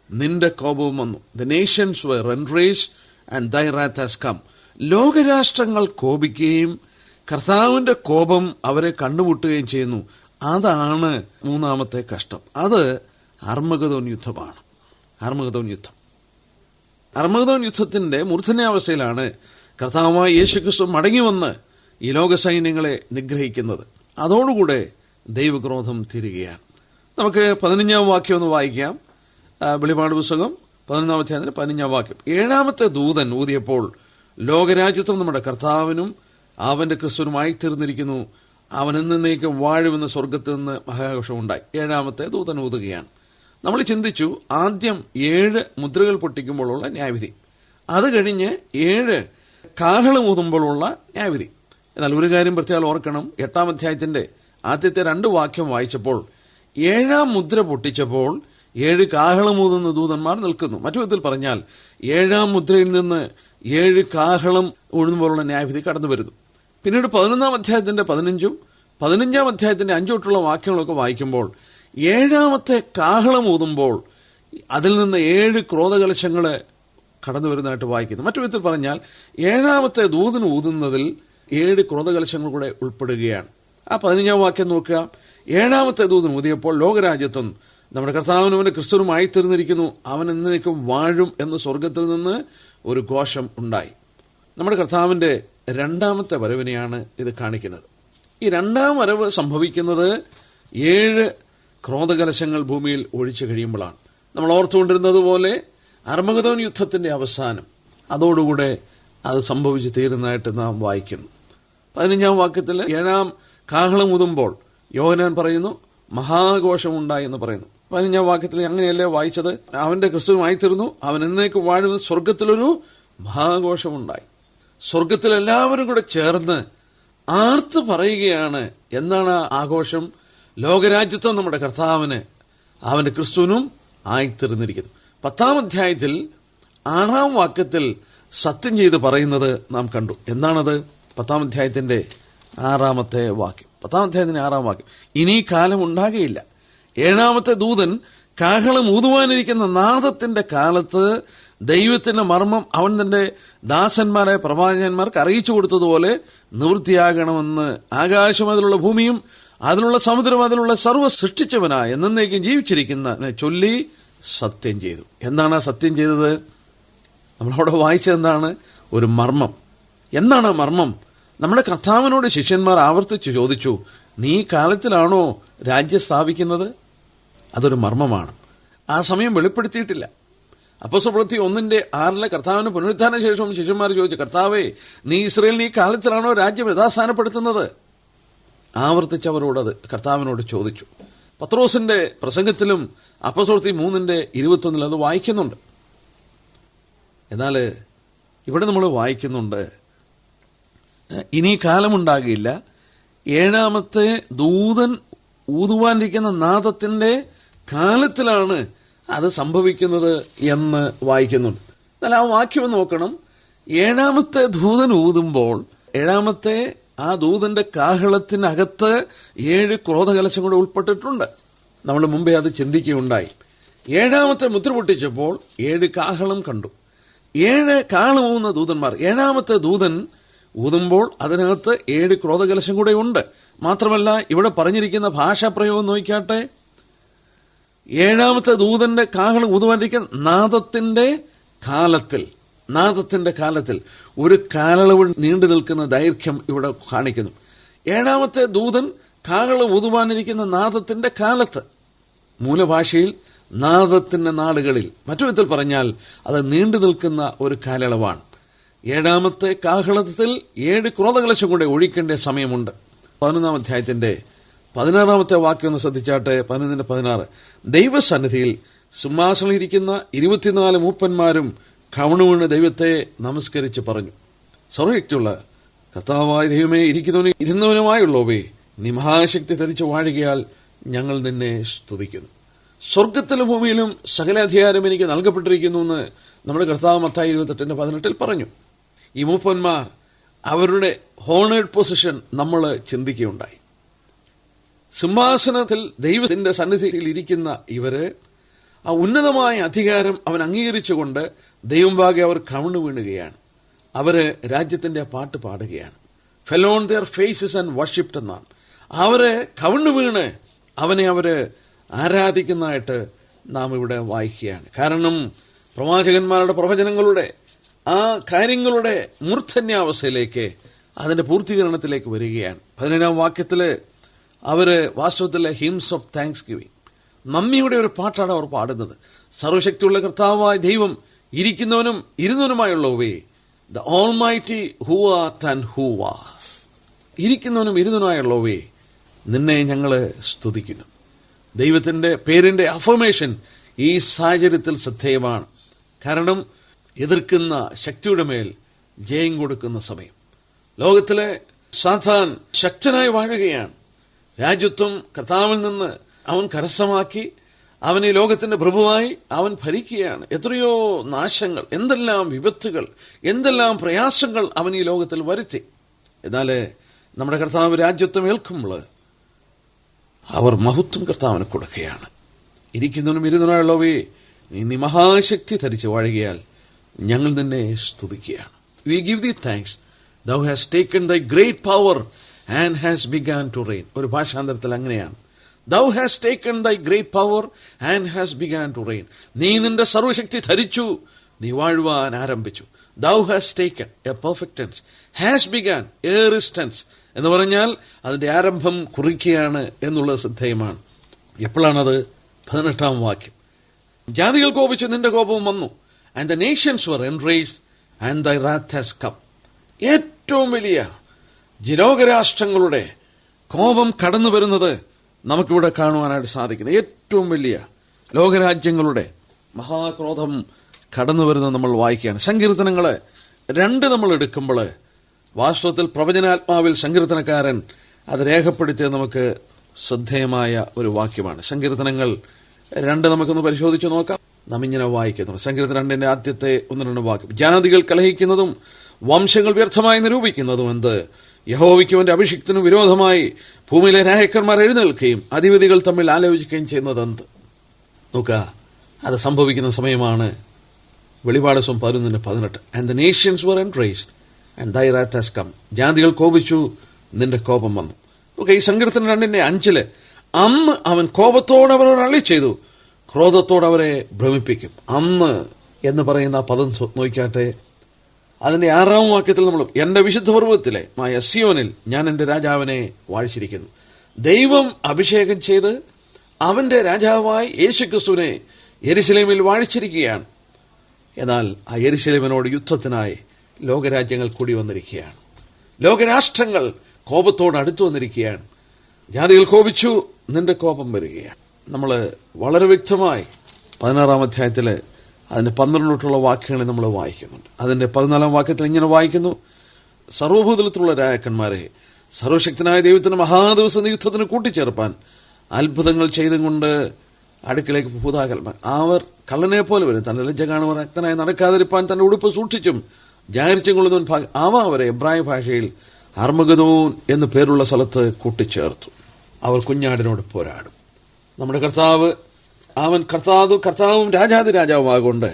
നിന്റെ കോപവും വന്നു. The Nations were enraged and thy wrath has come. ലോകരാഷ്ട്രങ്ങൾ കോപിക്കുകയും കർത്താവിന്റെ കോപം അവരെ കണ്ടുമുട്ടുകയും ചെയ്യുന്നു. അതാണ് മൂന്നാമത്തെ കഷ്ടം. അത് അർമഗദോൻ യുദ്ധമാണ്. അർമഗദോൻ യുദ്ധം. അർമഗദോൻ യുദ്ധത്തിന്റെ മൂർധന്യാവസ്ഥയിലാണ് കർത്താവായ യേശുക്രിസ്തു മടങ്ങിവന്ന് ഈ ലോക സൈന്യങ്ങളെ നിഗ്രഹിക്കുന്നത്. അതോടുകൂടെ ദൈവക്രോധം തീരുകയാണ്. നമുക്ക് 15-ാം വാക്യം ഒന്ന് വായിക്കാം. വെളിപാട് പുസ്തകം 11-ാം അധ്യായത്തിന്റെ 15-ാം വാക്യം. 7-ാമത്തെ ദൂതൻ ഊതിയപ്പോൾ ലോകരാജ്യത്വം നമ്മുടെ കർത്താവിനും അവന്റെ ക്രിസ്തുവിനുമായി തീർന്നിരിക്കുന്നു. അവൻ എന്നേക്കും വാഴുമെന്ന് സ്വർഗത്തിൽ നിന്ന് മഹാഘോഷമുണ്ടായി. 7-ാമത്തെ ദൂതൻ ഊതുകയാണ്. നമ്മൾ ചിന്തിച്ചു, ആദ്യം 7 മുദ്രകൾ പൊട്ടിക്കുമ്പോഴുള്ള ന്യായവിധി, അത് കഴിഞ്ഞ് 7 കാഹളം ഊതുമ്പോഴുള്ള ന്യായവിധി. എന്നാൽ ഒരു കാര്യം പ്രത്യേകം ഓർക്കണം, 8-ാം അധ്യായത്തിന്റെ ആദ്യത്തെ 2 വാക്യം വായിച്ചപ്പോൾ 7-ാം മുദ്ര പൊട്ടിച്ചപ്പോൾ 7 കാഹളമൂതുന്ന ദൂതന്മാർ നിൽക്കുന്നു. മറ്റു വിധത്തിൽ പറഞ്ഞാൽ 7-ാം മുദ്രയിൽ നിന്ന് 7 കാഹളം ഊതുമ്പോഴുള്ള ന്യായവിധി കടന്നു വരുന്നു. പിന്നീട് 11-ാം അധ്യായത്തിന്റെ 15-ഉം 15-ാം അധ്യായത്തിന്റെ 5 തൊട്ടുള്ള വാക്യങ്ങളൊക്കെ വായിക്കുമ്പോൾ 7-ാമത്തെ കാഹളം ഊതുമ്പോൾ അതിൽ നിന്ന് 7 ക്രോധകലശങ്ങള് കടന്നു വരുന്നതായിട്ട് വായിക്കുന്നു. മറ്റു വിധത്തിൽ പറഞ്ഞാൽ 7-ാമത്തെ ദൂതൻ ഊതുന്നതിൽ 7 ക്രോധകലശങ്ങൾ കൂടെ ഉൾപ്പെടുകയാണ്. ആ 15-ാം വാക്യം നോക്കുക. 7-ാമത്തെ ദൂതൻ ഊതിയപ്പോൾ ലോകരാജ്യത്വം നമ്മുടെ കർത്താവിനും അവന്റെ ക്രിസ്തുവിനുമായി തീർന്നിരിക്കുന്നു. അവൻ എന്നേക്കും വാഴും എന്ന് സ്വർഗത്തിൽ നിന്ന് ഒരു ഘോഷം ഉണ്ടായി. നമ്മുടെ കർത്താവിന്റെ 2-ാമത്തെ വരവിനെയാണ് ഇത് കാണിക്കുന്നത്. ഈ 2-ാം വരവ് സംഭവിക്കുന്നത് 7 ക്രോധകലശങ്ങൾ ഭൂമിയിൽ ഒഴിച്ചു കഴിയുമ്പോഴാണ്. നമ്മൾ ഓർത്തുകൊണ്ടിരുന്നത് പോലെ അർമഗദോൻ യുദ്ധത്തിന്റെ അവസാനം അതോടുകൂടെ അത് സംഭവിച്ചു തീരുന്നതായിട്ട് നാം വായിക്കുന്നു. 15-ാം വാക്യത്തിൽ 7-ാം കാഹളം ഊതുമ്പോൾ യോഹന്നാൻ പറയുന്നു മഹാഘോഷമുണ്ടായി എന്ന് പറയുന്നു. 15-ാം വാക്യത്തിൽ അങ്ങനെയല്ലേ വായിച്ചത്? അവന്റെ ക്രിസ്തുവുമായി തീർന്നു, അവൻ എന്നേക്കും വാഴുന്ന സ്വർഗത്തിലൊരു മഹാഘോഷമുണ്ടായി. സ്വർഗത്തിൽ എല്ലാവരും കൂടെ ചേർന്ന് ആർത്ത് പറയുകയാണ്. എന്താണ് ആഘോഷം? ലോകരാജ്യത്വം നമ്മുടെ കർത്താവിന് അവന്റെ ക്രിസ്തുവിനും ആയിത്തീർന്നിരിക്കുന്നു. 10-ാം അധ്യായത്തിൽ 6-ാം വാക്യത്തിൽ സത്യം ചെയ്ത് പറയുന്നത് നാം കണ്ടു. എന്താണത്? 10-ാം അധ്യായത്തിന്റെ 6-ാമത്തെ വാക്യം. 10-ാം അധ്യായത്തിന്റെ 6-ാം വാക്യം. ഇനി കാലം ഉണ്ടാകുകയില്ല. 7-ാമത്തെ ദൂതൻ കാഹളം ഊതുവാനിരിക്കുന്ന നാദത്തിന്റെ കാലത്ത് ദൈവത്തിന്റെ മർമ്മം അവൻ തന്റെ ദാസന്മാരായ പ്രവാചകന്മാർക്ക് അറിയിച്ചു കൊടുത്തതുപോലെ നിവൃത്തിയാകണമെന്ന് ആകാശം അതിലുള്ള ഭൂമിയും അതിലുള്ള സമുദ്രം അതിലുള്ള സർവ്വ സൃഷ്ടിച്ചവനായ എന്നേക്കും ജീവിച്ചിരിക്കുന്ന ചൊല്ലി സത്യം ചെയ്തു. എന്താണ് സത്യം ചെയ്തത്? നമ്മളവിടെ വായിച്ചതെന്താണ്? ഒരു മർമ്മം. എന്താണ് മർമ്മം? നമ്മുടെ കർത്താവിനോട് ശിഷ്യന്മാർ ആവർത്തിച്ച് ചോദിച്ചു, നീ കാലത്തിലാണോ രാജ്യം സ്ഥാപിക്കുന്നത്? അതൊരു മർമ്മമാണ്. ആ സമയം വെളിപ്പെടുത്തിയിട്ടില്ല. അപ്പോസ്തലപ്രവൃത്തി 1:6 കർത്താവിന് പുനരുത്ഥാന ശേഷം ശിഷ്യന്മാർ ചോദിച്ചു, കർത്താവേ, നീ ഇസ്രായേലിന് ഈ കാലത്തിലാണോ രാജ്യം യഥാസ്ഥാനപ്പെടുത്തുന്നത്? ആവർത്തിച്ചവരോട് അത് കർത്താവിനോട് ചോദിച്ചു. പത്രോസിന്റെ പ്രസംഗത്തിലും അപ്പോസ്തലപ്രവൃത്തി 3:21 അത് വായിക്കുന്നുണ്ട്. എന്നാൽ ഇവിടെ നമ്മൾ വായിക്കുന്നുണ്ട്, ഇനി കാലമുണ്ടാകില്ല, 7-ാമത്തെ ദൂതൻ ഊതുവാനിരിക്കുന്ന നാദത്തിന്റെ കാലത്തിലാണ് അത് സംഭവിക്കുന്നത് എന്ന് വായിക്കുന്നുണ്ട്. എന്നാൽ ആ വാക്യം നോക്കണം. 7-ാമത്തെ ദൂതൻ ഊതുമ്പോൾ 7-ാമത്തെ ആ ദൂതന്റെ കാഹളത്തിനകത്ത് 7 ക്രോധകലശം കൂടെ ഉൾപ്പെട്ടിട്ടുണ്ട്. നമ്മൾ മുമ്പേ അത് ചിന്തിക്കുകയുണ്ടായി. 7-ാമത്തെ മുദ്ര പൊട്ടിച്ചപ്പോൾ 7 കാഹളം കണ്ടു. 7 കാഹളം ഊതുന്ന ദൂതന്മാർ. 7-ാമത്തെ ദൂതൻ ഊതുമ്പോൾ അതിനകത്ത് 7 ക്രോധകലശം കൂടെ ഉണ്ട്. മാത്രമല്ല, ഇവിടെ പറഞ്ഞിരിക്കുന്ന ഭാഷാപ്രയോഗം നോക്കിക്കാട്ടെ. 7-ാമത്തെ ദൂതന്റെ കാഹളം ഊതുവാനിരിക്കുന്ന നാദത്തിന്റെ കാലത്തിൽ ഒരു കാലയളവ് നീണ്ടു നിൽക്കുന്ന ദൈർഘ്യം ഇവിടെ കാണിക്കുന്നു. 7-ാമത്തെ ദൂതൻ കാഹളം ഊതുവാനിരിക്കുന്ന നാദത്തിന്റെ കാലത്ത്, മൂലഭാഷയിൽ നാദത്തിന്റെ നാളുകളിൽ, മറ്റു വിധത്തിൽ പറഞ്ഞാൽ അത് നീണ്ടു നിൽക്കുന്ന ഒരു കാലയളവാണ്. 7-ാമത്തെ കാഹളത്തിൽ 7 ക്രോധകലശം കൂടെ ഒഴിക്കേണ്ട സമയമുണ്ട്. 11-ാം അധ്യായത്തിന്റെ 16-ാമത്തെ വാക്യം ഒന്ന് ശ്രദ്ധിച്ചാട്ടെ. 11:16 ദൈവസന്നിധിയിൽ സിംഹാസനത്തിലിരിക്കുന്ന 24 മൂപ്പന്മാരും കവണുവീണ് ദൈവത്തെ നമസ്കരിച്ച് പറഞ്ഞു, സർവ്വശക്തിയുള്ള കർത്താവായ ദൈവമേ, ഇരിക്കുന്നവനും ഇരുന്നവനുമായുള്ളവേ, നീ മഹാശക്തി ധരിച്ച് വാഴുകയാൽ ഞങ്ങൾ നിന്നെ സ്തുതിക്കുന്നു. സ്വർഗത്തിലും ഭൂമിയിലും സകല അധികാരം എനിക്ക് നൽകപ്പെട്ടിരിക്കുന്നു എന്ന് നമ്മുടെ കർത്താവ് മത്തായി 28:18 പറഞ്ഞു. ഈ മൂപ്പന്മാർ അവരുടെ ഹോണേഡ് പൊസിഷൻ നമ്മൾ ചിന്തിക്കുകയുണ്ടായി. സിംഹാസനത്തിൽ ദൈവത്തിന്റെ സന്നിധിയിൽ ഇരിക്കുന്ന ഇവര് ആ ഉന്നതമായ അധികാരം അവൻ അംഗീകരിച്ചുകൊണ്ട് ദൈവംവാകെ അവർ കവിണ്ണു വീണുകയാണ്. അവര് രാജ്യത്തിന്റെ പാട്ട് പാടുകയാണ്. Fell on their faces and worshipped എന്നാണ്. അവര് കവിണ്ണു വീണ് അവനെ അവര് ആരാധിക്കുന്നതായിട്ട് നാം ഇവിടെ വായിക്കുകയാണ്. കാരണം പ്രവാചകന്മാരുടെ പ്രവചനങ്ങളുടെ ആ കാര്യങ്ങളുടെ മൂർധന്യാവസ്ഥയിലേക്ക്, അതിന്റെ പൂർത്തീകരണത്തിലേക്ക് വരികയാണ്. 17-ാം വാക്യത്തില് അവര് വാസ്തവത്തിലെ ഹിംസ് ഓഫ് താങ്ക്സ് ഗിവിംഗ്, നന്ദിയുടെ ഒരു പാട്ടാണ് അവർ പാടുന്നത്. സർവശക്തിയുള്ള കർത്താവായ ദൈവം, ഇരിക്കുന്നവനും ഇരുന്നവനുമായുള്ളവേ, the almighty who art and who was. ഇരിക്കുന്നവനും ഇരുന്നവനുമായുള്ളവേ, നിന്നെ ഞങ്ങള് സ്തുതിക്കുന്നു. ദൈവത്തിന്റെ പേരിന്റെ അഫർമേഷൻ ഈ സാഹചര്യത്തിൽ ശ്രദ്ധേയമാണ്. കാരണം എതിർക്കുന്ന ശക്തിയുടെ മേൽ ജയം കൊടുക്കുന്ന സമയം. ലോകത്തിലെ സാത്താൻ ശക്തനായി വാഴുകയാണ്. രാജ്യത്വം കർത്താവിൽ നിന്ന് അവൻ കരസ്ഥമാക്കി അവൻ ഈ ലോകത്തിന്റെ പ്രഭുവായി അവൻ ഭരിക്കുകയാണ്. എത്രയോ നാശങ്ങൾ, എന്തെല്ലാം വിപത്തുകൾ, എന്തെല്ലാം പ്രയാസങ്ങൾ അവൻ ഈ ലോകത്തിൽ വരുത്തി. എന്നാൽ നമ്മുടെ കർത്താവ് രാജ്യത്വം ഏൽക്കുമ്പോൾ അവർ മഹത്വം കർത്താവിന് കൊടുക്കുകയാണ്. ഇരിക്കുന്നവനും ഇരുന്നവനുള്ളവേ, നീ മഹാശക്തി ധരിച്ച് വാഴുകയാൽ ഞങ്ങൾ നിന്നെ സ്തുതിക്കുകയാണ്. We give the thanks, thou hast taken thy great power and has begun to reign. ഒരു ഭാഷാന്തരത്തിൽ അങ്ങനെയാണ്. thou hast taken thy great power and has begun to reign. നീ നിന്റെ സർവശക്തി ധരിച്ചു, നീ വാഴുവാൻ ആരംഭിച്ചു. thou hast taken, a perfect tense, has begun, aorist tense എന്ന് പറഞ്ഞാൽ അതിന്റെ ആരംഭം കുറിക്കുകയാണ് എന്നുള്ളത് ശ്രദ്ധേയമാണ്. എപ്പോഴാണത്? 18-ാം വാക്യം. ജാതികൾ കോപിച്ചു, നിന്റെ കോപവും വന്നു. and the nations were enraged and thy wrath has come. ഏറ്റവും വലിയ ലോകരാഷ്ട്രങ്ങളുടെ കോപം കടന്നു വരുന്നത് നമുക്കിവിടെ കാണുവാനായിട്ട് സാധിക്കുന്നത്. ഏറ്റവും വലിയ ലോകരാജ്യങ്ങളുടെ മഹാക്രോധം കടന്നു വരുന്നത് നമ്മൾ വായിക്കുകയാണ്. സങ്കീർത്തനങ്ങള് 2 നമ്മൾ എടുക്കുമ്പോൾ വാസ്തവത്തിൽ പ്രവചനാത്മാവിൽ സങ്കീർത്തനക്കാരൻ അത് രേഖപ്പെടുത്തിയത് നമുക്ക് ശ്രദ്ധേയമായ ഒരു വാക്യമാണ്. സങ്കീർത്തനങ്ങൾ 2 നമുക്കൊന്ന് പരിശോധിച്ച് നോക്കാം. നാം ഇങ്ങനെ വായിക്കുന്നു. സങ്കീർത്തനം 2-ന്റെ ആദ്യത്തെ 1-2 വാക്യം. ജാതികൾ കലഹിക്കുന്നതും വംശങ്ങൾ വ്യർത്ഥമായി നിരൂപിക്കുന്നതും എന്ത്? യഹോവയ്ക്കും അവന്റെ അഭിഷിക്തനും വിരോധമായി ഭൂമിയിലെ രാജാക്കന്മാർ എഴുന്നേൽക്കുകയും അധിപതികൾ തമ്മിൽ ആലോചിക്കുകയും ചെയ്യുന്നത് എന്ത്? നോക്ക, അത് സംഭവിക്കുന്ന സമയമാണ്. വെളിപാട് 11:18. and the nations were enraged and thy wrath has come. ജാതികൾ കോപിച്ചു, നിന്റെ കോപം വന്നു. ഓക്കെ, ഈ സങ്കീർത്തനം 2-5 അന്ന് അവൻ കോപത്തോടെ അവരോട് അരുളി ചെയ്തു, ക്രോധത്തോടെ അവരെ ഭ്രമിപ്പിക്കും. അന്ന് എന്ന് പറയുന്ന പദം നോക്കിയാട്ടെ. അതിന്റെ 6-ാം വാക്യത്തിൽ നമ്മൾ, എന്റെ വിശുദ്ധ പർവ്വതത്തിലെ സിയോനിൽ ഞാൻ എന്റെ രാജാവിനെ വാഴിച്ചിരിക്കുന്നു. ദൈവം അഭിഷേകം ചെയ്ത് അവന്റെ രാജാവായി യേശുക്രിസ്തുവിനെ യെരുശലേമിൽ വാഴിച്ചിരിക്കുകയാണ്. എന്നാൽ ആ യെരുശലേമിനോട് യുദ്ധത്തിനായി ലോകരാജ്യങ്ങൾ കൂടി വന്നിരിക്കുകയാണ്. ലോകരാഷ്ട്രങ്ങൾ കോപത്തോട് അടുത്തു വന്നിരിക്കുകയാണ്. ജാതികൾ കോപിച്ചു, നിന്റെ കോപം വരികയാണ്. നമ്മൾ വളരെ വ്യക്തമായി 16-ാം അധ്യായത്തില് അതിന്റെ 12 വാക്യങ്ങളെ നമ്മൾ വായിക്കുന്നുണ്ട്. അതിന്റെ 14-ാം വാക്യത്തിൽ ഇങ്ങനെ വായിക്കുന്നു, സർവഭൂതലത്തിലുള്ള രാജാക്കന്മാരെ സർവശക്തനായ ദൈവത്തിന് മഹാദിവസം യുദ്ധത്തിന് കൂട്ടിച്ചേർപ്പാൻ അത്ഭുതങ്ങൾ ചെയ്തും കൊണ്ട് അടുക്കളേക്ക് ഭൂതാകൽമാർ. അവർ കള്ളനെ പോലെ വരും. തന്റെ ലജ്ജ കാണുവാൻ രക്തനായി നടക്കാതിരിപ്പാൻ തന്റെ ഉടുപ്പ് സൂക്ഷിച്ചും ജാഗരിച്ചും കൊള്ളുന്നവൻ അവരെ എബ്രായ ഭാഷയിൽ അർമഗദോൻ എന്ന് പേരുള്ള സ്ഥലത്ത് കൂട്ടിച്ചേർത്തു. അവർ കുഞ്ഞാടിനോട് പോരാടും. നമ്മുടെ കർത്താവ്, അവൻ കർത്താവും രാജാതിരാജാവുമാകൊണ്ട്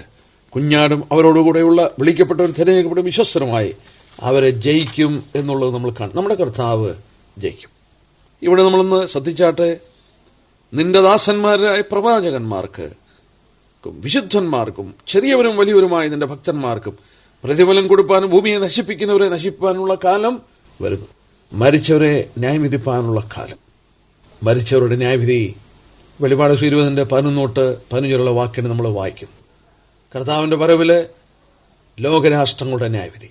കുഞ്ഞാടും അവരോടുകൂടെയുള്ള വിളിക്കപ്പെട്ടവർ തിരഞ്ഞെടുക്കപ്പെടും വിശ്വസ്തരമായി അവരെ ജയിക്കും എന്നുള്ളത് നമ്മൾ കാണും. നമ്മുടെ കർത്താവ് ജയിക്കും. ഇവിടെ നമ്മളൊന്ന് ശ്രദ്ധിച്ചാട്ടെ. നിന്റെ ദാസന്മാരായ പ്രവാചകന്മാർക്ക്, വിശുദ്ധന്മാർക്കും ചെറിയവരും വലിയവരുമായ നിന്റെ ഭക്തന്മാർക്കും പ്രതിഫലം കൊടുപ്പാനും ഭൂമിയെ നശിപ്പിക്കുന്നവരെ നശിപ്പാനുള്ള കാലം വരുന്നു. മരിച്ചവരെ ന്യായവിധിപ്പാനുള്ള കാലം. മരിച്ചവരുടെ ന്യായവിധി വെളിപാട് 20:11-15 വാക്യം നമ്മൾ വായിക്കുന്നു. കർത്താവിന്റെ വരവില് ലോകരാഷ്ട്രങ്ങളുടെ ന്യായവിധി.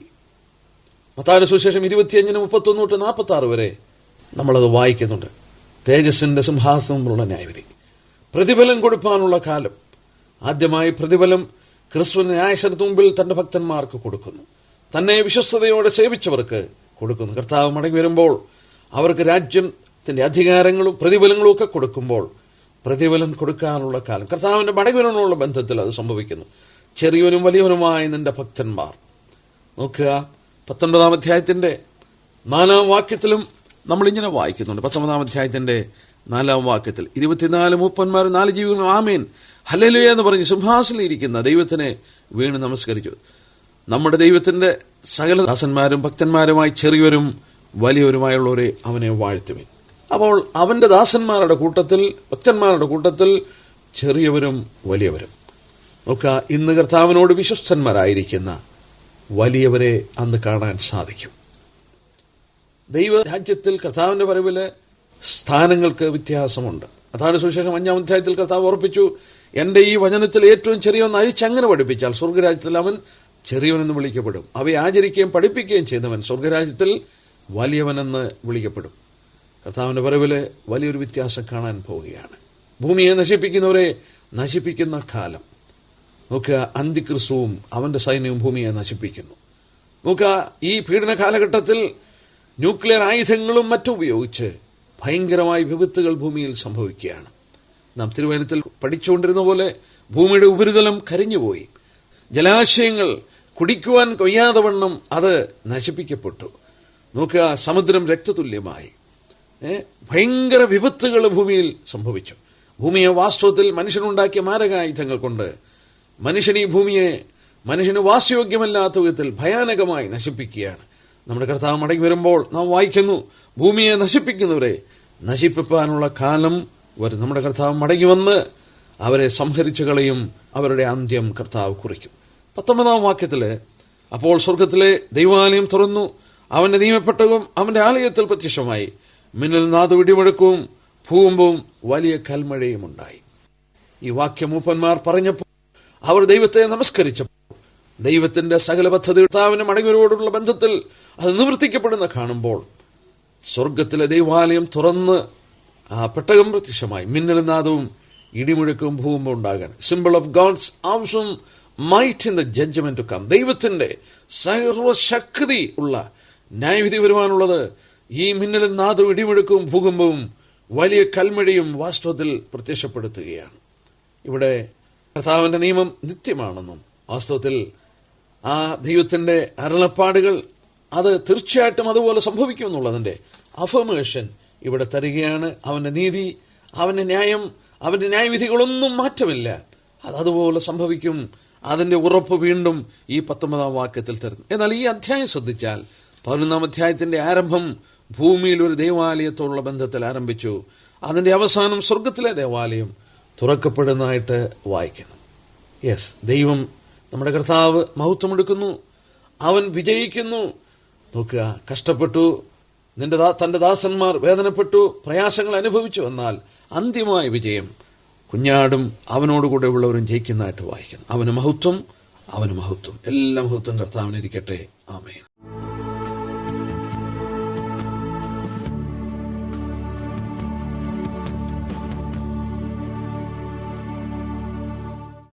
മത്തായിയുടെ സുവിശേഷം 25:31-46 വരെ നമ്മളത് വായിക്കുന്നുണ്ട്. തേജസ്സിന്റെ സിംഹാസനമുള്ള ന്യായവിധി, പ്രതിഫലം കൊടുപ്പാനുള്ള കാലം. ആദ്യമായി പ്രതിഫലം ക്രിസ്തുവിന്റെ ന്യായസ്ഥലത്ത് മുമ്പിൽ തന്റെ ഭക്തന്മാർക്ക് കൊടുക്കുന്നു. തന്നെ വിശ്വസ്തയോടെ സേവിച്ചവർക്ക് കൊടുക്കുന്നു. കർത്താവ് മടങ്ങി വരുമ്പോൾ അവർക്ക് രാജ്യത്തിന്റെ അധികാരങ്ങളും പ്രതിഫലങ്ങളും ഒക്കെ കൊടുക്കുമ്പോൾ പ്രതിഫലം കൊടുക്കാനുള്ള കാലം. കർത്താവിന്റെ മടങ്ങിവരനുള്ള ബന്ധത്തിൽ അത് സംഭവിക്കുന്നു. ചെറിയവനും വലിയവനുമായ നിന്റെ ഭക്തന്മാർ. നോക്കുക, 19-ാം അധ്യായത്തിന്റെ 4-ാം വാക്യത്തിലും നമ്മളിങ്ങനെ വായിക്കുന്നുണ്ട്. 19-ാം അധ്യായത്തിന്റെ 4-ാം വാക്യത്തിൽ 24 മൂപ്പന്മാരും 4 ജീവികളും ആമേൻ ഹല്ലേലൂയ എന്ന് പറഞ്ഞ് സിംഹാസനത്തിലിരിക്കുന്ന ദൈവത്തിനെ വീണ് നമസ്കരിച്ചു. നമ്മുടെ ദൈവത്തിന്റെ സകല ദാസന്മാരും ഭക്തന്മാരുമായി ചെറിയവരും വലിയവരുമായുള്ളവരെ അവനെ വാഴ്ത്തുവിൻ. അപ്പോൾ അവന്റെ ദാസന്മാരുടെ കൂട്ടത്തിൽ, ഭക്തന്മാരുടെ കൂട്ടത്തിൽ ചെറിയവരും വലിയവരും. നോക്കുക, ഇന്ന് കർത്താവിനോട് വിശ്വസ്തന്മാരായിരിക്കുന്ന വലിയവരെ അന്ന് കാണാൻ സാധിക്കും. ദൈവരാജ്യത്തിൽ കർത്താവിന്റെ വരവില് സ്ഥാനങ്ങൾക്ക് വ്യത്യാസമുണ്ട്. അതാണ് സുവിശേഷം 5-ാം അധ്യായത്തിൽ കർത്താവ് ഓർപ്പിച്ചു, എന്റെ ഈ വചനത്തിൽ ഏറ്റവും ചെറിയൊന്ന് അഴിച്ചങ്ങനെ പഠിപ്പിച്ചാൽ സ്വർഗരാജ്യത്തിൽ അവൻ ചെറിയവനെന്ന് വിളിക്കപ്പെടും. അവയെ ആചരിക്കുകയും പഠിപ്പിക്കുകയും ചെയ്യുന്നവൻ സ്വർഗരാജ്യത്തിൽ വലിയവനെന്ന് വിളിക്കപ്പെടും. കർത്താവിന്റെ വരവില് വലിയൊരു വ്യത്യാസം കാണാൻ പോവുകയാണ്. ഭൂമിയെ നശിപ്പിക്കുന്നവരെ നശിപ്പിക്കുന്ന കാലം. നോക്കുക, അന്തിക്രിസ്തുവും അവന്റെ സൈന്യവും ഭൂമിയെ നശിപ്പിക്കുന്നു. നോക്കുക, ഈ പീഡന കാലഘട്ടത്തിൽ ന്യൂക്ലിയർ ആയുധങ്ങളും മറ്റും ഉപയോഗിച്ച് ഭയങ്കരമായ വിപത്തുകൾ ഭൂമിയിൽ സംഭവിക്കുകയാണ്. നാം തിരുവചനത്തിൽ പഠിച്ചുകൊണ്ടിരുന്ന പോലെ ഭൂമിയുടെ ഉപരിതലം കരിഞ്ഞുപോയി. ജലാശയങ്ങൾ കുടിക്കുവാൻ കൊയ്യാതെ വണ്ണം അത് നശിപ്പിക്കപ്പെട്ടു. നോക്കുക, സമുദ്രം രക്തതുല്യമായി. ഭയങ്കര വിപത്തുകൾ ഭൂമിയിൽ സംഭവിച്ചു. ഭൂമിയെ വാസ്തവത്തിൽ മനുഷ്യനുണ്ടാക്കിയ മാരകായുധങ്ങൾ കൊണ്ട് മനുഷ്യൻ ഈ ഭൂമിയെ മനുഷ്യന് വാസയോഗ്യമല്ലാത്ത വിധത്തിൽ ഭയാനകമായി നശിപ്പിക്കുകയാണ്. നമ്മുടെ കർത്താവ് മടങ്ങി വരുമ്പോൾ നാം വായിക്കുന്നു, ഭൂമിയെ നശിപ്പിക്കുന്നവരെ നശിപ്പിക്കാനുള്ള കാലം വരും. നമ്മുടെ കർത്താവ് മടങ്ങി വന്ന് അവരെ സംഹരിച്ചു കളയും. അവരുടെ അന്ത്യം കർത്താവ് കുറിക്കും. 19-ാം വാക്യത്തില്, അപ്പോൾ സ്വർഗത്തിലെ ദൈവാലയം തുറന്നു, അവന്റെ നിയമപ്പെട്ടവും അവന്റെ ആലയത്തിൽ പ്രത്യക്ഷമായി. മിന്നൽ നാദവും ഇടിമുഴക്കവും ഭൂകമ്പവും വലിയ കൽമഴയും ഉണ്ടായി. ഈ വാക്യം മൂപ്പന്മാർ പറഞ്ഞപ്പോൾ, അവർ ദൈവത്തെ നമസ്കരിച്ചപ്പോൾ, ദൈവത്തിന്റെ സകല പദ്ധതി കർത്താവിന്റെ മടങ്ങിവരോടുള്ള ബന്ധത്തിൽ അത് നിവർത്തിക്കപ്പെടുന്ന കാണുമ്പോൾ സ്വർഗത്തിലെ ദൈവാലയം തുറന്ന് ആ പെട്ടകം പ്രത്യക്ഷമായി. മിന്നലും നാദവും ഇടിമുഴക്കവും ഭൂകമ്പവും ഉണ്ടാകണം. Symbol of God's awesome might in the judgment to come. ദൈവത്തിന്റെ സർവശക്തി ഉള്ള ന്യായവിധി വരുവാനുള്ളത് ഈ മിന്നലും നാദവും ഇടിമുഴക്കവും ഭൂകമ്പവും വലിയ കൽമഴയും വാസ്തവത്തിൽ പ്രത്യക്ഷപ്പെടുത്തുകയാണ്. ഇവിടെ കർത്താവിന്റെ നിയമം നിത്യമാണെന്നും വാസ്തവത്തിൽ ആ ദൈവത്തിന്റെ അരുളപ്പാടുകൾ അത് തീർച്ചയായിട്ടും അതുപോലെ സംഭവിക്കുമെന്നുള്ളതിന്റെ അഫർമേഷൻ ഇവിടെ തരികയാണ്. അവന്റെ നീതി, അവന്റെ ന്യായം, അവന്റെ ന്യായവിധികളൊന്നും മാറ്റമില്ല. അതുപോലെ സംഭവിക്കും. അതിന്റെ ഉറപ്പ് വീണ്ടും ഈ 19-ാം വാക്യത്തിൽ തരുന്നു. എന്നാൽ ഈ അധ്യായം ശ്രദ്ധിച്ചാൽ 11-ാം അധ്യായത്തിന്റെ ആരംഭം ഭൂമിയിൽ ഒരു ദേവാലയത്തോടുള്ള ബന്ധത്തിൽ ആരംഭിച്ചു. അതിന്റെ അവസാനം സ്വർഗത്തിലെ ദേവാലയം തുറക്കപ്പെടുന്നതായിട്ട് വായിക്കുന്നു. യെസ്, ദൈവം നമ്മുടെ കർത്താവ് മഹത്വമെടുക്കുന്നു. അവൻ വിജയിക്കുന്നു. നോക്കുക, കഷ്ടപ്പെട്ടു, തന്റെ ദാസന്മാർ വേദനപ്പെട്ടു, പ്രയാസങ്ങൾ അനുഭവിച്ചു. എന്നാൽ അന്തിമമായ വിജയം കുഞ്ഞാടും അവനോടുകൂടെ ഉള്ളവരും ജയിക്കുന്നതായിട്ട് വായിക്കുന്നു. അവന് മഹത്വം, അവന് മഹത്വം, എല്ലാ മഹത്വം കർത്താവിനിരിക്കട്ടെ. ആമേൻ.